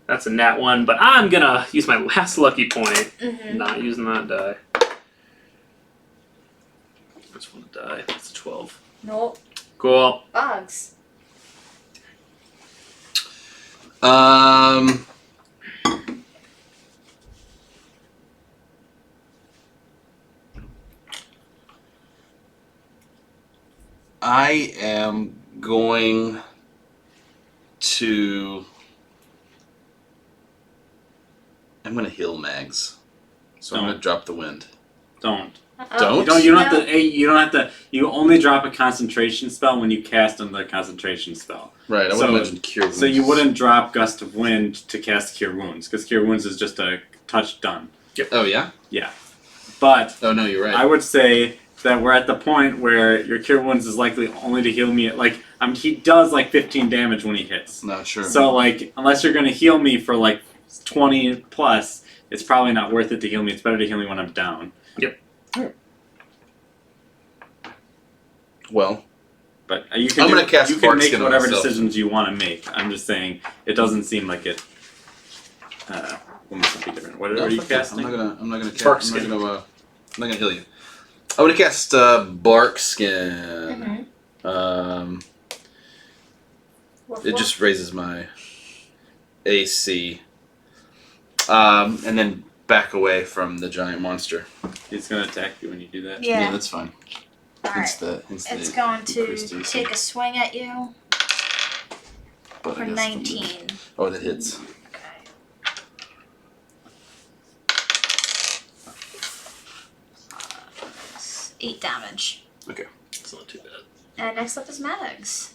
That's a nat 1, but I'm gonna use my last lucky point. Mm-hmm. Not using that die. Just want to die. That's a 12. Nope. Cool. Bugs. I am going to. I'm going to heal Mags. So I'm going to drop the wind. Don't. Don't? You don't have to. Hey, you don't have to. You only drop a concentration spell when you cast another concentration spell. Right, I would imagine Cure Wounds. So you wouldn't drop Gust of Wind to cast Cure Wounds, because Cure Wounds is just a touch done. Oh, yeah? Yeah. But Oh, no, you're right. I would say that we're at the point where your cure wounds is likely only to heal me at like he does like 15 damage when he hits. No, sure. So like unless you're gonna heal me for like 20 plus, it's probably not worth it to heal me. It's better to heal me when I'm down. Yep. But Well, you can I'm gonna cast you can Bark make Skin on whatever myself. decisions you want to make. I'm just saying it doesn't seem like it. Will make something different. What are you casting? I'm not gonna cast. Bark I'm Skin. not gonna heal you. I'm gonna cast Bark Skin. It just raises my AC. And then back away from the giant monster. He's gonna attack you when you do that. Yeah. that's fine. Alright. It's going to take a swing at you for 19. Oh, that hits. Okay. It's 8 damage. It's not too bad. And next up is Mags.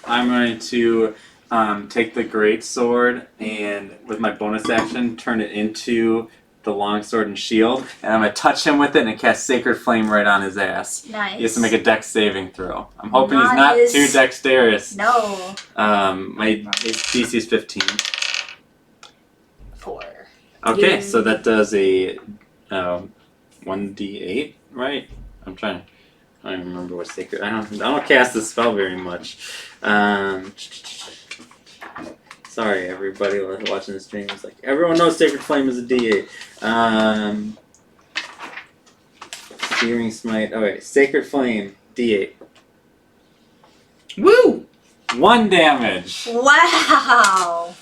I'm going to take the great sword and with my bonus action turn it into the long sword and shield, and I'm gonna touch him with it and cast Sacred Flame right on his ass. Nice. He has to make a dex saving throw. I'm hoping he's Nice. not too dexterous. No. My DC is 15. 4. Okay, Yeah. so that does a 1d8, right? I don't even remember what sacred. I don't cast this spell very much. Sorry, everybody watching the stream. It's like everyone knows Sacred Flame is a D8. Searing Smite. Okay, Sacred Flame D8. Woo! 1 damage. Wow.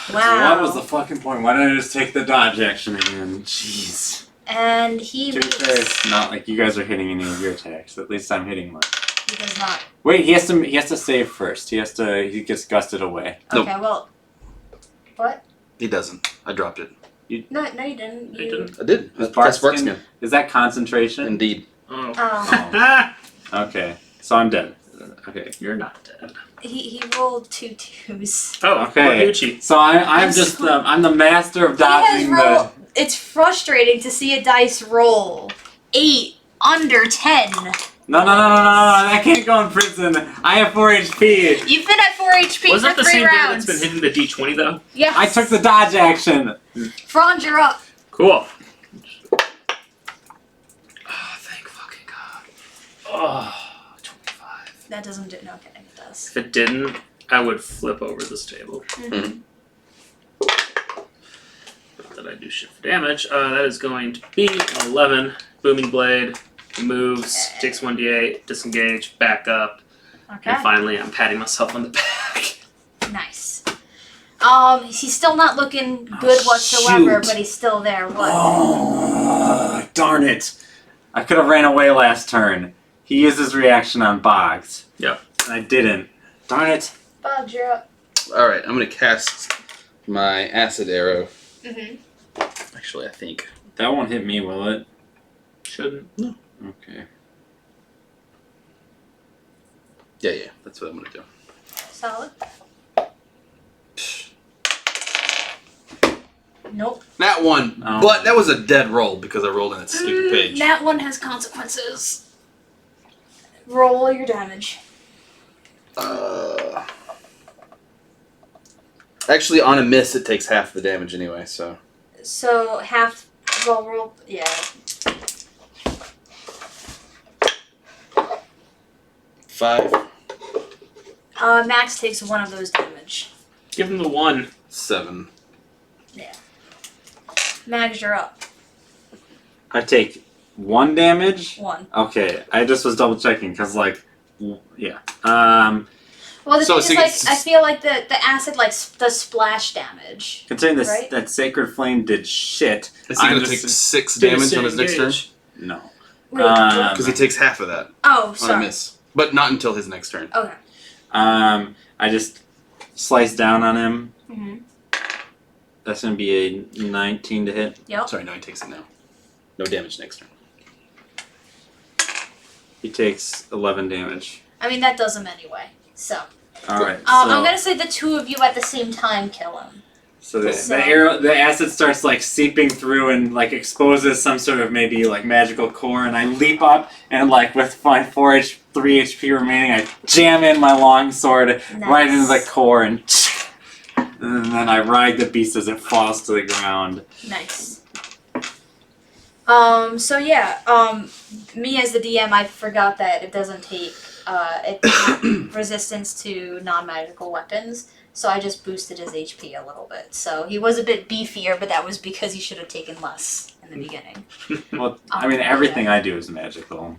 So what was the fucking point? Why didn't I just take the dodge action again? Jeez. And he To be fair, it's not like you guys are hitting any of your attacks. At least I'm hitting mine. He does not. Wait, he has to save first. He gets gusted away. Nope. Okay, well. What? He doesn't. I dropped it. No, you didn't. You didn't? I did. Is That's Bark Skin. Is that concentration? Indeed. Oh. Oh. Okay, so I'm dead. Okay. You're not dead. He rolled 2 2s. Oh, Okay. Gucci. So I'm just I'm the master of He has dodging rolled. It's frustrating to see a dice roll 8 under 10. No, that can't go in prison. I have 4 HP. You've been at 4 HP Was for that the 3 same dude rounds. that's been hitting the D20 though? Yes. I took the dodge action. Franz, you're up. Cool. Oh, thank fucking God. Oh, 25. That doesn't do. No, okay, it does. If it didn't, I would flip over this table. Mm-hmm. Not that I do shit for damage. That is going to be 11. Booming Blade. Moves. Takes 1d8. Disengage. Back up. Okay. And finally, I'm patting myself on the back. Nice. He's still not looking good whatsoever, shoot. but he's still there. What? Oh, darn it. I could have ran away last turn. He used his reaction on Boggs. Yep. And I didn't. Darn it. Bob, you're up. Alright, I'm gonna cast my acid arrow. Mm-hmm. Actually, I think. That won't hit me, will it? Shouldn't. Okay. Yeah, that's what I'm gonna do. Solid. Nope. That one, Oh. but that was a dead roll because I rolled on that stupid page. That one has consequences. Roll your damage. Actually, on a miss, it takes half the damage anyway, so. So half. Roll. Yeah. 5, Max takes 1 of those damage. Give him the 1. 7. Max, you're up. I take 1 damage? 1. Okay, I just was double checking because, like, yeah. Well, the So thing is, it's- like, I feel like the acid, like, does splash damage. Considering this, Right? that Sacred Flame did shit. Is he I'm gonna just- take 6 damage on his next turn? Disengage. No. Wait, Because he takes half of that oh, on a sorry. miss. But not until his next turn. Okay. I just slice down on him. Mm-hmm. That's gonna be a 19 to hit. Yep. Sorry, no, he takes it now. No damage next turn. He takes 11 damage. I mean, that does him anyway. So. Alright, so... I'm gonna say the 2 of you at the same time kill him. So the acid starts like seeping through and like exposes some sort of maybe like magical core, and I leap up and like with my 3 HP remaining, I jam in my longsword right into the core and then I ride the beast as it falls to the ground. Nice. So yeah, me as the DM, I forgot that it doesn't take resistance to non-magical weapons, so I just boosted his HP a little bit. So he was a bit beefier, but that was because he should have taken less in the beginning. Well, I mean, everything I do is magical.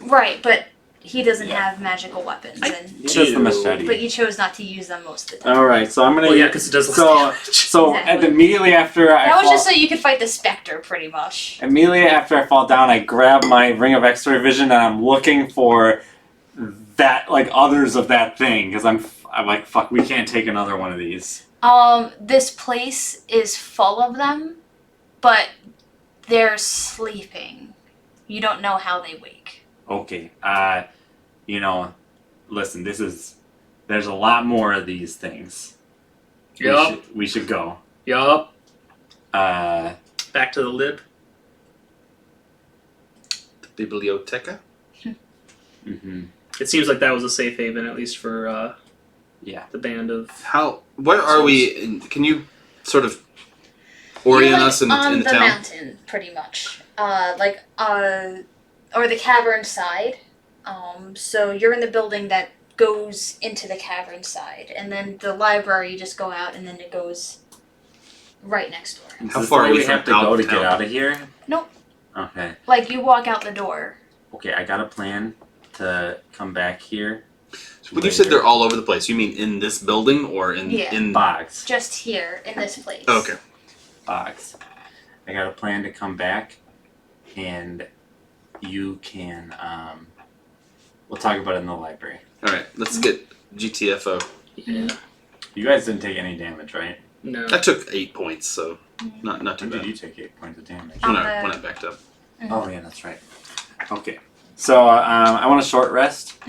Right, but he doesn't have magical weapons, Just the machete. but you chose not to use them most of the time. All right, so I'm gonna. Well, yeah, because it does less damage. So Exactly. immediately after That was just so you could fight the specter, pretty much. Immediately after I fall down, I grab my ring of X-ray vision and I'm looking for that, like others of that thing, because I'm like, fuck, we can't take another one of these. This place is full of them, but they're sleeping. You don't know how they wake. Okay, listen, there's a lot more of these things. Yup. We should go. Yup. Uh, Back to the lib. The biblioteca. mm-hmm. It seems like that was a safe haven, at least for Yeah. the band of. Where are we? Can you sort of orient You're, us in on the the town? mountain, pretty much. Or the cavern side. So you're in the building that goes into the cavern side, and then the library, you just go out, and then it goes right next door. Is How this far the way are we we from have to go to get town? out of here? Nope. Okay. Like, you walk out the door. Okay, I got a plan to come back here. When you said they're all over the place, you mean in this building or in Yeah. in Box. Just here, in this place. Oh, okay. Box. I got a plan to come back, and you can. We'll talk about it in the library. All right, let's get GTFO. Yeah. You guys didn't take any damage, right? No. I took 8 points, so not too When did bad. you take 8 points of damage? When I backed up. Oh yeah, that's right. Okay, so I want a short rest.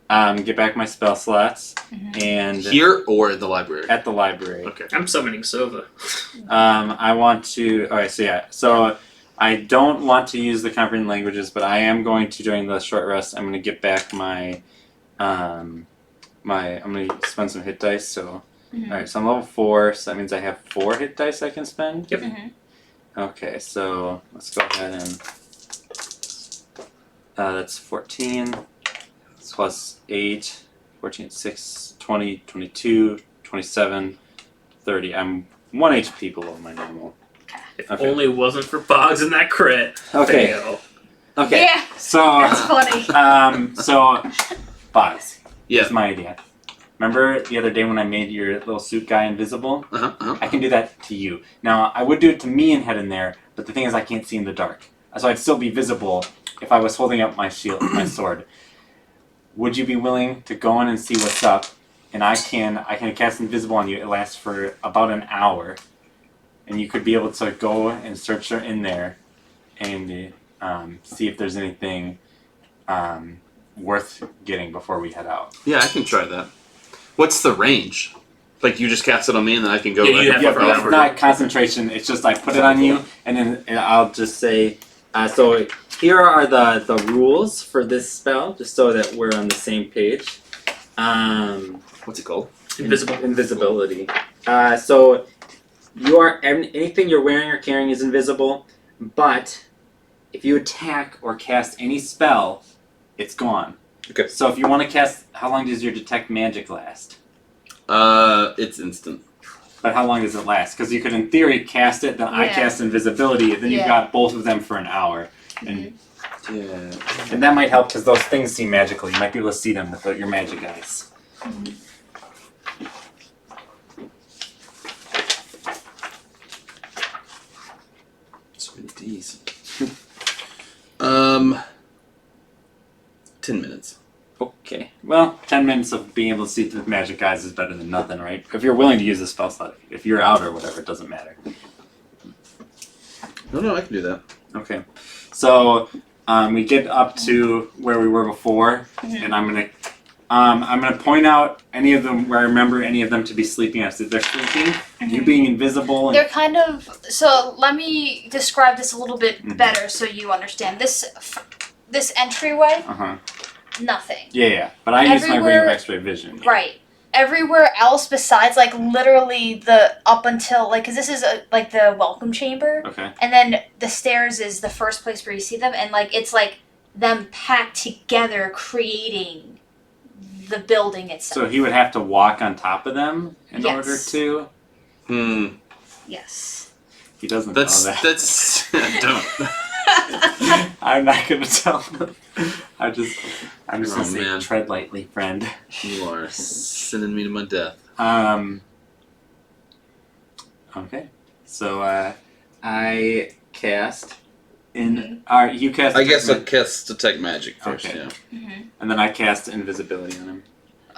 Get back my spell slots, and Here or at the library? at the library. Okay. I'm summoning Sova. I want to. All right, so I don't want to use the comprehend languages, but I am going to during the short rest. I'm going to get back my I'm going to spend some hit dice. So all right, so I'm level 4, so that means I have 4 hit dice I can spend. Yep. Okay, so let's go ahead and that's 14 plus 8, 14, 6, 20, 22, 27, 30. I'm 1 HP below my normal. If Okay. only it wasn't for Boggs and that crit. Okay. Fail. Okay. Yeah, So that's funny. so Boz. Yeah. Here's my idea. Remember the other day when I made your little suit guy invisible? I can do that to you. Now, I would do it to me and head in there, but the thing is I can't see in the dark. So I'd still be visible if I was holding up my shield, my sword. Would you be willing to go in and see what's up? And I can cast invisible on you. It lasts for about an hour. And you could be able to go and search in there and see if there's anything worth getting before we head out. Yeah, I can try that. What's the range? Like you just cast it on me and then I can go. Yeah, you have Yeah, for but an it's hour. not concentration. It's just I put it on you, and then I'll just say. So here are the rules for this spell, just so that we're on the same page. What's it called? Invisible. Invisibility. So you are anything you're wearing or carrying is invisible, but if you attack or cast any spell, it's gone. Okay. So if you want to cast, how long does your detect magic last? It's instant. But how long does it last? Because you could, in theory, cast it, then I Yeah. cast invisibility, then you've Yeah. got both of them for an hour. And Yeah. and that might help because those things seem magical. You might be able to see them with your magic eyes. So many D's. 10 minutes. Okay. Well, 10 minutes of being able to see through magic eyes is better than nothing, right? If you're willing to use a spell slot. If you're out or whatever, it doesn't matter. No, I can do that. Okay. So we get up to where we were before, and I'm going to I'm gonna point out any of them where I remember any of them to be sleeping. I said they're sleeping. You being invisible. And They're kind of. So let me describe this a little bit Mhm. better so you understand. This entryway, nothing. Yeah. But I use my ring of Everywhere- X-ray vision. Right. Everywhere else besides, like, literally the up until, like, because this is, like, the welcome chamber. Okay. And then the stairs is the first place where you see them. And, like, it's, like, them packed together creating the building itself. So he would have to walk on top of them in Yes. order to. Yes. He doesn't That's know that. that's don't. I'm not gonna tell him. I'm just gonna Oh, say man. tread lightly, friend. You are sending me to my death. Okay. So I cast in. Mm-hmm. All right, you cast. I guess I'll Detect cast Detect Magic first. Okay. Yeah. Magic, and then I cast invisibility on him.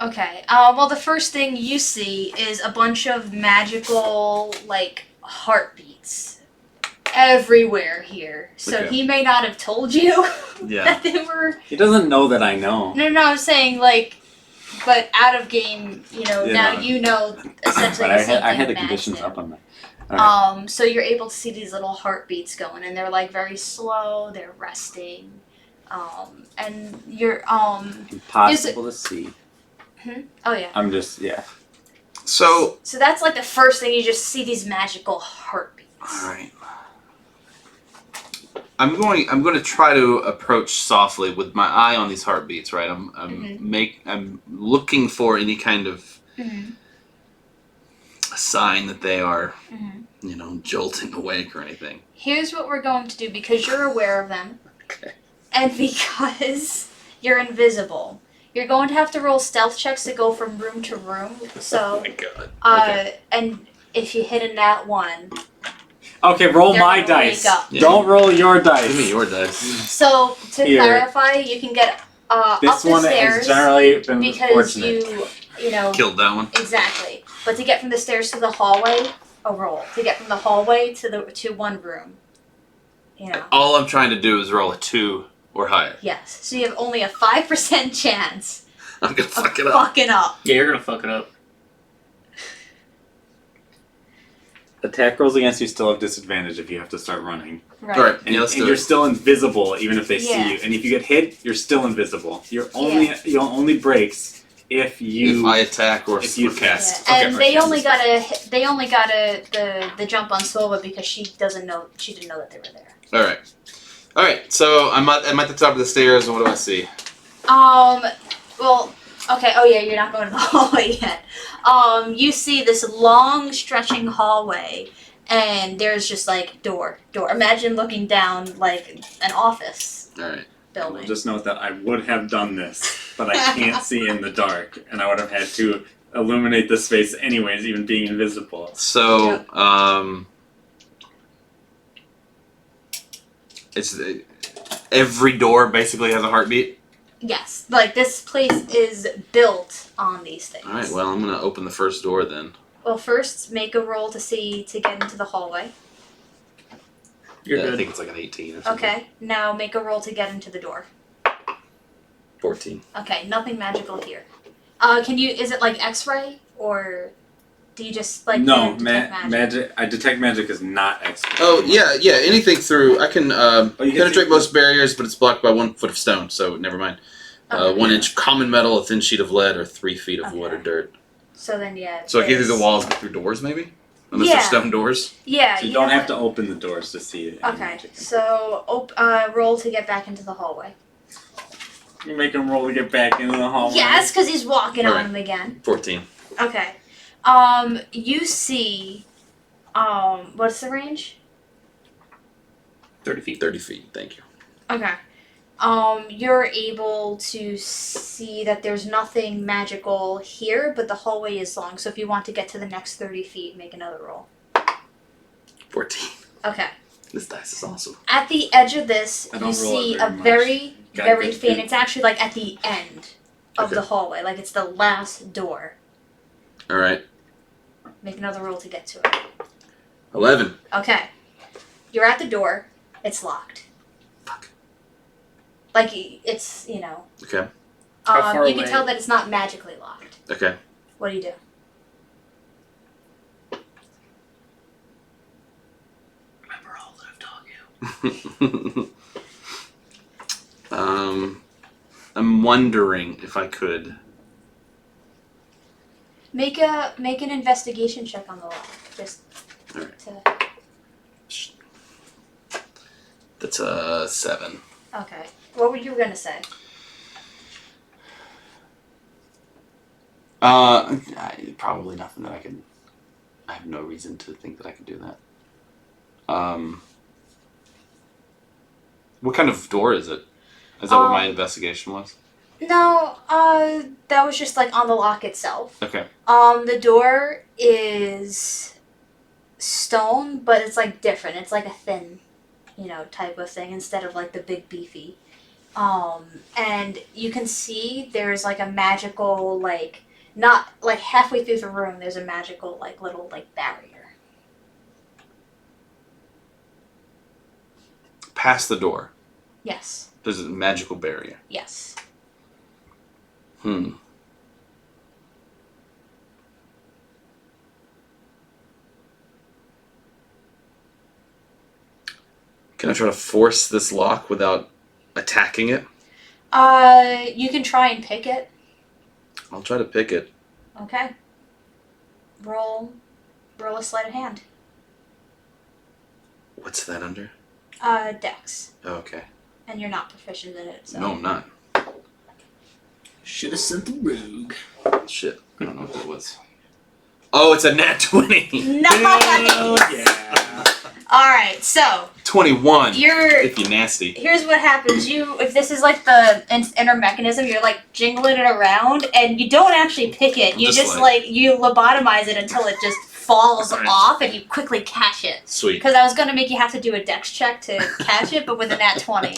Okay. Well, the first thing you see is a bunch of magical, like, heartbeats everywhere here. So Okay. he may not have told you Yeah. that they were. He doesn't know that I know. No, I'm saying, like, but out of game, now Yeah. you know essentially But I the same had thing the Max conditions did. up on that. Alright. So you're able to see these little heartbeats going, and they're, like, very slow. They're resting, and you're Impossible to see. Oh yeah. I'm just So. So that's like the first thing, you just see these magical heartbeats. All right. I'm going to try to approach softly with my eye on these heartbeats. Right. I'm looking for any kind of sign that they are, jolting awake or anything. Here's what we're going to do, because you're aware of them. Okay. And because you're invisible, you're going to have to roll stealth checks to go from room to room. So, Oh my god. Okay. And if you hit a nat 1, okay. Roll they're my gonna dice. wake up. Yeah. Don't roll your dice. Give me your dice. So to Here. clarify, you can get This up the one stairs has generally been because fortunate. you know Killed that one. exactly. But to get from the stairs to the hallway, a roll. To get from the hallway to one room, All I'm trying to do is roll a 2 or higher. Yes. So you have only a 5% chance I'm gonna of fuck it up. fucking up. Yeah, you're gonna fuck it up. Attack rolls against you still have disadvantage if you have to start running. Right. All right. And, Yeah, let's and do you're it. still invisible even if they Yeah. see you. And if you get hit, you're still invisible. Your only breaks if If I attack or if you cast. Yeah. Okay. And they only got the jump on Silva because she didn't know that they were there. All right. So I'm at the top of the stairs, and what do I see? Well, okay. Oh yeah, you're not going to the hallway yet. You see this long stretching hallway, and there's just like door. Imagine looking down like an office All right. building. Just note that I would have done this, but I can't see in the dark, and I would have had to illuminate the space anyways, even being invisible. So it's every door basically has a heartbeat. Yes, like this place is built on these things. All right. Well, I'm gonna open the first door then. Well, first make a roll to get into the hallway. You're I good. think it's like an 18 or something. Okay. Now make a roll to get into the door. 14. Okay, nothing magical here. Is it like X-ray, or do you just like No, detect magic? magic. I detect magic is not X-ray. Oh yeah. Anything through. I can you can penetrate see- most barriers, but it's blocked by 1 foot of stone. So never mind. Okay. 1 inch common metal, a thin sheet of lead, or 3 feet of wood or Okay. dirt. So then, yeah. So I get through the there's- walls, get through doors, maybe. Unless Yeah. they're stone doors. Yeah. So you don't know have to what? open the doors to see it. Okay. So roll to get back into the hallway. You make him roll to get back into the hallway. Yes, because he's walking on Alright. him again. 14. Okay. You see. What's the range? 30 feet. 30 feet. Thank you. Okay. You're able to see that there's nothing magical here, but the hallway is long. So if you want to get to the next 30 feet, make another roll. 14. Okay. This dice is awesome. At the edge of this, I you don't roll see it a very much. Got very good faint. feet. It's actually like at the end of Okay. the hallway. Like it's the last door. All right. Make another roll to get to it. 11. Okay. You're at the door. It's locked. Fuck. Like it's Okay. How far You can away? tell that it's not magically locked. Okay. What do you do? Remember all that I've taught you. I'm wondering if I could. Make an investigation check on the lock. Just Alright. to. That's a 7. Okay. What were you gonna say? Probably nothing that I could. I have no reason to think that I could do that. What kind of door is it? Is that what my investigation was? No. That was just like on the lock itself. Okay. The door is stone, but it's like different. It's like a thin, type of thing instead of like the big beefy. And you can see there's like a magical not like halfway through the room. There's a magical little barrier. Past the door, Yes. there's a magical barrier. Yes. Can I try to force this lock without attacking it? You can try and pick it. I'll try to pick it. Okay. Roll a sleight of hand. What's that under? Dex. Okay. And you're not proficient in it, so. No, I'm not. Should have sent the rogue. Shit. I don't know what that was. Oh, it's a nat 20. Nice! Yeah. Alright, so 21. you're If you're nasty. here's what happens. If this is like the inner mechanism, you're like jingling it around and you don't actually pick it. You Just just like- you lobotomize it until it just falls Alright. off and you quickly catch it. Sweet. Because I was gonna make you have to do a dex check to catch it, but with a nat 20,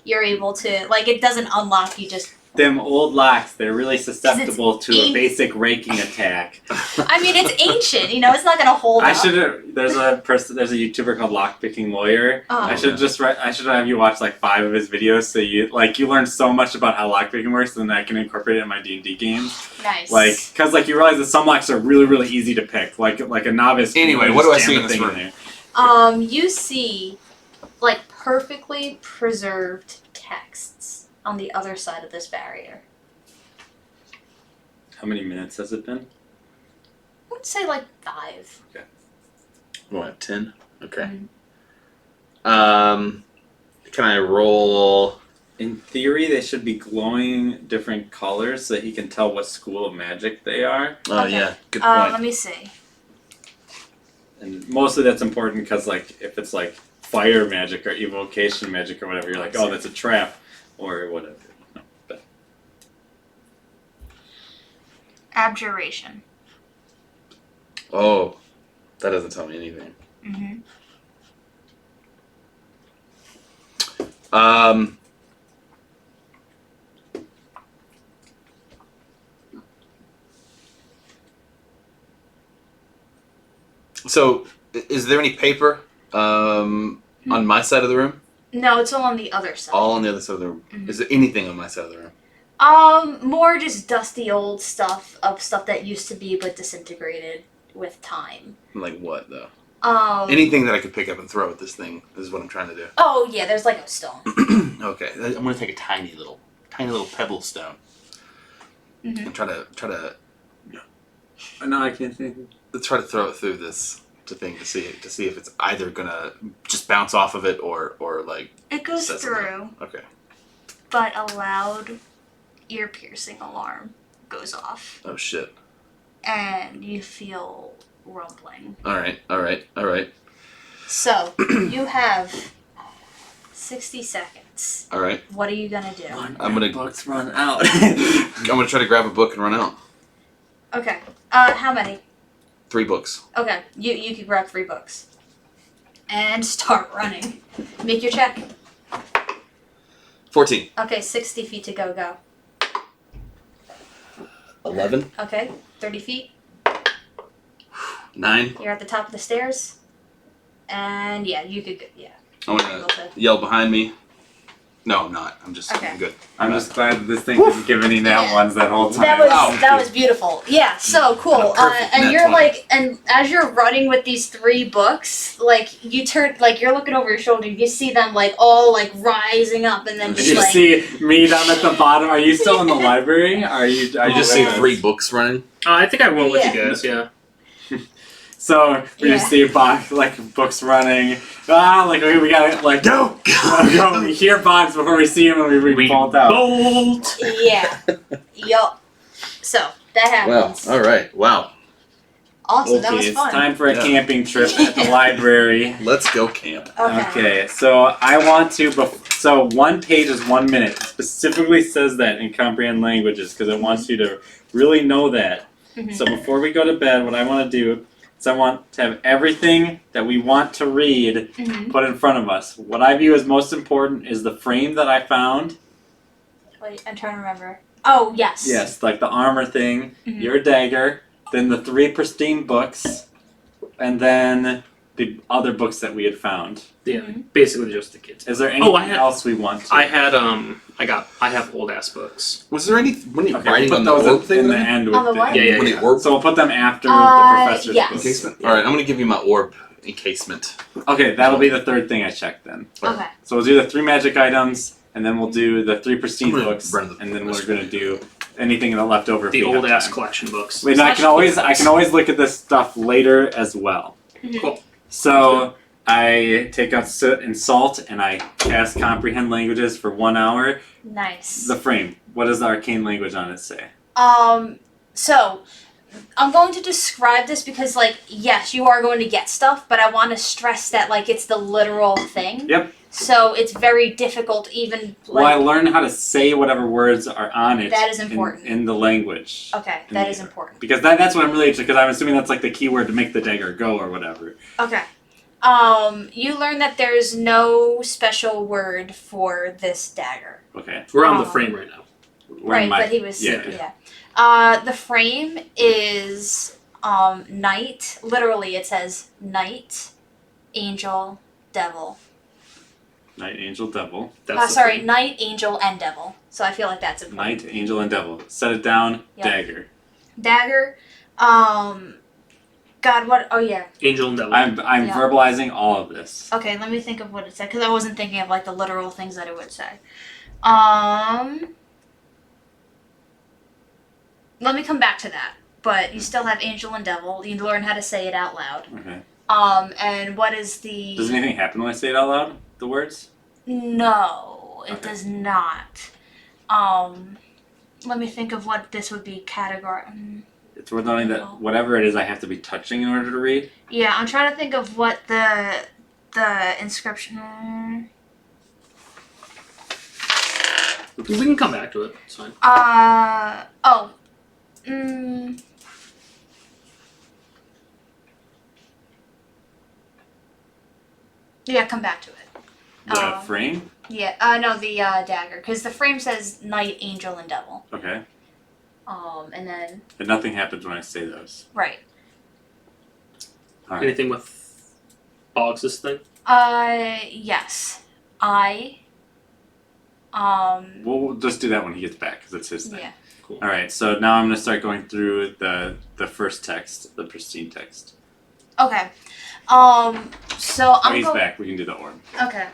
you're able to it doesn't unlock, you just Them old locks, they're really susceptible to a ancient. basic raking attack. I mean it's ancient, it's not gonna hold I up. should have. There's a YouTuber called Lockpicking Lawyer. Oh. I should have you watch like 5 of his videos so you learn so much about how lockpicking works, and then I can incorporate it in my D&D games. Nice. Because you realize that some locks are really really easy to pick. Like a novice. can Anyway, really what do I just see jam in the this thing room? there. You see perfectly preserved texts on the other side of this barrier. How many minutes has it been? I would say 5. What, 10? Okay. Mhm. Can I roll? In theory, they should be glowing different colors so that he can tell what school of magic they are. Oh, Okay. yeah. Good point. Let me see. And mostly that's important because if it's fire magic or evocation magic or whatever, you're like, oh, that's a trap or whatever. But Abjuration. Oh, that doesn't tell me anything. Mm-hmm. So, is there any paper on my side of the room? No, it's all on the other side. All on the other side of the room. Mhm. Is there anything on my side of the room? More just dusty old stuff that used to be but disintegrated with time. Like what, though? Anything. Anything that I could pick up and throw at this thing is what I'm trying to do. Oh yeah, there's a stone. Okay, I'm gonna take a tiny little pebble stone Mhm. and try to no, I can't see anything. try to throw it through this thing to see if it's either gonna just bounce off of it or It goes Says through, okay. but a loud, ear-piercing alarm goes off, Oh shit! and you feel rumbling. All right. So you have 60 seconds. All right. What are you gonna do? I'm gonna Books run out. I'm gonna try to grab a book and run out. Okay. How many? 3 books. Okay, you can grab 3 books. And start running. Make your check. 14. Okay, 60 feet to go. 11. Okay, 30 feet. 9. You're at the top of the stairs. And yeah, you could go, yeah. I'm gonna yell behind me. No, I'm not. I'm just Okay. I'm good. I'm just glad that this thing didn't give any nat Yeah. ones that whole time. That was beautiful. Yeah, so cool. Perfect And net you're 20. like, and as you're running with these 3 books, like you turn, like you're looking over your shoulder, you see them like all like rising up, and then Did just you like. see me down at the bottom? Are you still in the library? Are you? I just see 3 books running. I think I went with Yeah. you guys. Yeah. So we just see books running. Like we gotta like Go! go. We hear Boggs before we see him, and we bolt out. Bolt. Yeah. Yup. So that Wow. happens. All right. Wow. Awesome. Okay, That was it's fun. time for a Yeah. camping trip at the library. Let's go camp. Okay, so I want to. So 1 page is 1 minute. It specifically says that in comprehend languages because it wants you to really know that. Mhm. So before we go to bed, what I want to do is I want to have everything that we want to read Mhm. put in front of us. What I view as most important is the frame that I found. Wait, I'm trying to remember. Oh yes. Yes, like the armor thing, Mhm. your dagger, then the 3 pristine books, and then the other books that we had found. Yeah. Mhm. Basically just the kids. Is there anything I had- else we want to? I had I have old ass books. Was there any when you Okay, writing we'll on put the those orb thing? in the then? end with On the what? Yeah, When yeah. the orb So we'll put them after the professor's yes. books. encasement. All right, I'm gonna give you my orb encasement. Okay, that'll be the 3rd thing I checked then. Okay. So we'll do the 3 magic items, and then we'll do the 3 pristine I'm gonna books, burn the- and then we're gonna do anything that left over. if The we have old ass time. collection books. Wait, no, I Slash can always look at this stuff later as well. Mhm. Cool. So I take out soot and salt, and I cast comprehend languages for 1 hour. Nice. The frame. What does the arcane language on it say? So I'm going to describe this because, like, yes, you are going to get stuff, but I want to stress that, like, it's the literal thing. Yep. So it's very difficult, even Well, I like. learned how to say whatever words are on it. That is important. in the language. Okay, in that the- is important. Because that's what I'm really interested. Because I'm assuming that's like the keyword to make the dagger go or whatever. Okay. You learn that there's no special word for this dagger. Okay. We're on the Oh. frame right now. Where am I? But he was Yeah. The frame is knight. Literally, it says knight, angel, devil. Knight, angel, devil. That's the Sorry, frame. knight, angel, and devil. So I feel like that's important. Knight, angel, and devil. Set it down. Yeah. Dagger. Dagger. God, what? Oh yeah. Angel and Devil. I'm Yeah. verbalizing all of this. Okay, let me think of what it said because I wasn't thinking of like the literal things that it would say. Let me come back to that. But you still have angel and devil. You learn how to say it out loud. Okay. And what is the? Does anything happen when I say it out loud? The words? No, it Okay. does not. Let me think of what this would be categorized. It's worth noting that whatever it is, I have to be touching in order to read. Yeah, I'm trying to think of what the inscription. We can come back to it. It's fine. Yeah, come back to it. The frame? Yeah, no, the dagger, because the frame says knight, angel, and devil. Okay. And then And nothing happens when I say those. right. Alright. Anything with Boggs' thing? Yes, I. We'll just do that when he gets back, because it's his thing. Yeah. Cool. Alright, so now I'm going to start going through the first text, the pristine text. Okay. So Oh, I'm he's going. back. We can do the orb. Okay.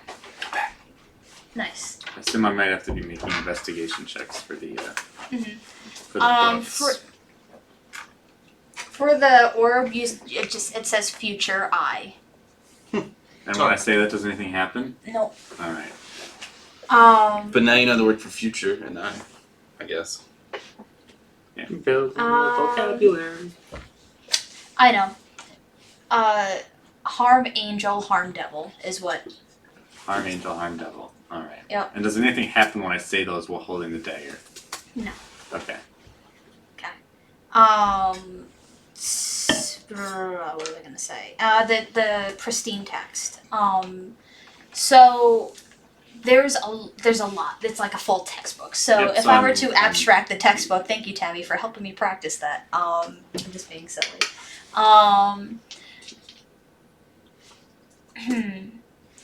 Nice. I assume I might have to be making investigation checks for the, Mhm. for the books. For the orb, it says future I. And when I say that, does anything happen? Nope. Alright. But now you know the word for future, and I guess. Build vocabulary. I know. Harm angel, harm devil is what. Harm angel, harm devil. Alright. Yep. And does anything happen when I say those while holding the dagger? No. Okay. What was I gonna say? The pristine text. So there's a lot. It's like a full textbook. So Yep, if so I were I'm- to abstract the textbook, thank you, Tammy, for helping me practice that. I'm just being silly.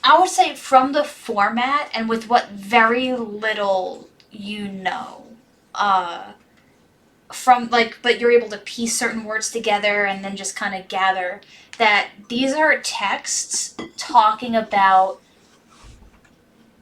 I would say from the format and with what very little you know, from like, but you're able to piece certain words together and then just kind of gather that these are texts talking about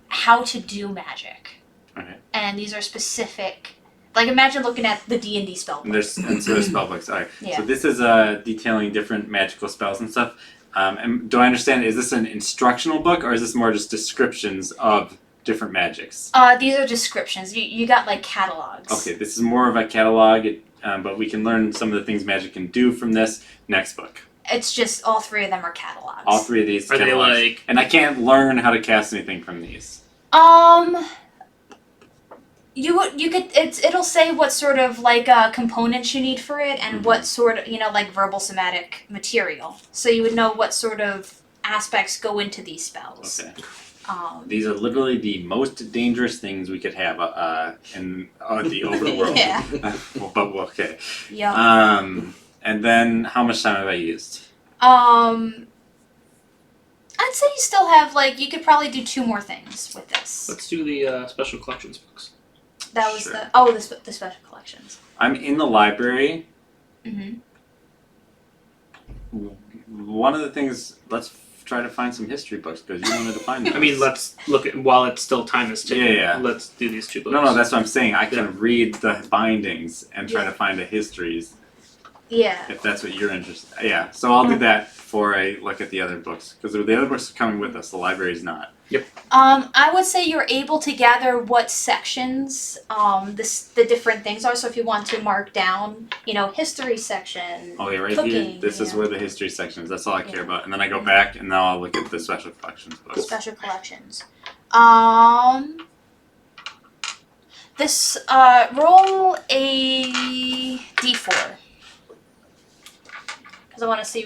how to do magic. Okay. And these are specific. Like, imagine looking at the D&D spell book. And so there's spell books. All right. Yeah. So this is detailing different magical spells and stuff. And do I understand? Is this an instructional book, or is this more just descriptions of different magics? These are descriptions. You got like catalogs. Okay, this is more of a catalog, but we can learn some of the things magic can do from this next book. It's just all three of them are catalogs. All three of these Are they catalogs. like? And I can't learn how to cast anything from these. You could it'll say what sort of like components you need for it and what sort of like verbal somatic material. So you would know what sort of aspects go into these spells. Okay. These are literally the most dangerous things we could have in the overworld. Yeah. But okay. Yep. And then how much time have I used? I'd say you still have you could probably do 2 more things with this. Let's do the special collections books. That was Sure. the special collections. I'm in the library. Mm-hmm. One of the things, let's try to find some history books because you wanted to find those. I mean, let's look at while it's still time is ticking. Yeah. Let's do these 2 books. No, that's what I'm saying. I can Yeah. read the bindings and try Yeah. to find the histories Yeah. if that's what you're interested in. Yeah, so I'll do that before I look at the other books because the other books are coming with us. The library's not. I would say you're able to gather what sections the different things are. So if you want to mark down, history section. Oh yeah, right here. Cooking, This is yeah. where the history section is. That's all I care Yeah. about. And then I go back and now I'll look at the special collections books. Special collections. This roll a d4 because I want to see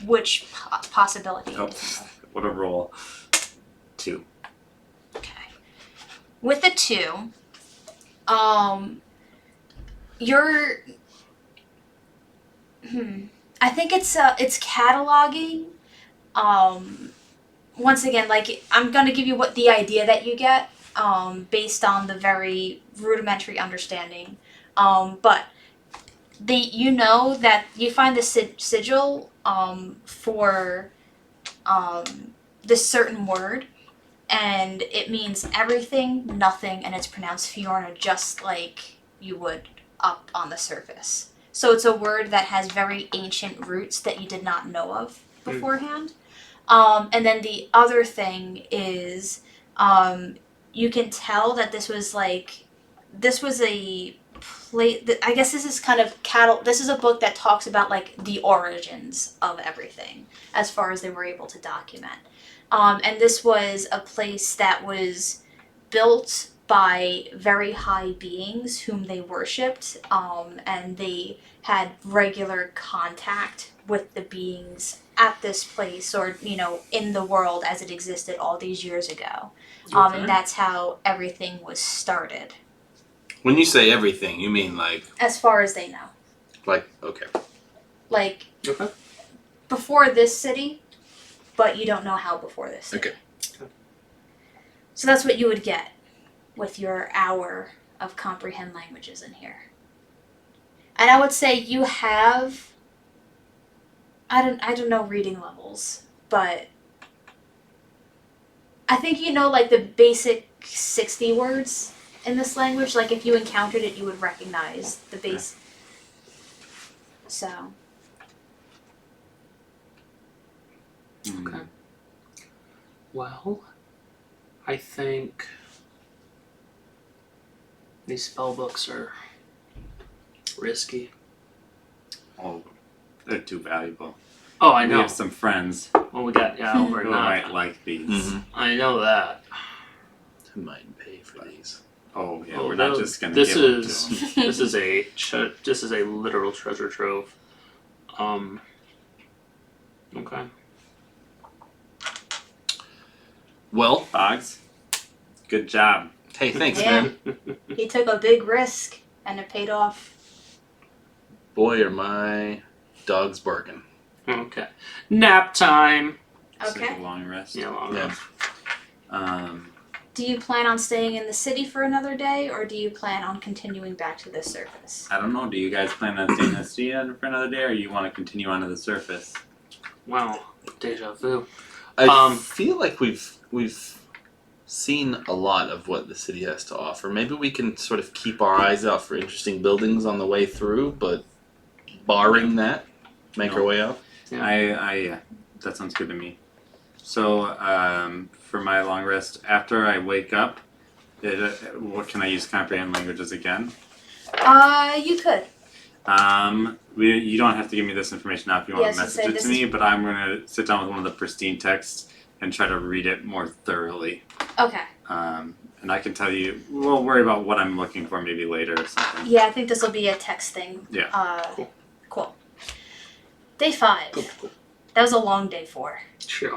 which possibility. Oh, what a roll. 2. Okay. With the 2, you're. I think it's cataloging. Once again, I'm gonna give you what the idea that you get, based on the very rudimentary understanding, but that you find the sigil, for, this certain word. And it means everything, nothing, and it's pronounced Fiorna just like you would up on the surface. So it's a word that has very ancient roots that you did not know of beforehand. And then the other thing is, you can tell that this was a place. I guess this is kind of This is a book that talks about the origins of everything, as far as they were able to document. And this was a place that was built by very high beings whom they worshipped, and they had regular contact with the beings at this place, or in the world as it existed all these years ago. Okay. And that's how everything was started, When you say everything, you mean as far as they know. Okay. Okay. Before this city, but you don't know how before this city. Okay. So that's what you would get with your hour of comprehend languages in here. And I would say you have, I don't know reading levels, but I think the basic 60 words in this language. If you encountered it, you would recognize the base. So. Okay. Well, I think these spell books are risky. Oh, they're too valuable. Oh, I We know. have some friends Well, we got over who not. might like these. Mm-hmm. I know that. Who might pay for these? Oh yeah, Oh, we're not no, just gonna this give them is to them. this is a literal treasure trove. Okay. Well, Boggs, good job. hey, thanks, Yeah. man. He took a big risk, and it paid off. Boy, are my dogs barking. Okay. Nap time. Just like Okay. a long rest. Yeah, long Yeah. Um, Do you plan on staying in the city for another day, or do you plan on continuing back to the surface? I don't know. Do you guys plan on staying in the city for another day, or you want to continue on to the surface? Wow, deja vu. I feel like we've seen a lot of what the city has to offer. Maybe we can sort of keep our eyes out for interesting buildings on the way through, but barring that, make our way out. Yeah, that sounds good to me. So, for my long rest, after I wake up, what can I use comprehend languages again? You could. You don't have to give me this information now if you want Yes, to you message said it this to me, is- but I'm going to sit down with one of the pristine texts and try to read it more thoroughly. Okay. And I can tell you, we'll worry about what I'm looking for maybe later or something. Yeah, I think this will be a text thing. Yeah. Cool. Day 5. Cool. That was a long day 4. Sure.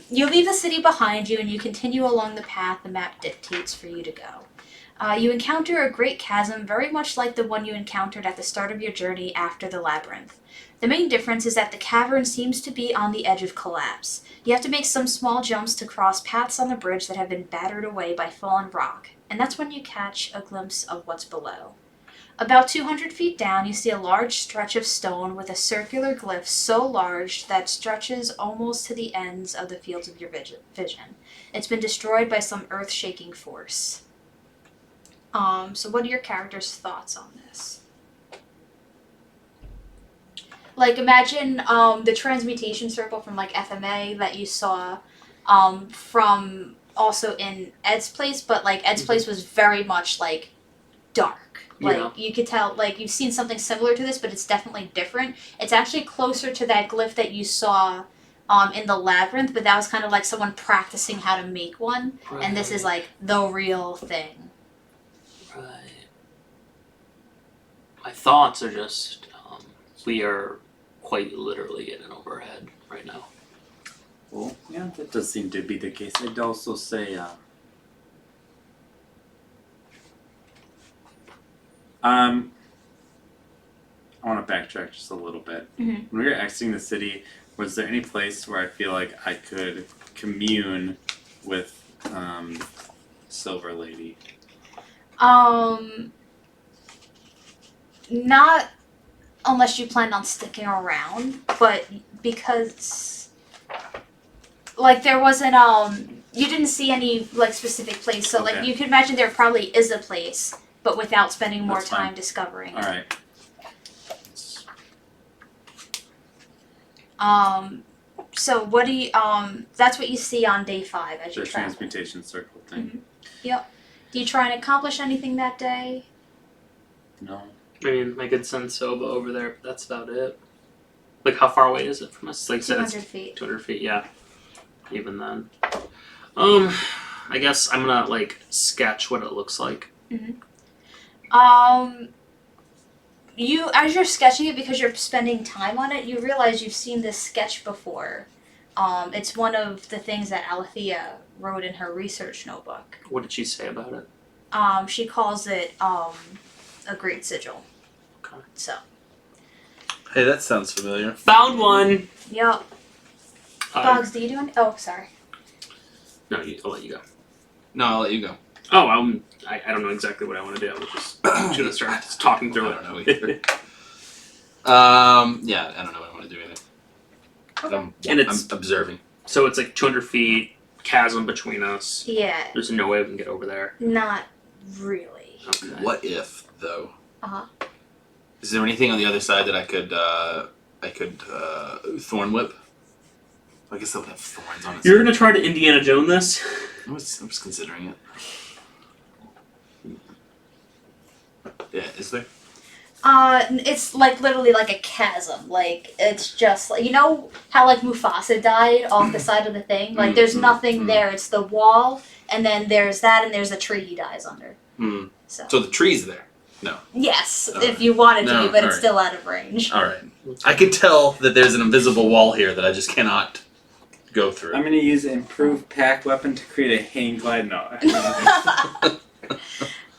You leave the city behind you and you continue along the path the map dictates for you to go. You encounter a great chasm very much like the one you encountered at the start of your journey after the labyrinth. The main difference is that the cavern seems to be on the edge of collapse. You have to make some small jumps to cross paths on the bridge that have been battered away by fallen rock, and that's when you catch a glimpse of what's below. About 200 feet down, you see a large stretch of stone with a circular glyph so large that it stretches almost to the ends of the fields of your vision. It's been destroyed by some earth-shaking force. So what are your character's thoughts on this? Like, imagine the transmutation circle from, like, FMA that you saw from also in Ed's place, but, like, Ed's place was very much, like, dark. Like, Yeah. you could tell, like, you've seen something similar to this, but it's definitely different. It's actually closer to that glyph that you saw in the labyrinth, but that was kind of like someone practicing how to make one, and this is, like, the real thing. Right. My thoughts are just, we are quite literally in an overhead right now. Well, yeah, that does seem to be the case. I'd also say, I want to backtrack just a little bit. Mhm. When we were exiting the city, was there any place where I feel like I could commune with Silver Lady? Not unless you plan on sticking around, but because, like, there wasn't, you didn't see any, like, specific place, so, like, Okay. you could imagine there probably is a place, but without spending more That's fine. time discovering it. Alright. So what do you, that's what you see on day 5 as you The travel. transmutation circle thing. Do you try and accomplish anything that day? No. I mean, I could send Soba over there, but that's about it. Like, how far away is it from us? Like, you said it's 200 feet. 200 feet, yeah. Even then. I guess I'm gonna, like, sketch what it looks like. You, as you're sketching it, because you're spending time on it, you realize you've seen this sketch before. It's one of the things that Alethea wrote in her research notebook. What did she say about it? She calls it a great sigil. Okay. So, Hey, that sounds familiar. Found one! yep. Bugs, do you do any? Oh, sorry. No, I'll let you go. No, I'll let you go. Oh, I don't know exactly what I want to do. I was just should have started talking through I don't know it. either. Yeah, I don't know what I want to do either. Okay. And it's- I'm observing. So it's like 200 feet, chasm between us. Yeah, There's no way we can get over there. not really. Okay. What if, though? Uh-huh. Is there anything on the other side that I could thorn whip? I guess that would have thorns on it. You're gonna try to Indiana Jones this? I was considering it. Yeah, is there? It's like literally like a chasm. Like it's just like, you know how like Mufasa died off the side of the thing. Like there's nothing there. It's the wall, and then there's that, and there's the tree he dies under. Hmm. So So the tree's there. yes, Alright. if you wanted to, No, but it's alright. still out of range. All right. I can tell that there's an invisible wall here that I just cannot go through. I'm gonna use improved pack weapon to create a hang glide. No.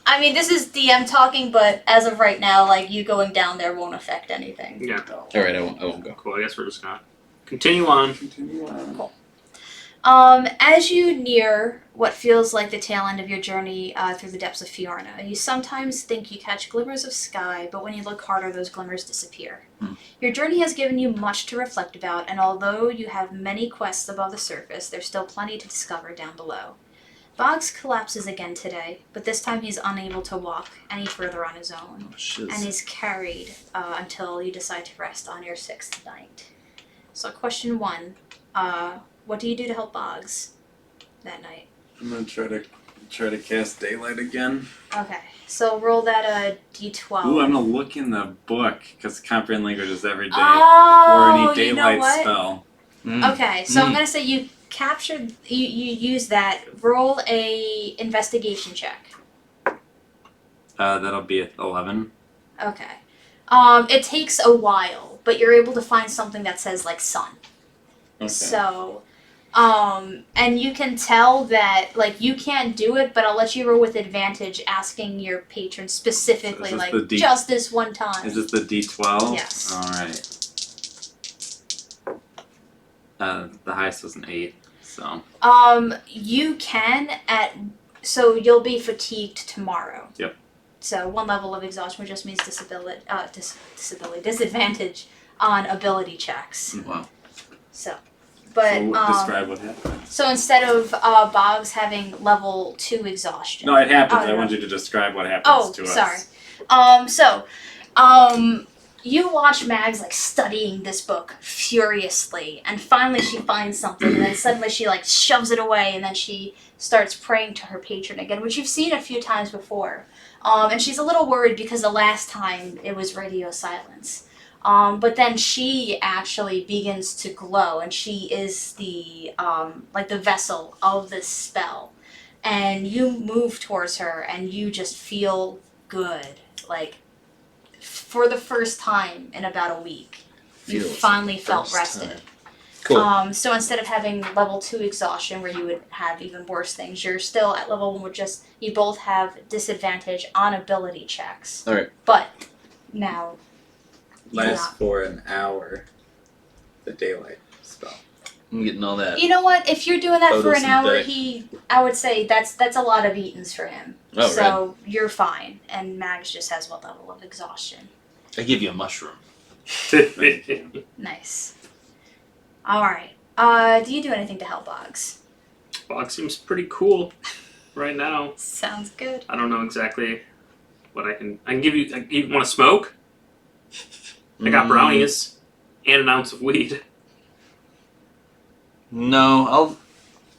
I mean, this is DM talking, but as of right now, like you going down there won't affect anything. Yeah. All right, I won't go. Cool. I guess we're just gonna continue on. Continue on. As you near what feels like the tail end of your journey through the depths of Fiorna, you sometimes think you catch glimmers of sky, but when you look harder, those glimmers disappear. Your journey has given you much to reflect about, and although you have many quests above the surface, there's still plenty to discover down below. Boggs collapses again today, but this time he's unable to walk any further on his own, and is carried until you decide to rest on your 6th night. So question 1, what do you do to help Boggs that night? I'm gonna try to cast daylight again. Okay, so roll that d12. Ooh, I'm gonna look in the book because comprehend language is every day Oh, or any daylight spell. Okay, so I'm gonna say you captured. You use that. Roll a investigation check. That'll be at 11. Okay. It takes a while, but you're able to find something that says like sun. Okay. So, and you can tell that, like, you can't do it, but I'll let you roll with advantage asking your patron specifically, So is this like, the D- just this one time. Is this the D12? Yes. Alright. The highest was an 8, so. You can so you'll be fatigued tomorrow. Yep. So 1 level of exhaustion, which just means disadvantage on ability checks. Wow. So. But, So describe what happens. So instead of Boggs having level 2 exhaustion. No, it happens. Oh, I no. want you to describe what happens to us. Sorry. You watch Mags like studying this book furiously, and finally she finds something, and then suddenly she like shoves it away, and then she starts praying to her patron again, which you've seen a few times before. And she's a little worried because the last time it was radio silence. But then she actually begins to glow, and she is the the vessel of this spell. And you move towards her, and you just feel good, like for the first time in about a week. You finally felt rested. Cool. So instead of having level 2 exhaustion, where you would have even worse things, you're still at level 1 with just you both have disadvantage on ability checks. All right. But now. Lasts for an hour. The daylight spell. I'm getting all that. You know what? If you're doing that for an hour, Photosynthetic. I would say that's a lot of eatings for him. Oh, so you're fine. And Mags just has what level of exhaustion? I give you a mushroom. Nice. All right. Do you do anything to help Boggs? Bog seems pretty cool right now. Sounds good. I don't know exactly what I can give you. You want to smoke? I got brownies and an ounce of weed. No,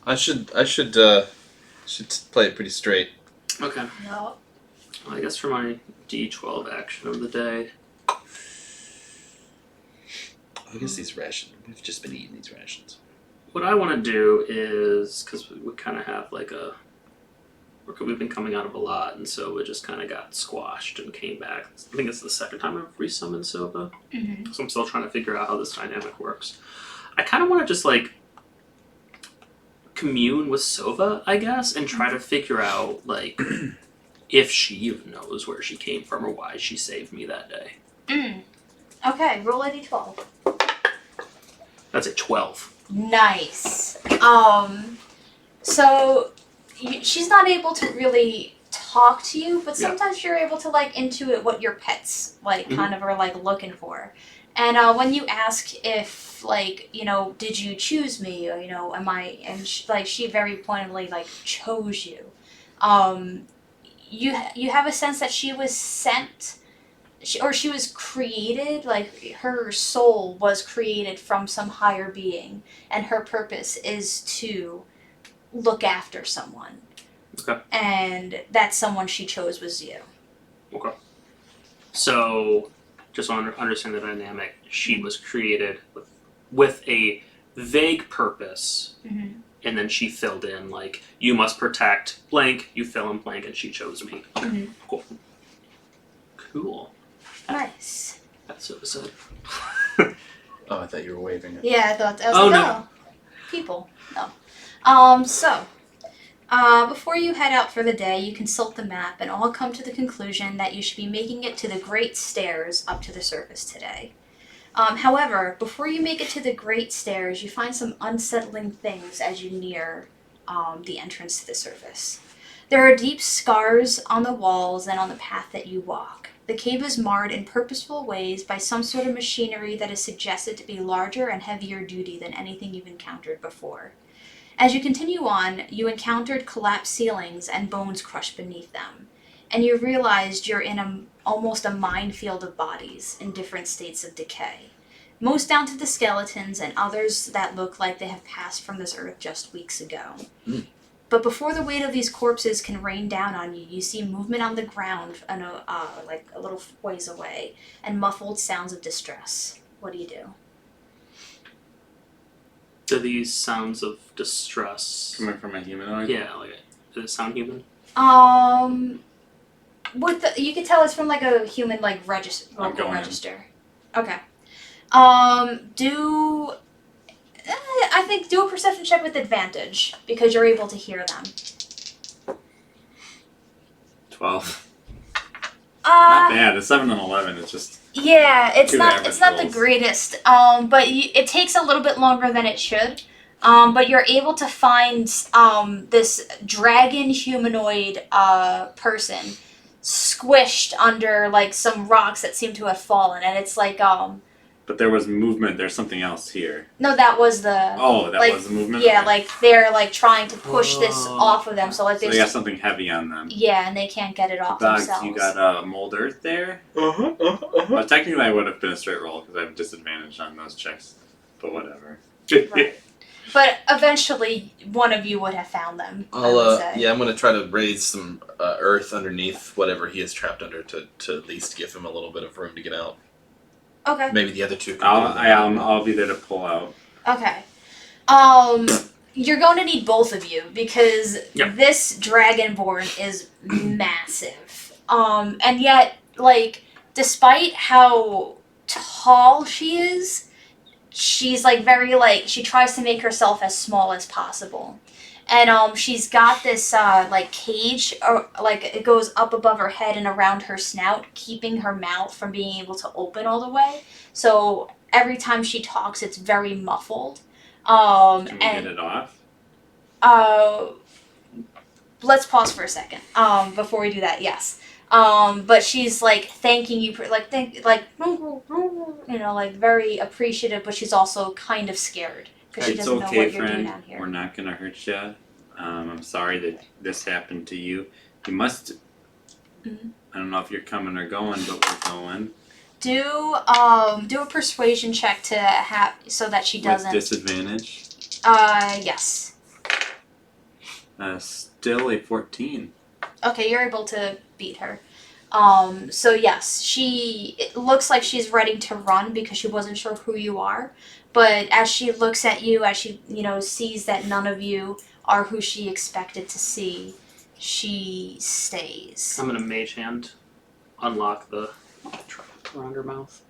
I should play it pretty straight. Okay. No. Well, I guess for my D12 action of the day. I guess these rations. We've just been eating these rations. What I want to do is, because we kind of have like we've been coming out of a lot, and so we just kind of got squashed and came back. I think it's the second time I've resummoned Sova. Mm-hmm. So I'm still trying to figure out how this dynamic works. I kind of want to just like commune with Sova, I guess, and try to figure out like if she even knows where she came from or why she saved me that day. Okay, roll a d12. That's a 12. Nice. So she's not able to really talk to you, but sometimes you're able to like intuit what your pets like kind of are like looking for. And when you ask if like, you know, did you choose me, or, you know, am I, and she very pointedly like chose you. You have a sense that she was sent, she was created, like her soul was created from some higher being, and her purpose is to look after someone. Okay. And that someone she chose was you. Okay. So, just to understand the dynamic, she was created with a vague purpose, and then she filled in, like, you must protect blank, you fill in blank, and she chose me. Cool. Cool. Nice. That's what it said. Oh, I thought you were waving it. Yeah, I thought, I was Oh, like, no. People. No. Before you head out for the day, you consult the map and all come to the conclusion that you should be making it to the great stairs up to the surface today. However, before you make it to the Great Stairs, you find some unsettling things as you near the entrance to the surface. There are deep scars on the walls and on the path that you walk. The cave is marred in purposeful ways by some sort of machinery that is suggested to be larger and heavier duty than anything you've encountered before. As you continue on, you encountered collapsed ceilings and bones crushed beneath them, and you realized you're in almost a minefield of bodies in different states of decay. Most down to the skeletons and others that look like they have passed from this earth just weeks ago. But before the weight of these corpses can rain down on you, you see movement on the ground like a little ways away, and muffled sounds of distress. What do you do? Do these sounds of distress... Coming from a humanoid? Yeah, like, does it sound human? You can tell it's from like a human like I'm vocal going register. Okay. I think do a perception check with advantage because you're able to hear them. 12. Not bad. A 7 and 11. It's just. Yeah, it's Two not average the rolls. greatest. But it takes a little bit longer than it should. But you're able to find this dragon humanoid person squished under like some rocks that seem to have fallen, and it's like But there was movement. There's something else here. No, that was the. Oh, that like, was the movement? Yeah, Okay. like they're like trying to push this off of them, so like So they got something heavy on them. Yeah, and they can't get it off Dogs, themselves. you got mold earth there? Well, technically I would have been a straight roll because I have disadvantage on those checks. But whatever. Right. But eventually, one of you would have found them. I would say. I'm gonna try to raise some earth underneath whatever he is trapped under to at least give him a little bit of room to get out. Okay. Maybe the other two can I'll be there to pull out. Okay. You're going to need both of you because this dragonborn is massive. And yet, like, despite how tall she is, she's like very like she tries to make herself as small as possible. And she's got this like cage, or like it goes up above her head and around her snout, keeping her mouth from being able to open all the way. So every time she talks, it's very muffled. Can we get it off? Let's pause for a second. Before we do that, yes. But she's like thanking you, like very appreciative, but she's also kind of scared because she doesn't know what you're doing down here. We're not gonna hurt you. I'm sorry that this happened to you. You must. Mm-hmm. I don't know if you're coming or going, but we're going. Do a persuasion check to have so that she doesn't. With disadvantage. Yes. Still a 14. Okay, you're able to beat her. So yes, it looks like she's ready to run because she wasn't sure who you are. But as she looks at you, as she, sees that none of you are who she expected to see, she stays. I'm gonna mage hand unlock the trap around her mouth.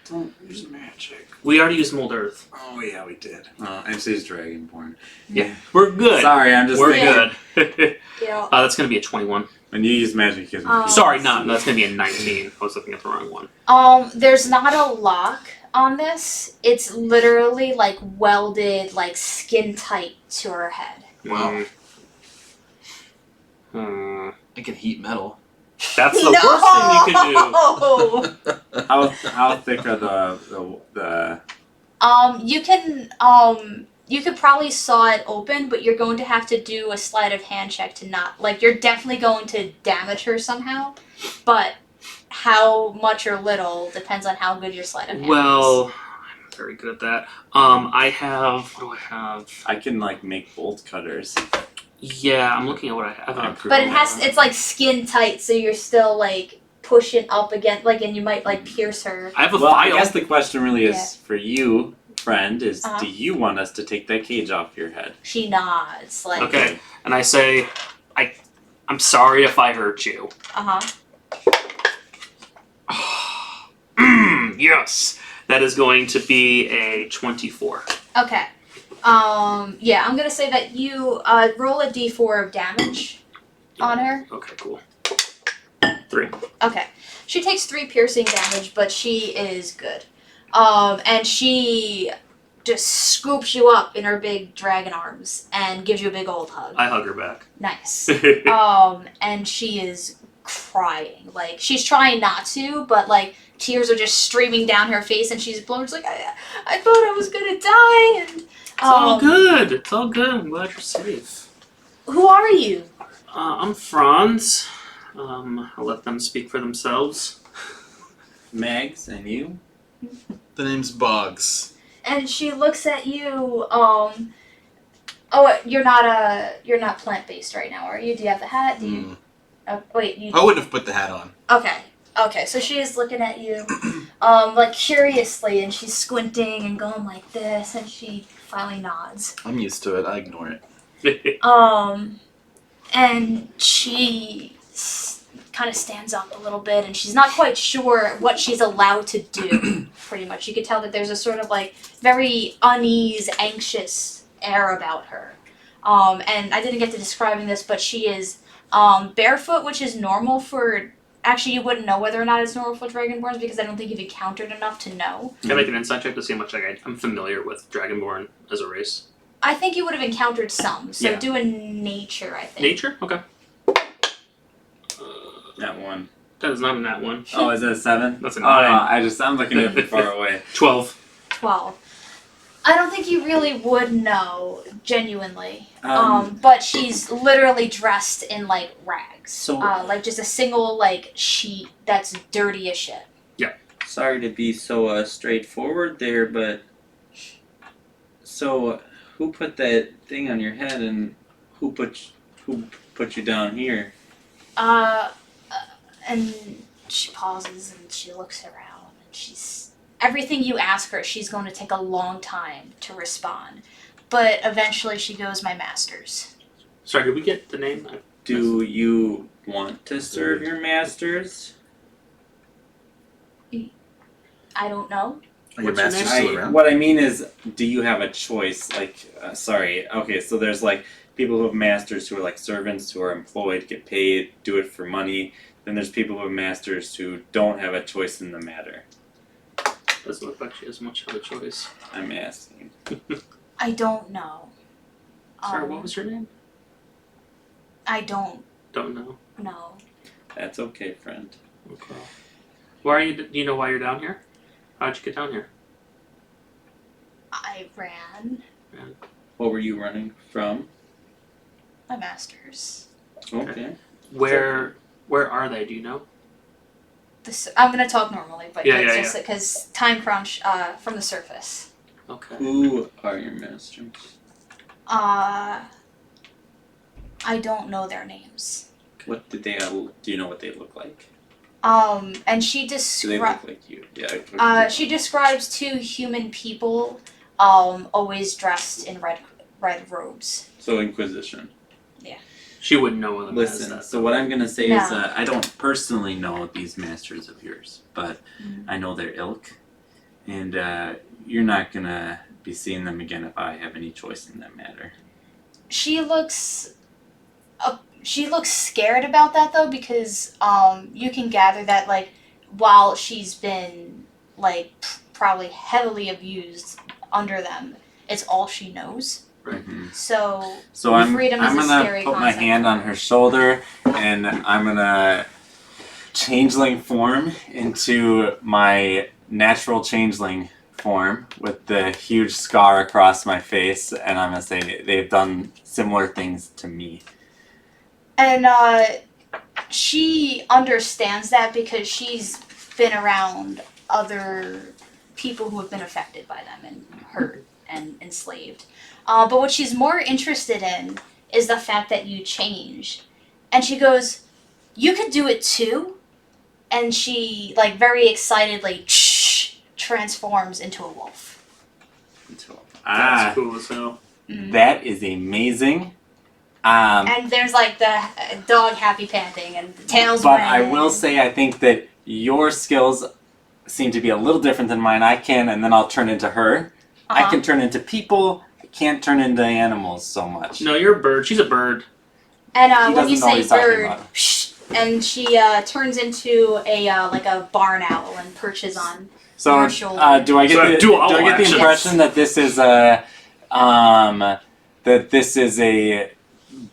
Don't use magic. We already used mold earth. Oh yeah, we did. And she's dragonborn. Yeah, we're good. Sorry, I'm just. We're thinking. good. Yeah. That's gonna be a 21. When you use magic, you can. Sorry, no, that's gonna be a 19. I was looking at the wrong one. There's not a lock on this. It's literally like welded, like skin tight to her head. Wow. Hmm. It can heat metal. That's the worst thing you can do. How thick are the? You could probably saw it open, but you're going to have to do a sleight of hand check to not you're definitely going to damage her somehow, but how much or little depends on how good your sleight of hand is. Well, I'm very good at that. What do I have? I can make bolt cutters. Yeah, I'm looking at what I have. But it's like skin tight, so you're still like pushing up against and you might pierce her. I have a Well, I file. guess the question really is for you, friend, is Uh-huh. do you want us to take that cage off your head? She nods Okay, and I say, I'm sorry if I hurt you. Yes, that is going to be a 24. Okay. Yeah, I'm gonna say that you roll a d4 of damage on her. Okay, cool. 3. Okay. She takes 3 piercing damage, but she is good. And she just scoops you up in her big dragon arms and gives you a big old hug. I hug her back. Nice. And she is crying. Like, she's trying not to, but, like, tears are just streaming down her face, and she's blown. She's like, I thought I was gonna die, and... It's all good. It's all good. I'm glad you're safe. Who are you? I'm Franz. I'll let them speak for themselves. Mags, and you? The name's Boggs. And she looks at you, you're not plant-based right now, are you? Do you have the hat? Do you... wait, you... I wouldn't have put the hat on. Okay, so she is looking at you, like, curiously, and she's squinting and going like this, and she finally nods. I'm used to it. I ignore it. And she kind of stands up a little bit, and she's not quite sure what she's allowed to do, pretty much. You could tell that there's a sort of, like, very unease, anxious air about her. And I didn't get to describing this, but she is barefoot, which is normal for... Actually, you wouldn't know whether or not it's normal for Dragonborns, because I don't think you've encountered enough to know. Can I make an insight check to see how much I'm familiar with Dragonborn as a race? I think you would have encountered some, so Yeah. do a nature, I think. Nature? Okay. That one. That is not a nat one. Oh, is it a 7? That's a Oh, no, 9. I'm looking at it far away. 12. 12. I don't think you really would know, genuinely. Um, But she's literally dressed in, like, rags. So- like, just a single, like, sheet that's dirty as shit. Sorry to be so straightforward there, but so who put that thing on your head, and who put you down here? And she pauses and she looks around and she's... Everything you ask her, she's going to take a long time to respond. But eventually she goes, my masters. Sorry, did we get the name? Do you want to serve your masters? I don't know. Are your What's your masters name? still around? What I mean is, do you have a choice? Like, okay, so there's like people who have masters who are like servants who are employed, get paid, do it for money. Then there's people who have masters who don't have a choice in the matter. Doesn't look like she has much of a choice. I'm asking. I don't know. Sorry, what was your name? I don't Don't know. know. That's okay, friend. Okay. Why are you? Do you know why you're down here? How'd you get down here? I ran What were you running from? my masters. Okay. Where are they? Do you know? I'm gonna talk normally, but Yeah, it's yeah, just because time crunch from the surface. Okay. Who are your masters? I don't know their names. What did they? Do you know what they look like? And she Do they describes. look like you? Yeah. She describes 2 human people, always dressed in red robes. So Inquisition. She wouldn't know them as Listen, that. so what I'm gonna say is, No. I don't personally know these masters of yours, but Mhm. I know their ilk, and you're not gonna be seeing them again if I have any choice in that matter. She looks scared about that though, because you can gather that, like, while she's been, like, probably heavily abused under them, it's all she knows. Right. Mhm. So So freedom I'm is a gonna scary put my concept. hand on her shoulder, and I'm gonna changeling form into my natural changeling form with the huge scar across my face, and I'm gonna say they've done similar things to me. And she understands that because she's been around other people who have been affected by them and hurt and enslaved. But what she's more interested in is the fact that you changed. And she goes, you could do it too? And she, like, very excitedly transforms into a wolf. That's cool as hell. That is amazing. And there's, like, the dog happy panting and the tails But I wagging. will say, I think that your skills seem to be a little different than mine. I can, and then I'll turn into her. I can turn into people. I can't turn into animals so much. No, you're a bird. She's a bird. And He when you doesn't know what say he's talking bird, about. and she turns into a like a barn owl and perches on So, Your shoulder. do I get So the dual do I get the action. impression that this is a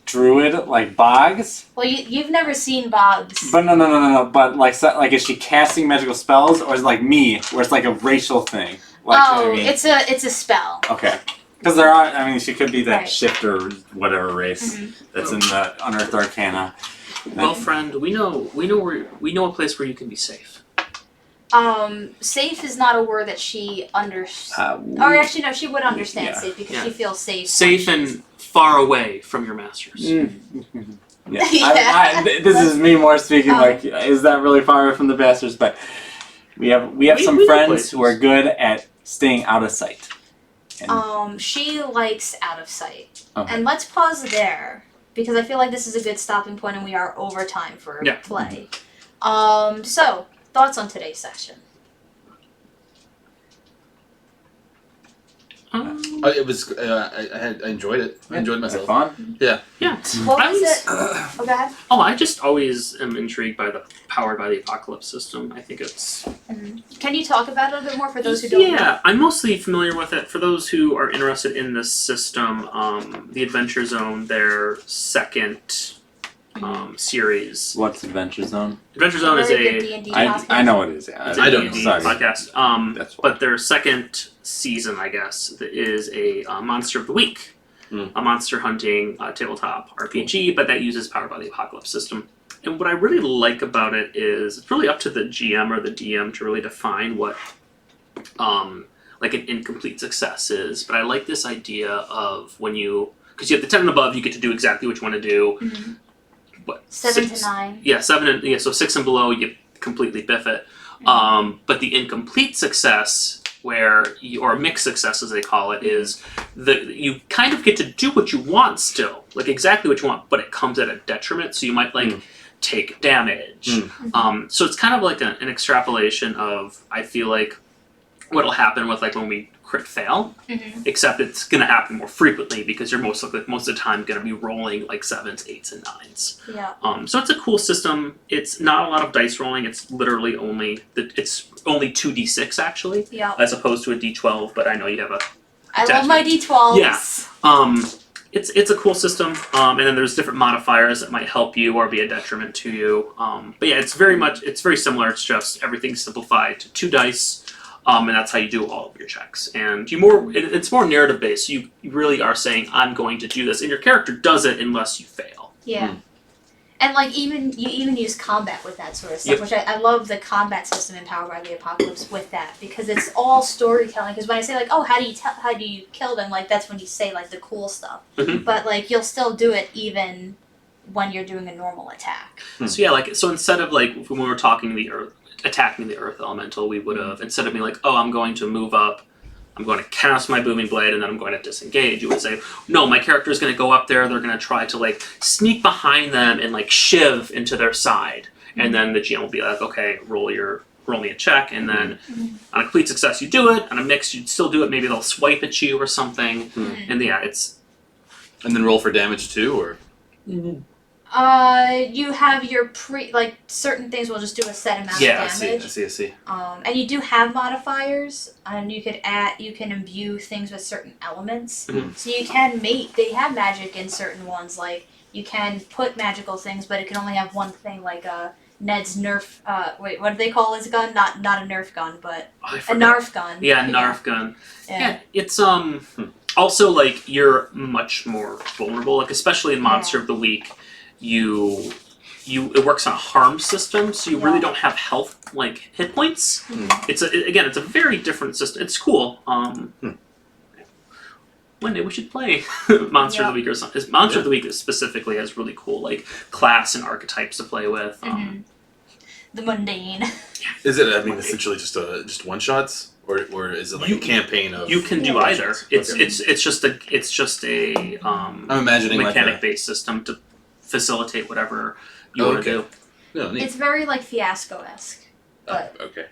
druid like Boggs? Well, you've never seen Boggs. But no. But like, is she casting magical spells, or is it like me, where it's like a racial thing? Like, you know what I mean? it's a spell. Okay. Because there are, I mean, she could be that Right. shifter, whatever race that's in the Unearthed Arcana. Well, friend, we know a place where you can be safe. Safe is not a word that she understands. Or actually, no, she would understand Yeah. safe because Yeah. she feels safe. Safe and far away from your masters. Yeah. Yeah. This is me more speaking. Like, is that really far away from the bastards? But we have some we know friends places. who are good at staying out of sight. She likes out of sight. Okay. And let's pause there because I feel like this is a good stopping point, and we are over time for Yeah. play. So thoughts on today's session? It was. I enjoyed it. I enjoyed myself. Fun. Yeah. What I was was- it? Oh, go ahead. I just always am intrigued by the Powered by the Apocalypse system. I think it's Can you talk about it a little bit more for those who don't know? Yeah, I'm mostly familiar with it. For those who are interested in this system, the Adventure Zone, their second series. What's Adventure Zone? Adventure Zone is Very good a D&D I podcast. know what it is. Yeah. it's a I don't D&D know. Sorry. podcast. That's why. But their second season, I guess, is a Monster of the Week, a monster hunting tabletop RPG, but that uses Powered by the Apocalypse system. And what I really like about it is it's really up to the GM or the DM to really define what like an incomplete success is. But I like this idea of when because you have the 10 and above, you get to do exactly what you want to do. Mhm. What, 7 six- to 9. Yeah, 7 and so 6 and below, you completely biff it. But the incomplete success, or mixed success as they call it, is you kind of get to do what you want still, like exactly what you want, but it comes at a detriment. So you might take damage. So it's kind of like an extrapolation of, I feel like, what'll happen with like when we crit fail, except it's going to happen more frequently because you're most of the time going to be rolling like 7s, 8s, and 9s. Yeah. So it's a cool system. It's not a lot of dice rolling. It's literally only 2d6 actually, Yeah. as opposed to a d12. But I know you have a I love my D12s. Yeah. It's a cool system, and then there's different modifiers that might help you or be a detriment to you. But yeah, it's very similar. It's just everything's simplified to 2 dice. And that's how you do all of your checks. And it's more narrative based. So you really are saying, I'm going to do this. And your character does it unless you fail. Yeah. And like you even use combat with that sort of stuff, Yep. which I love the combat system in Powered by the Apocalypse with that, because it's all storytelling. Because when I say like, oh, how do you kill them, like that's when you say like the cool stuff. Mhm. But like you'll still do it even when you're doing a normal attack. So yeah, so instead of like when we were talking attacking the earth elemental, we would have, instead of being like, oh, I'm going to move up, I'm going to cast my booming blade, and then I'm going to disengage, you would say, no, my character is going to go up there, they're going to try to like sneak behind them and like shiv into their side, and then the GM will be like, okay, roll me a check, and then on a complete success you do it, on a mix you'd still do it, maybe they'll swipe at you or something, and yeah, it's... And then roll for damage too, or? You have your certain things will just do a set amount of I damage. see. And you do have modifiers, and you can imbue things with certain elements. Mhm. So you can they have magic in certain ones, like you can put magical things, but it can only have one thing, like Ned's Nerf, what do they call his gun? Not a Nerf gun, but I a forgot. Narf gun. Yeah, Narf gun. Yeah. Yeah, it's also like you're much more vulnerable, like especially in Monster of the Week, it works on a harm system, so you really don't have health like hit points. It's a very different system. It's cool. One day we should play Monster of the Week or something. Monster of the Week specifically has really cool like class and archetypes to play with. The mundane. Is it? I mean, essentially just one shots, or is it like a campaign of? You can do Yeah. either. It's Okay. it's just a I'm imagining mechanic based system to facilitate whatever you want to do. No, neat. It's very like Fiasco-esque, but Okay.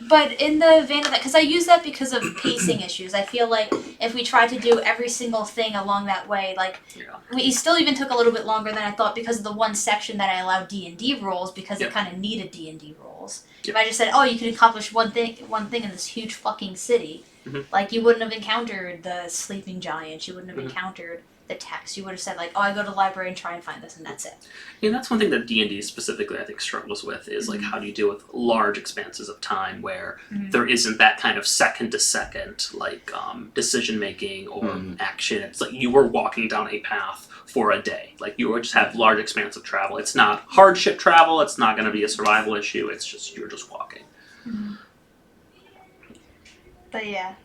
But in the vein of that, because I use that because of pacing issues, I feel like if we tried to do every single thing along that way, like, Yeah. we still even took a little bit longer than I thought because of the one section that I allowed D&D rules, because Yep. it kind of needed D&D rules. Yep. If I just said, oh, you can accomplish one thing in this huge fucking city, Mhm. like, you wouldn't have encountered the sleeping giants, you wouldn't have Mhm. encountered the text, you would have said, like, oh, I go to the library and try and find this, and that's it. And that's one thing that D&D specifically, I think, struggles with is like how do you deal with large expanses of time where there isn't that kind of second to second like decision making or action. It's like you were walking down a path for a day. Like you would just have large expanse of travel. It's not hardship travel. It's not going to be a survival issue. It's just you're just walking. But yeah.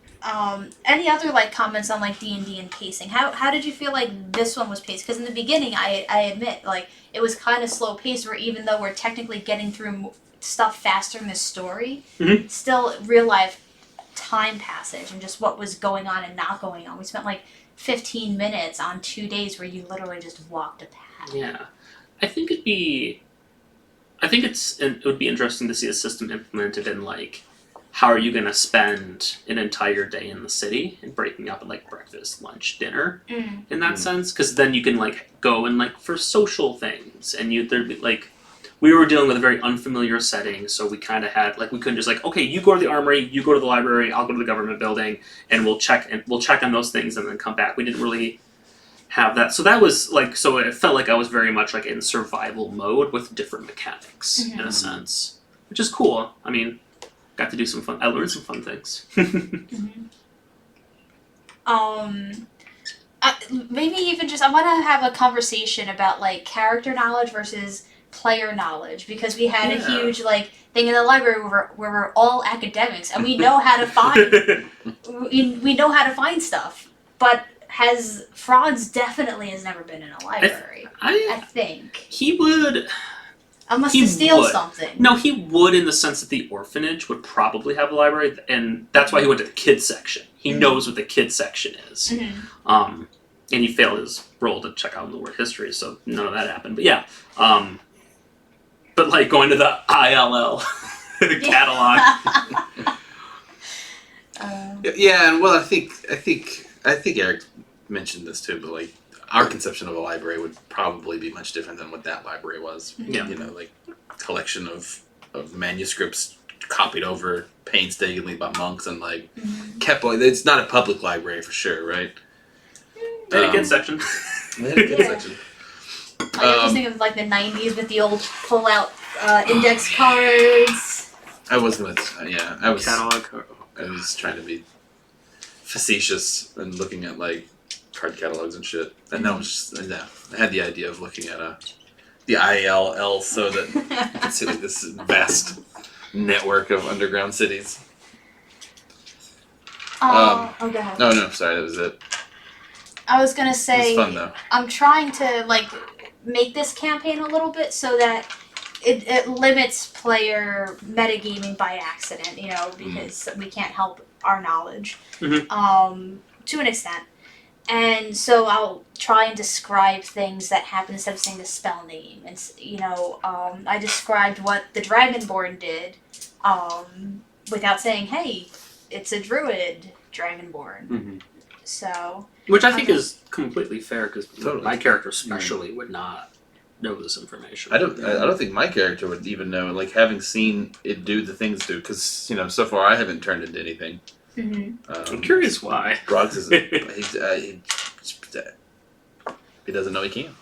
Any other like comments on like D&D and pacing? How did you feel like this one was paced? Because in the beginning, I admit like it was kind of slow paced. Where even though we're technically getting through stuff faster in this story, still real life time passage and just what was going on and not going on. We spent like 15 minutes on 2 days where you literally just walked a path. Yeah, I think it would be interesting to see a system implemented in like. How are you going to spend an entire day in the city and breaking up at like breakfast, lunch, dinner in that sense? Because then you can like go and like for social things and there'd be like we were dealing with a very unfamiliar setting, so we kind of had like we couldn't just like okay, you go to the armory, you go to the library, I'll go to the government building, and we'll check on those things and then come back. We didn't really have that, so that was like so it felt like I was very much like in survival mode with different mechanics in a sense, which is cool. I mean. Got to do some fun. I learned some fun things. Maybe even just I want to have a conversation about like character knowledge versus player knowledge because we had a huge like thing in the library where we're all academics and we know how to find we know how to find stuff, but Frauds definitely has never been in a library. I think he would. Unless to steal something. No, he would in the sense that the orphanage would probably have a library, and that's why he went to the kids section. He knows what the kids section is. And he failed his role to check out in the word history, so none of that happened. But yeah, but like going to the ILL catalog. Yeah, and well, I think Eric mentioned this too, but like. Our conception of a library would probably be much different than what that library was. Yeah. You know, like collection of manuscripts copied over painstakingly by monks and like kept. It's not a public library for sure, right? They had a kids section. They had a kids section. I was just thinking of like the 90s with the old pull-out index cards. I was gonna. I was. Catalog. I was trying to be facetious and looking at like. Card catalogs and shit, and that was just I had the idea of looking at the ILL so that you could see like this vast network of underground cities. Go ahead. No, sorry, that was it. I was gonna say it was fun though. I'm trying to like make this campaign a little bit so that it limits player metagaming by accident, you know, because we can't help our knowledge to an extent. And so I'll try and describe things that happen instead of saying the spell name. And, you know, I described what the Dragonborn did without saying, hey, it's a druid Dragonborn. So... Which I think is completely fair, because Totally. my character especially would not know this information. I don't think my character would even know, like having seen it do the things do, because, you know, so far I haven't turned into anything. I'm curious why. Groggs is he doesn't know he can.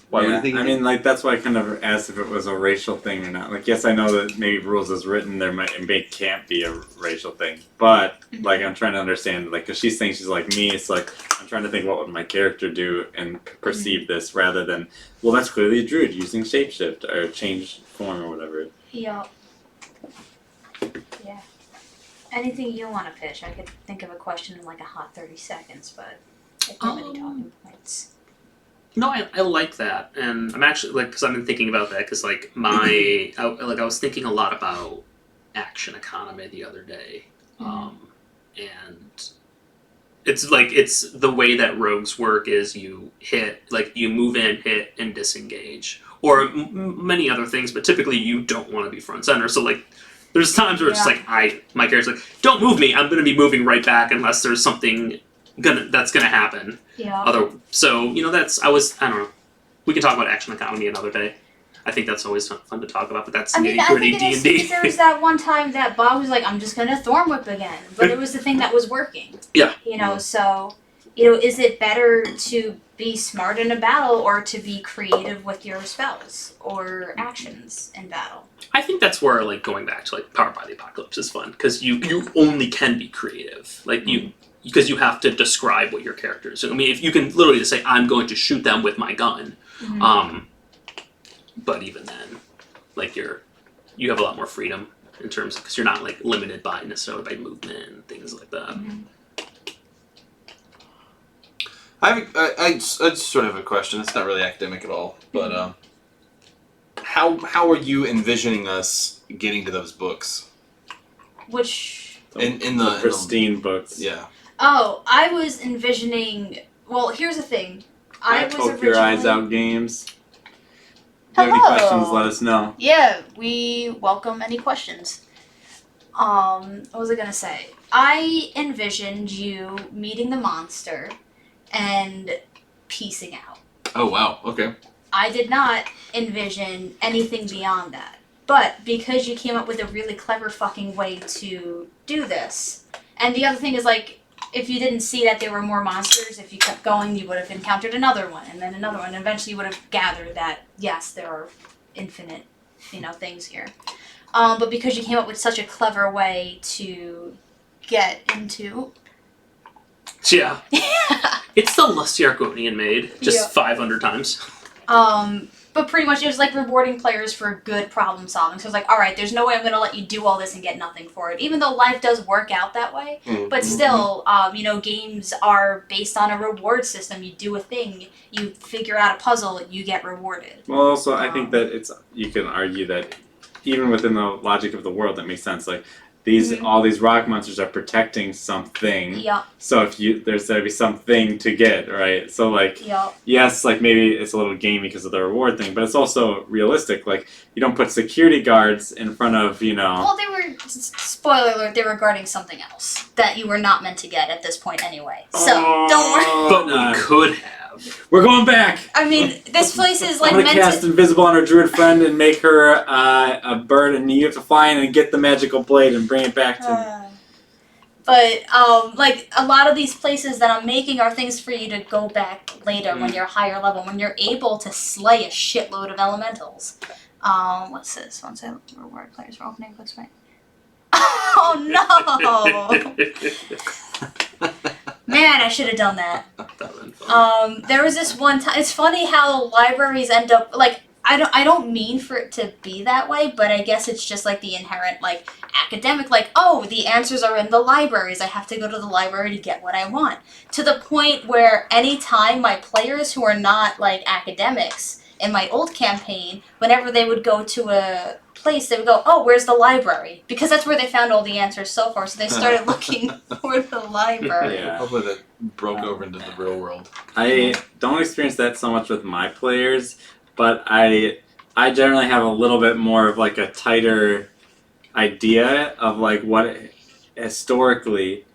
Why would you think? I mean, like that's why I kind of asked if it was a racial thing or not. Like, yes, I know that maybe rules as written it can't be a racial thing, but like I'm trying to understand, like, because she's saying she's like me. It's like I'm trying to think what would my character do and perceive this rather than well, that's clearly a druid using shapeshift or change form or whatever. Yeah. Anything you want to pitch? I could think of a question in like a hot 30 seconds, but I don't have any talking points. No, I like that, and I'm actually like because I've been thinking about that because like I was thinking a lot about action economy the other day, and it's the way that rogues work is you move in, hit, and disengage, or many other things, but typically you don't want to be front center. So like There's times where it's just like my character's like, don't move me. I'm gonna be moving right back unless there's something that's gonna happen. Yeah. So I don't know. We can talk about action economy another day. I think that's always fun to talk about, but that's nitty gritty D&D. There was that one time that Bob was like, I'm just gonna Thorn Whip again, but it was the thing that was working. Yeah. So is it better to be smart in a battle or to be creative with your spells or actions in battle? I think that's where going back to Powered by the Apocalypse is fun because you only can be creative. Because you have to describe what your character is. I mean, if you can literally just say, I'm going to shoot them with my gun. Mm-hmm. But even then, you have a lot more freedom in terms because you're not limited by necessarily by movement and things like that. Mm-hmm. I just sort of have a question. It's not really academic at all, but how are you envisioning us getting to those books? Which In the pristine books. Yeah. Oh, I was envisioning. Well, here's the thing. I was Poke your eyes originally- out games. If you have any Hello. questions, let us know. Yeah, we welcome any questions. What was I gonna say? I envisioned you meeting the monster and piecing out. Oh wow. Okay. I did not envision anything beyond that. But because you came up with a really clever fucking way to do this, and the other thing is if you didn't see that there were more monsters, if you kept going, you would have encountered another one, and then another one, and eventually you would have gathered that, yes, there are infinite, things here. But because you came up with such a clever way to get into... Yeah. It's the Lusty Argonian Maid, just 500 times. But pretty much it was rewarding players for good problem solving. So it's alright, there's no way I'm going to let you do all this and get nothing for it. Even though life does work out that way. But still, games are based on a reward system. You do a thing, you figure out a puzzle, you get rewarded. Well, also, I think that you can argue that even within the logic of the world, that makes sense. All these rock monsters are protecting something. Yep. So there's gotta be something to get, right? So Yep. yes, maybe it's a little gamey because of the reward thing, but it's also realistic. You don't put security guards in front of, Well, they were, spoiler alert, they were guarding something else that you were not meant to get at this point anyway. So, don't worry. But we could have. We're going back! I mean, this place is I'm gonna meant cast to... invisible on our druid friend and make her a bird, and you have to fly in and get the magical blade and bring it back to me. But, a lot of these places that I'm making are things for you to go back later when you're higher level, when you're able to slay a shitload of elementals. What's this? Once I reward players for opening books, right? Oh, no! Man, I should have done that. There was this one time. It's funny how libraries end up I don't mean for it to be that way, but I guess it's just the inherent academic the answers are in the libraries. I have to go to the library to get what I want. To the point where anytime my players who are not academics in my old campaign, whenever they would go to a place, they would go, oh, where's the library? Because that's where they found all the answers so far. So they started looking for the library. Yeah. Hopefully that broke over into the real world. I don't experience that so much with my players, but I generally have a little bit more of a tighter idea of what historically.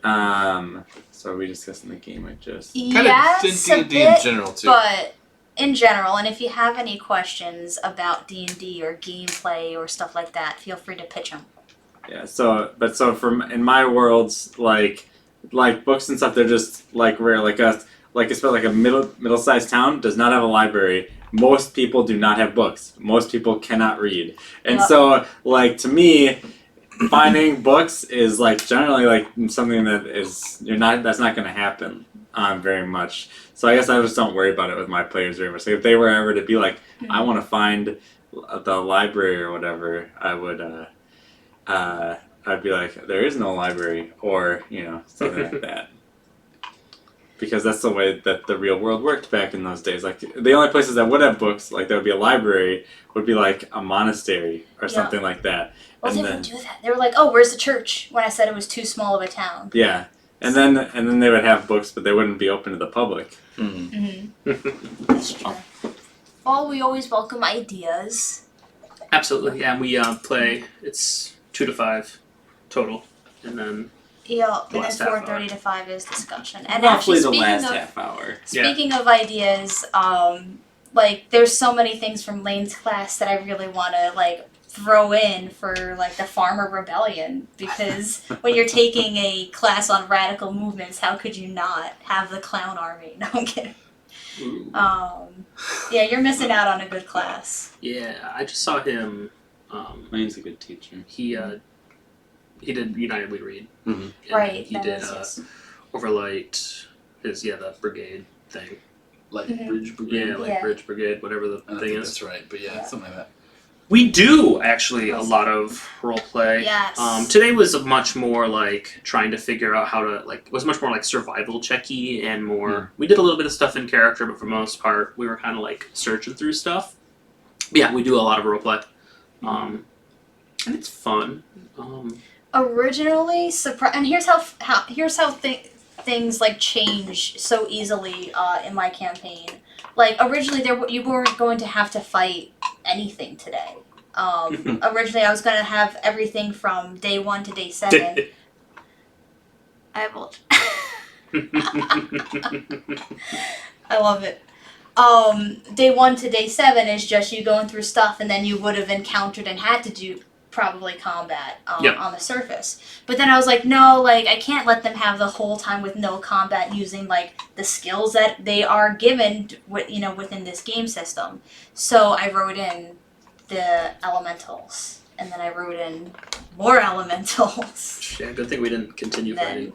So are we discussing the game I just? Yes, a D&D in bit, general too. but in general, and if you have any questions about D&D or gameplay or stuff like that, feel free to pitch them. Yeah. So in my worlds, books and stuff, they're just rare. Especially a middle-sized town does not have a library. Most people do not have books. Most people cannot read, and so to me, finding books is generally something that is that's not going to happen very much. So I guess I just don't worry about it with my players very much. If they were ever to be I want to find the library or whatever, I would I'd be there is no library, or something like that. Because that's the way that the real world worked back in those days. The only places that would have books, there would be a library, would be a monastery or something like that. Well, And they then, wouldn't do that. They were oh, where's the church? When I said it was too small of a town. yeah, and then they would have books, but they wouldn't be open to the public. That's true. Well, we always welcome ideas. Absolutely, yeah. We play. It's 2 to 5 total, and then Yeah, The and then last half 4:30 to 5 is discussion. And Roughly actually, the speaking last of half hour. speaking of ideas, like there's so many things from Lane's class that I really want to like throw in for like the Farmer Rebellion, because when you're taking a class on radical movements, how could you not have the clown army? No, I'm kidding. ooh. Yeah, you're missing out on a good class. Yeah, I just saw him. Lane's a good teacher. He did United We Read. Mhm. And Right. He that did is, yes. Overlight. The brigade thing. Like Mhm. Bridge Brigade. Yeah, like Yeah. Bridge Brigade, whatever the I don't thing think is. that's right, but yeah, Yeah. something like that. We do actually a lot of role play. Yes. Today was much more like trying to figure out how to like. It was much more like survival checky and more. We did a little bit of stuff in character, but for the most part, we were kind of like searching through stuff. But yeah, we do a lot of role play, and it's fun. Originally, and here's how things like change so easily in my campaign. Like originally, you weren't going to have to fight anything today. Originally, I was going to have everything from day 1 to day 7. I will. I love it. Day 1 to day 7 is just you going through stuff, and then you would have encountered and had to do probably combat on the surface. But then I was like, no, like I can't let them have the whole time with no combat using like the skills that they are given within this game system. So I wrote in the elementals, and then I wrote in more elementals. Yeah, good thing we didn't continue Then- fighting.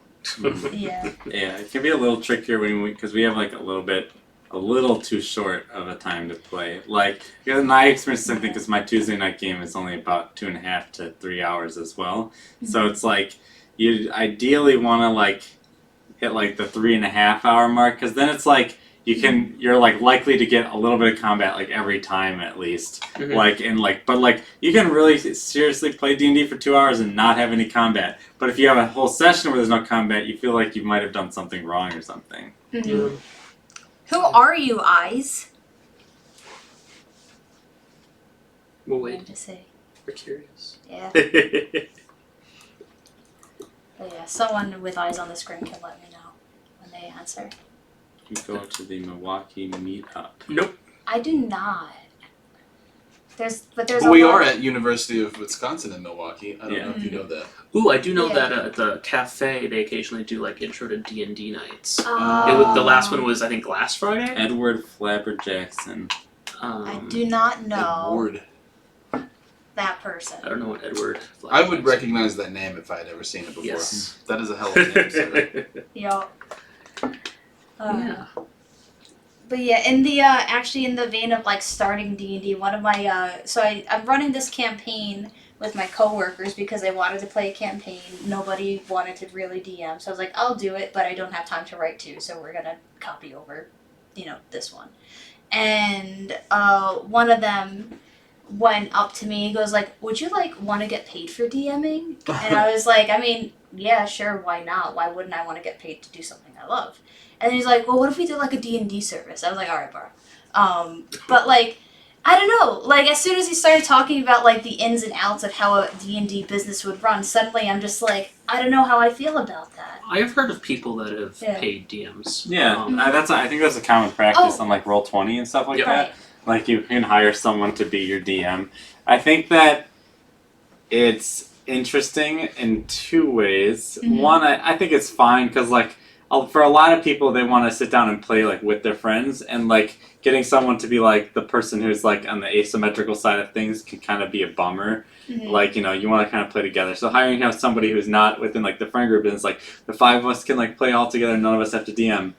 Yeah. Yeah, it can be a little trickier because we have like a little too short of a time to play. Like, in my experience, I think, is my Tuesday night game is only about 2.5 to 3 hours as well. So it's like you ideally want to like hit like the 3.5 hour mark, because then it's like you're like likely to get a little bit of combat like every time at least. Mhm. But you can really seriously play D&D for 2 hours and not have any combat. But if you have a whole session where there's no combat, you feel like you might have done something wrong or something. Mhm. Who are you, Eyes? We'll What wait. to say? We're curious. Yeah. But yeah, someone with eyes on the screen can let me know when they answer. You go to the Milwaukee meetup. Nope. I do not. There's But a we lot- are at University of Wisconsin in Milwaukee. I don't know if you know that. Ooh, I do know Yeah. that at the cafe they occasionally do like intro to D&D nights. Oh. The last one was I think last Friday. Edward Flabber Jackson. I do not know Ward. that person. I don't know what Edward. I would recognize that name if I had ever seen it before. Yes. That is a hell of a name, sir. Yup. Yeah. But yeah, in the actually in the vein of like starting D&D, one of my I'm running this campaign with my coworkers because they wanted to play a campaign. Nobody wanted to really DM, so I was like, I'll do it, but I don't have time to write two, so we're gonna copy over, this one. And one of them went up to me and goes like, would you like want to get paid for DMing? And I was like, I mean, yeah, sure, why not? Why wouldn't I want to get paid to do something I love? And then he's like, well, what if we did like a D&D service? I was like, all right, bro. But like, I don't know. Like, as soon as he started talking about like the ins and outs of how a D&D business would run, suddenly I'm just like, I don't know how I feel about that. I have heard of people that have Yeah. paid DMs. Yeah, I think that's a common practice Oh. on like Roll20 and stuff like Yep. that. Like you can hire someone to be your DM. I think that it's interesting in two ways. Mhm. One, I think it's fine because like for a lot of people, they want to sit down and play like with their friends, and like getting someone to be like the person who's like on the asymmetrical side of things can kind of be a bummer. Mhm. Like, you want to kind of play together. So hiring somebody who's not within like the friend group, and it's like the five of us can like play all together, none of us have to DM.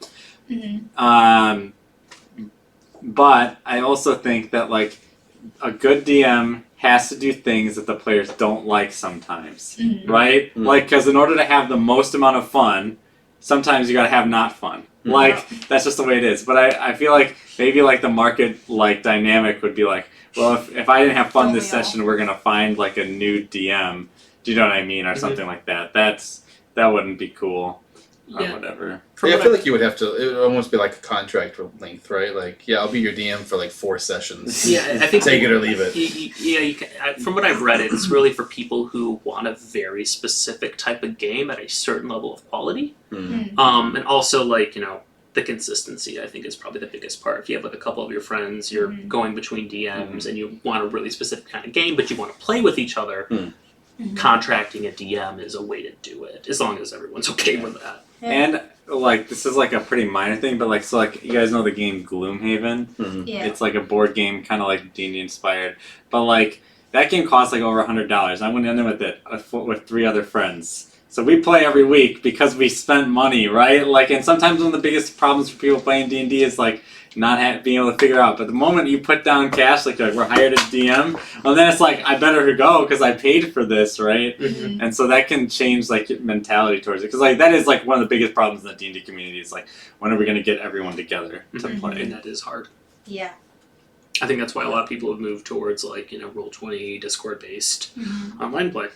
Mhm. But I also think that like a good DM has to do things that the players don't like sometimes, Mhm. right? Mm. Like, because in order to have the most amount of fun, sometimes you gotta have not fun. Mm. Like, that's just the way it is. But I feel like maybe like the market like dynamic would be like, well, if I didn't have fun this Don't we all? session, we're gonna find like a new DM. Do you know what I mean, or something like that? That wouldn't be cool. or Yeah. whatever. From Yeah, I what feel like you would have to. It would almost be like a contract length, right? Like, yeah, I'll be your DM for like 4 sessions. Yeah, I think Take it or leave it. Yeah, you can, from what I've read, it's really for people who want a very specific type of game at a certain level of quality. And also like the consistency. I think is probably the biggest part. If you have like a couple of your friends, you're going between DMs, and you want a really specific kind of game, but you want to play with each other. Contracting a DM is a way to do it, as long as everyone's okay with that. And like this is like a pretty minor thing, but like you guys know the game Gloomhaven. Yeah. It's like a board game, kind of like D&D inspired, but like that game costs like over $100. I went in with it with 3 other friends. So we play every week because we spent money, right? Like, and sometimes one of the biggest problems for people playing D&D is like not being able to figure out. But the moment you put down cash, like we're hired as DM, well then it's like I better go because I paid for this, right? And so that can change like your mentality towards it, because like that is like one of the biggest problems in the D&D community is like when are we going to get everyone together to play? And that is hard. Yeah. I think that's why a lot of people have moved towards like Roll20, Discord based online play.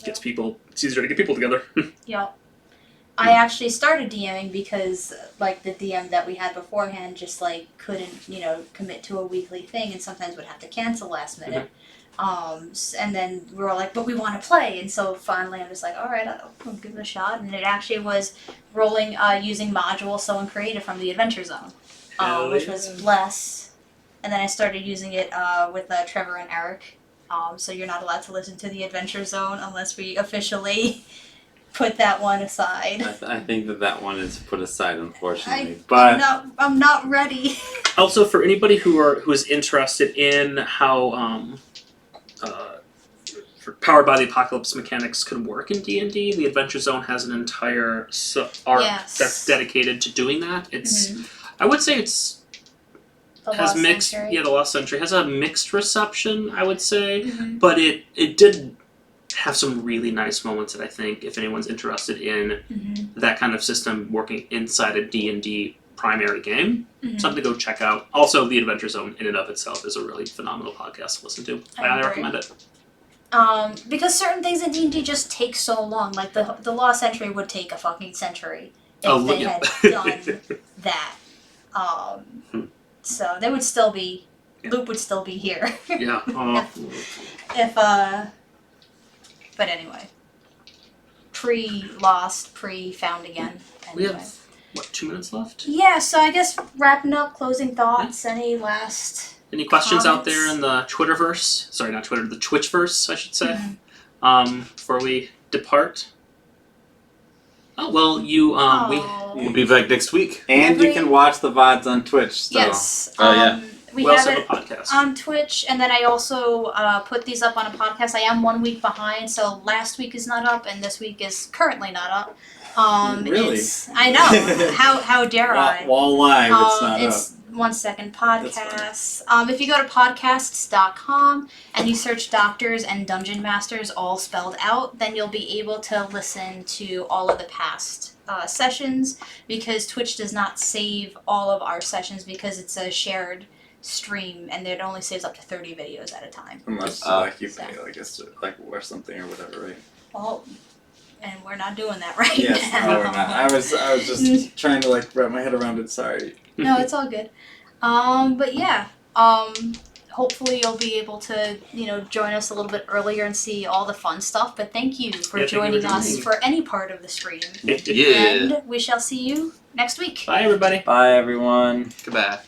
Gets people. It's easier to get people together. Yeah. I actually started DMing because like the DM that we had beforehand just like couldn't, commit to a weekly thing, and sometimes would have to cancel last minute. And then we were like, but we want to play, and so finally I'm just like, all right, I'll give it a shot. And it actually was rolling using modules so and creative from the Adventure Zone, which was Bless. And then I started using it with Trevor and Eric. So you're not allowed to listen to the Adventure Zone unless we officially put that one aside. I think that one is put aside, unfortunately. But I'm not ready. Also, for anybody who is interested in how Powered by the Apocalypse mechanics can work in D&D, the Adventure Zone has an entire arc that's dedicated to doing that. It's I would say it's has Lost mixed Century. the Lost Century has a mixed reception, I would say, but it did have some really nice moments that I think if anyone's interested in that kind of system working inside a D&D primary game, something to go check out. Also, the Adventure Zone in and of itself is a really phenomenal podcast to listen to. I highly recommend it. Because certain things in D&D just take so long. Like the Lost Century would take a fucking century if they had done that. So they would still be, Loop would still be here. But anyway, pre-lost, pre-found again. Anyway. We have 2 minutes left? Yeah, so I guess wrapping up, closing thoughts, any questions out comments? there in the Twitterverse? Sorry, not Twitter, the Twitchverse, I should say. Before we depart. Oh well, We'll be back next week. And you can watch the VODs on Twitch still. Yes. We also have have it a podcast on Twitch, and then I also put these up on a podcast. I am 1 week behind, so last week is not up, and this week is currently not up. Really? I know. How dare I? While live, it's not it's up. 1 second podcast. If you go to podcasts.com and you search Doctors and Dungeon Masters all spelled out, then you'll be able to listen to all of the past sessions, because Twitch does not save all of our sessions because it's a shared stream and it only saves up to 30 videos at a time. Unless you pay or something or whatever, right? Well, and we're not doing that right Yes, now. no, we're not. I was just trying to wrap my head around it. Sorry. No, it's all good. But yeah, hopefully you'll be able to, join us a little bit earlier and see all the fun stuff. But thank you for joining us for any part of the stream. Yeah. And we shall see you next week. Bye, everybody. Bye, everyone. Goodbye.